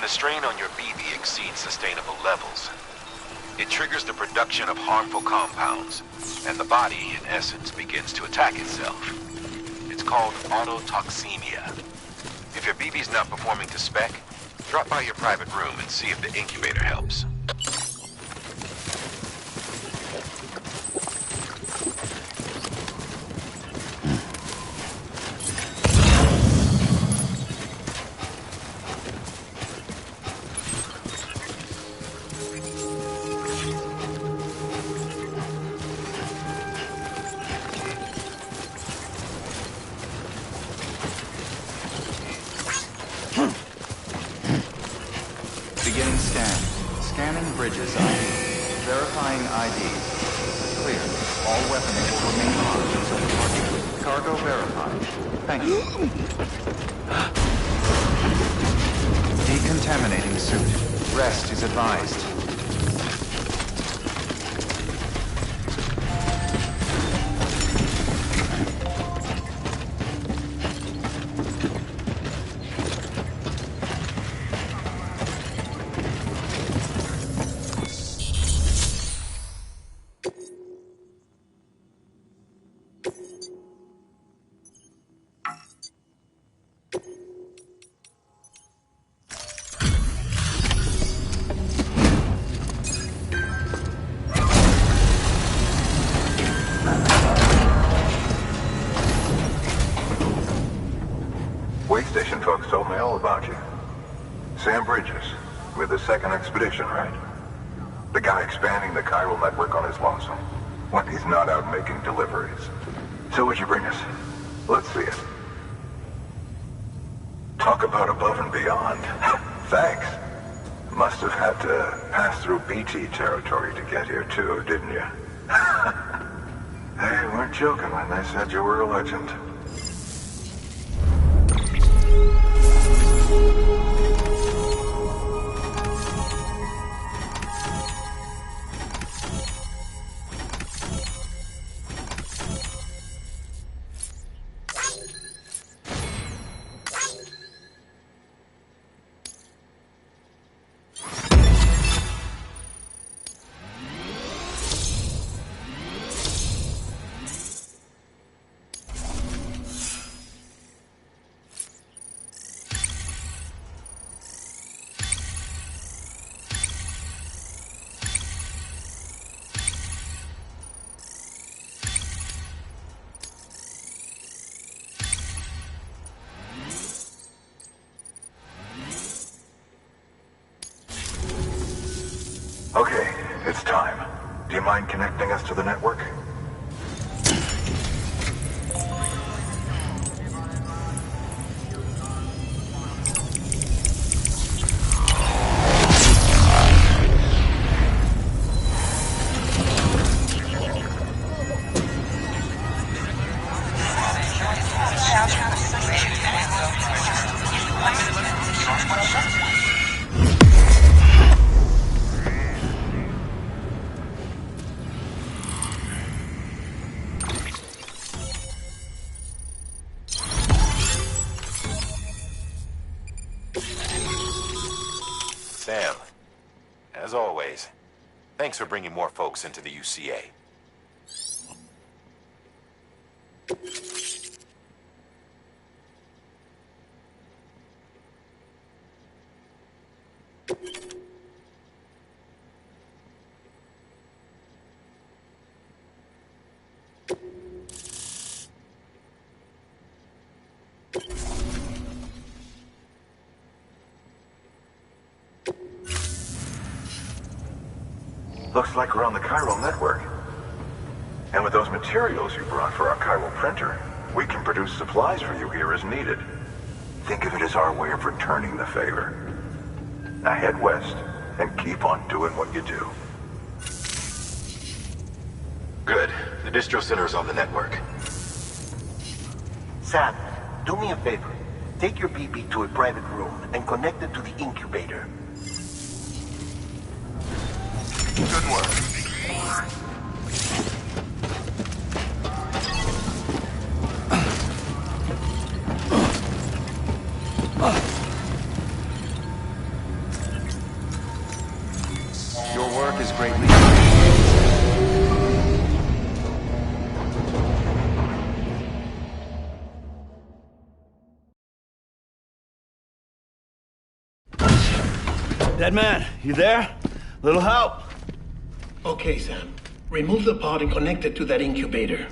[SPEAKER 12] Strain on your BB exceeds sustainable levels. It triggers the production of harmful compounds, and the body, in essence, begins to attack itself. It's called autotoxemia. If your BB's not performing to spec, drop by your private room and see if the incubator helps.
[SPEAKER 5] Beginning scan. Scanning bridges ID. Verifying ID. Clear. All weapons will remain armed until target. Cargo verified. Thank you. Decontaminating suit. Rest is advised.
[SPEAKER 21] Station folks told me all about you. Sam Bridges, with the second expedition, right? The guy expanding the chiral network on his lonesome, when he's not out making deliveries. So what'd you bring us? Let's see it. Talk about above and beyond. Thanks. Must have had to pass through BT territory to get here too, didn't you? They weren't joking when they said you were a legend. Okay, it's time. Do you mind connecting us to the network?
[SPEAKER 12] Sam, as always, thanks for bringing more folks into the UCA.
[SPEAKER 21] Looks like we're on the chiral network. And with those materials you brought for our chiral printer, we can produce supplies for you here as needed. Think of it as our way of returning the favor. Now head west and keep on doing what you do.
[SPEAKER 12] Good. The distro center is on the network.
[SPEAKER 4] Sam, do me a favor. Take your BB to a private room and connect it to the incubator.
[SPEAKER 21] Good work.
[SPEAKER 5] Your work is greatly
[SPEAKER 8] Dead man, you there? Little help?
[SPEAKER 10] Okay, Sam. Remove the pod and connect it to that incubator.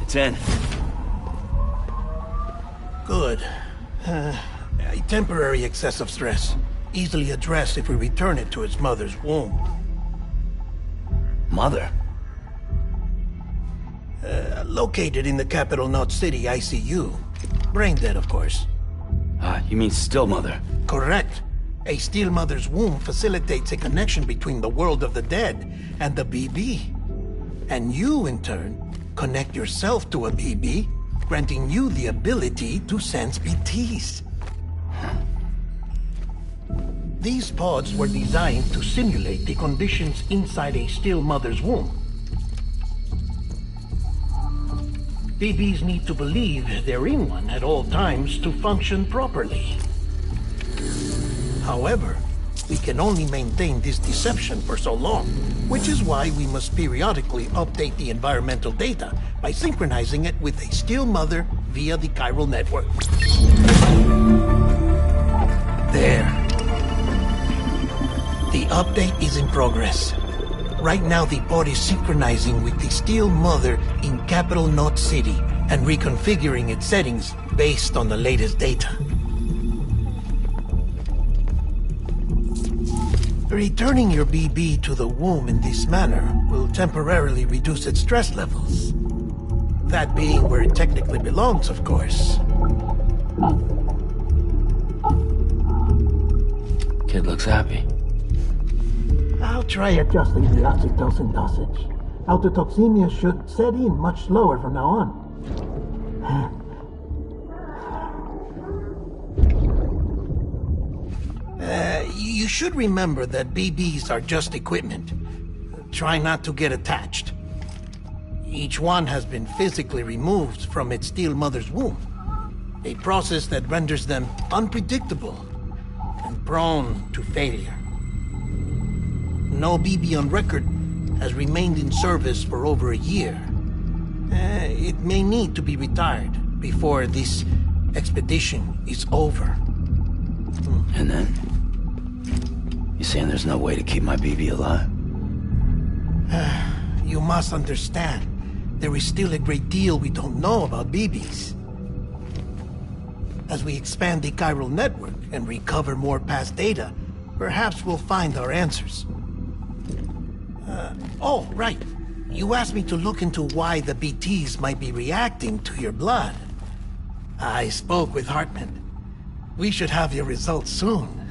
[SPEAKER 8] It's in.
[SPEAKER 10] Good. A temporary excessive stress. Easily addressed if we return it to its mother's womb.
[SPEAKER 8] Mother?
[SPEAKER 10] Located in the capital Knot City ICU. Brain dead, of course.
[SPEAKER 8] You mean still mother?
[SPEAKER 10] Correct. A still mother's womb facilitates a connection between the world of the dead and the BB. And you, in turn, connect yourself to a BB, granting you the ability to sense BTs. These pods were designed to simulate the conditions inside a still mother's womb. BBs need to believe they're in one at all times to function properly. However, we can only maintain this deception for so long, which is why we must periodically update the environmental data by synchronizing it with a still mother via the chiral network. There. The update is in progress. Right now, the pod is synchronizing with the still mother in capital Knot City and reconfiguring its settings based on the latest data. Returning your BB to the womb in this manner will temporarily reduce its stress levels. That being where it technically belongs, of course.
[SPEAKER 8] Kid looks happy.
[SPEAKER 10] I'll try adjusting the oxytocin dosage. Autotoxemia should set in much slower from now on. You should remember that BBs are just equipment. Try not to get attached. Each one has been physically removed from its still mother's womb. A process that renders them unpredictable and prone to failure. No BB on record has remained in service for over a year. It may need to be retired before this expedition is over.
[SPEAKER 1] And then? You saying there's no way to keep my BB alive?
[SPEAKER 10] You must understand, there is still a great deal we don't know about BBs. As we expand the chiral network and recover more past data, perhaps we'll find our answers. Oh, right. You asked me to look into why the BTs might be reacting to your blood. I spoke with Hartman. We should have your results soon.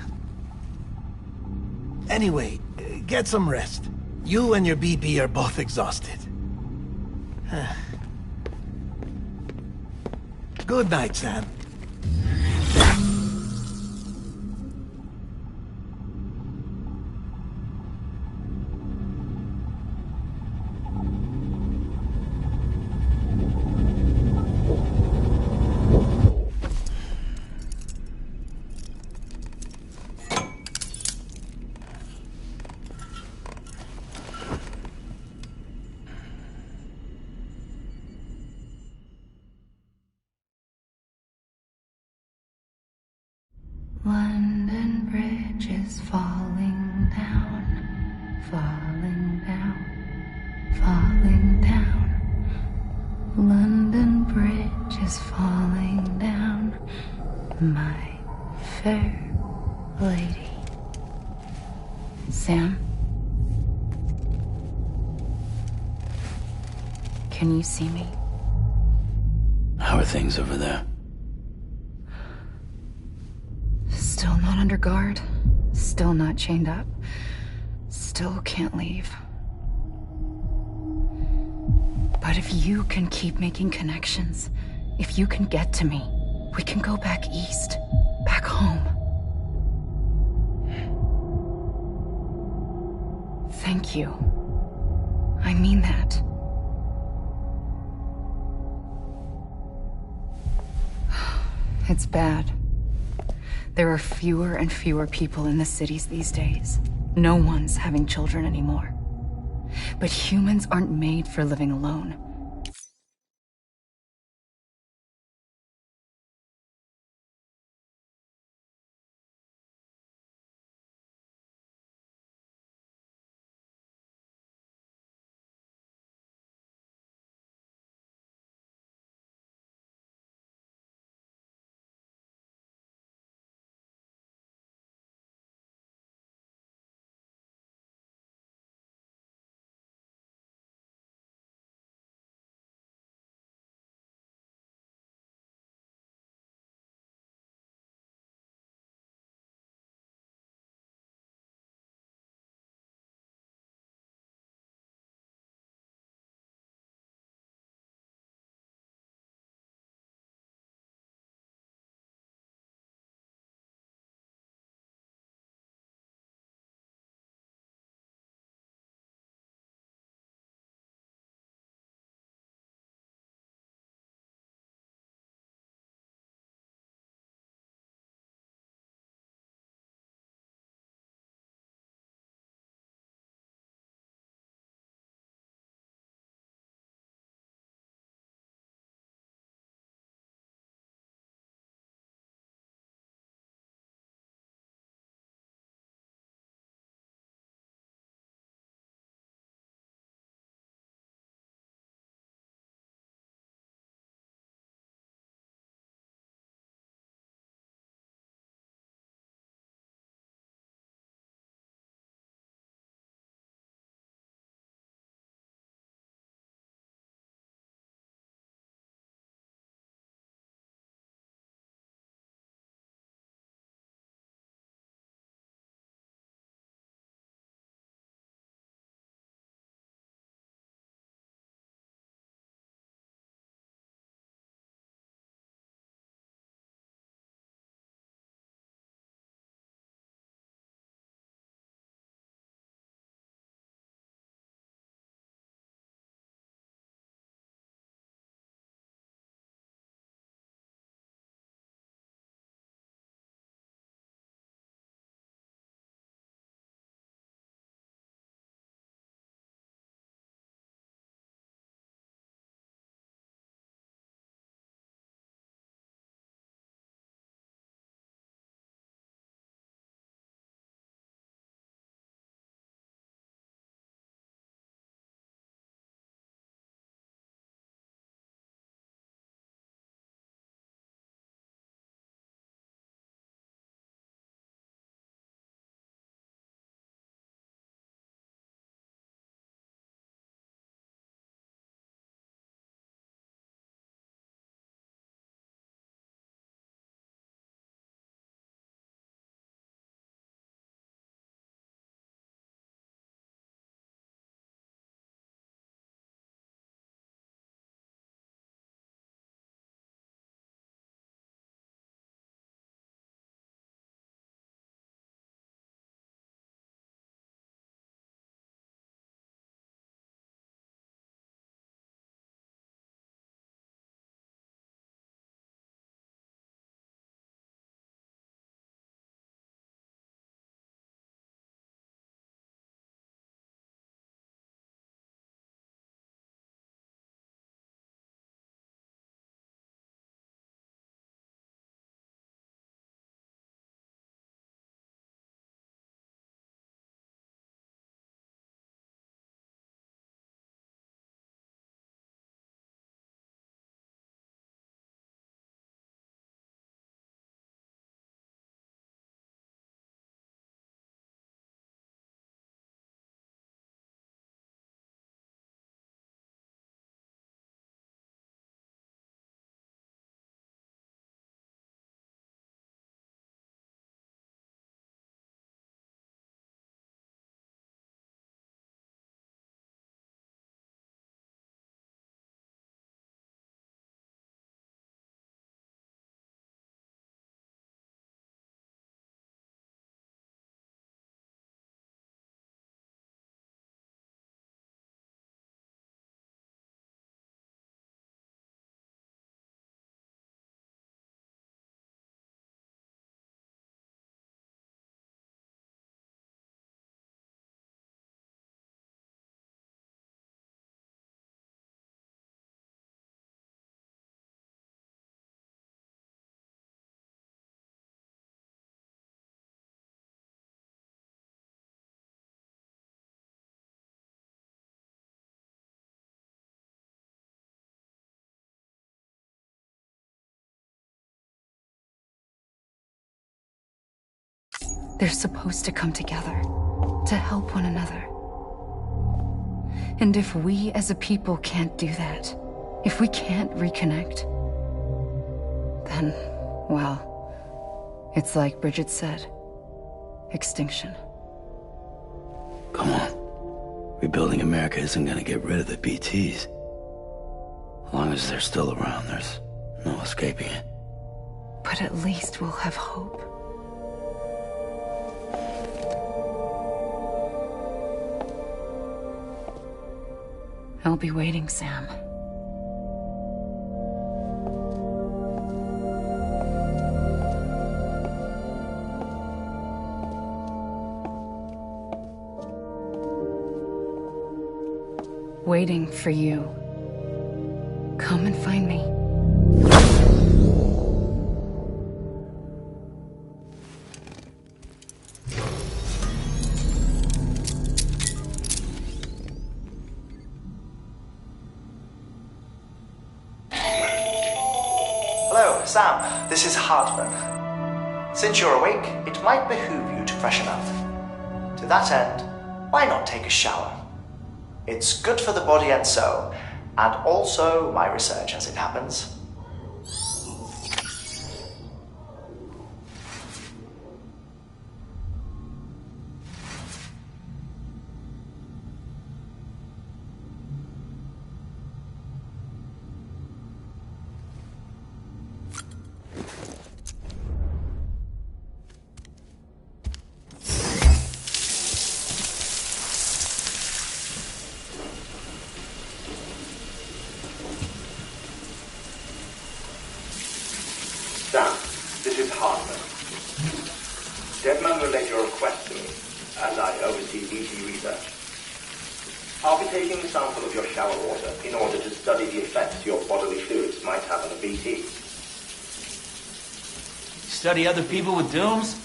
[SPEAKER 10] Anyway, get some rest. You and your BB are both exhausted. Good night, Sam.
[SPEAKER 17] London Bridge is falling down, falling down. falling down. London Bridge is falling down. My fair lady. Sam? Can you see me?
[SPEAKER 1] How are things over there?
[SPEAKER 17] Still not under guard. Still not chained up. Still can't leave. But if you can keep making connections, if you can get to me, we can go back east. Back home. Thank you. I mean that. It's bad. There are fewer and fewer people in the cities these days. No one's having children anymore. But humans aren't made for living alone. They're supposed to come together, to help one another. And if we as a people can't do that, if we can't reconnect, then, well, it's like Bridget said, extinction.
[SPEAKER 1] Come on. Rebuilding America isn't gonna get rid of the BTs. As long as they're still around, there's no escaping it.
[SPEAKER 17] But at least we'll have hope. I'll be waiting, Sam. Waiting for you. Come and find me.
[SPEAKER 18] Hello, Sam. This is Hartman. Since you're awake, it might behoove you to freshen up. To that end, why not take a shower? It's good for the body and soul, and also my research as it happens.
[SPEAKER 3] Sam, this is Hartman. Deadman relayed your request to me, as I oversee BT research. I'll be taking a sample of your shower water in order to study the effects your bodily fluids might have on a BT.
[SPEAKER 8] Study other people with dooms?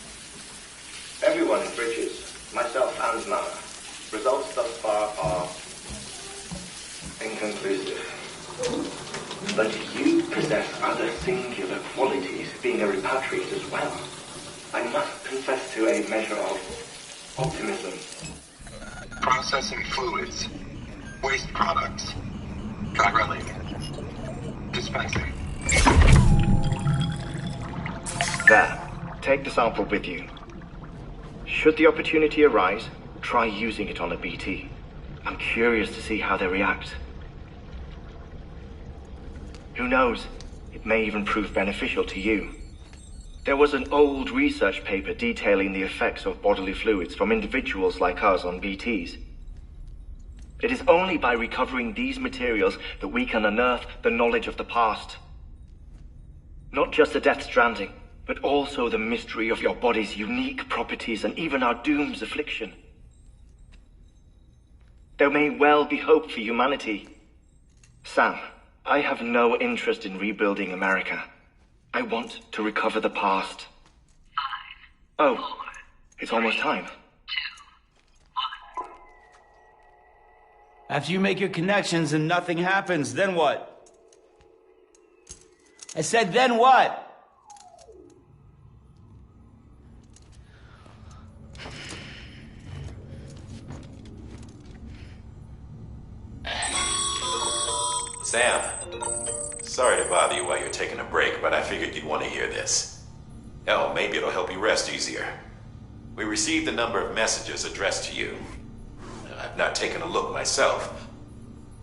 [SPEAKER 3] Everyone in Bridges, myself and Mama. Results thus far are inconclusive. But you possess other singular qualities, being a repatriate as well. I must confess to a measure of optimism.
[SPEAKER 21] Processing fluids. Waste products. Chirelli. Dispensing.
[SPEAKER 3] There. Take the sample with you. Should the opportunity arise, try using it on a BT. I'm curious to see how they react. Who knows? It may even prove beneficial to you. There was an old research paper detailing the effects of bodily fluids from individuals like us on BTs. It is only by recovering these materials that we can unearth the knowledge of the past. Not just the Death Stranding, but also the mystery of your body's unique properties and even our doom's affliction. There may well be hope for humanity. Sam, I have no interest in rebuilding America. I want to recover the past. 5, 4, oh, it's almost time. 2,
[SPEAKER 8] 1. After you make your connections and nothing happens, then what? I said, then what?
[SPEAKER 12] Sam, sorry to bother you while you're taking a break, but I figured you'd want to hear this. Hell, maybe it'll help you rest easier. We received a number of messages addressed to you. I've not taken a look myself,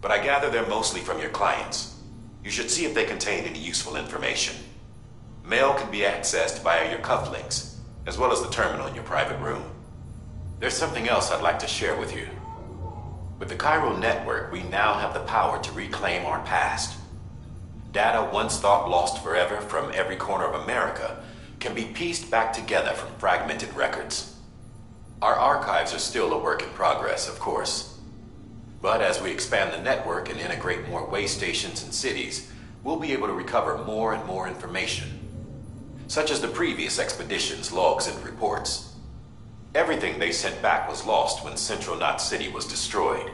[SPEAKER 12] but I gather they're mostly from your clients. You should see if they contain any useful information. Mail can be accessed via your cufflinks, as well as the terminal in your private room. There's something else I'd like to share with you. With the chiral network, we now have the power to reclaim our past. Data once thought lost forever from every corner of America can be pieced back together from fragmented records. Our archives are still a work in progress, of course. But as we expand the network and integrate more way stations and cities, we'll be able to recover more and more information, such as the previous expedition's logs and reports. Everything they sent back was lost when Central Knot City was destroyed.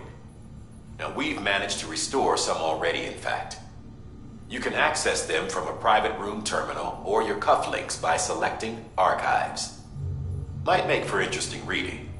[SPEAKER 12] Now, we've managed to restore some already, in fact. You can access them from a private room terminal or your cufflinks by selecting Archives. Might make for interesting reading.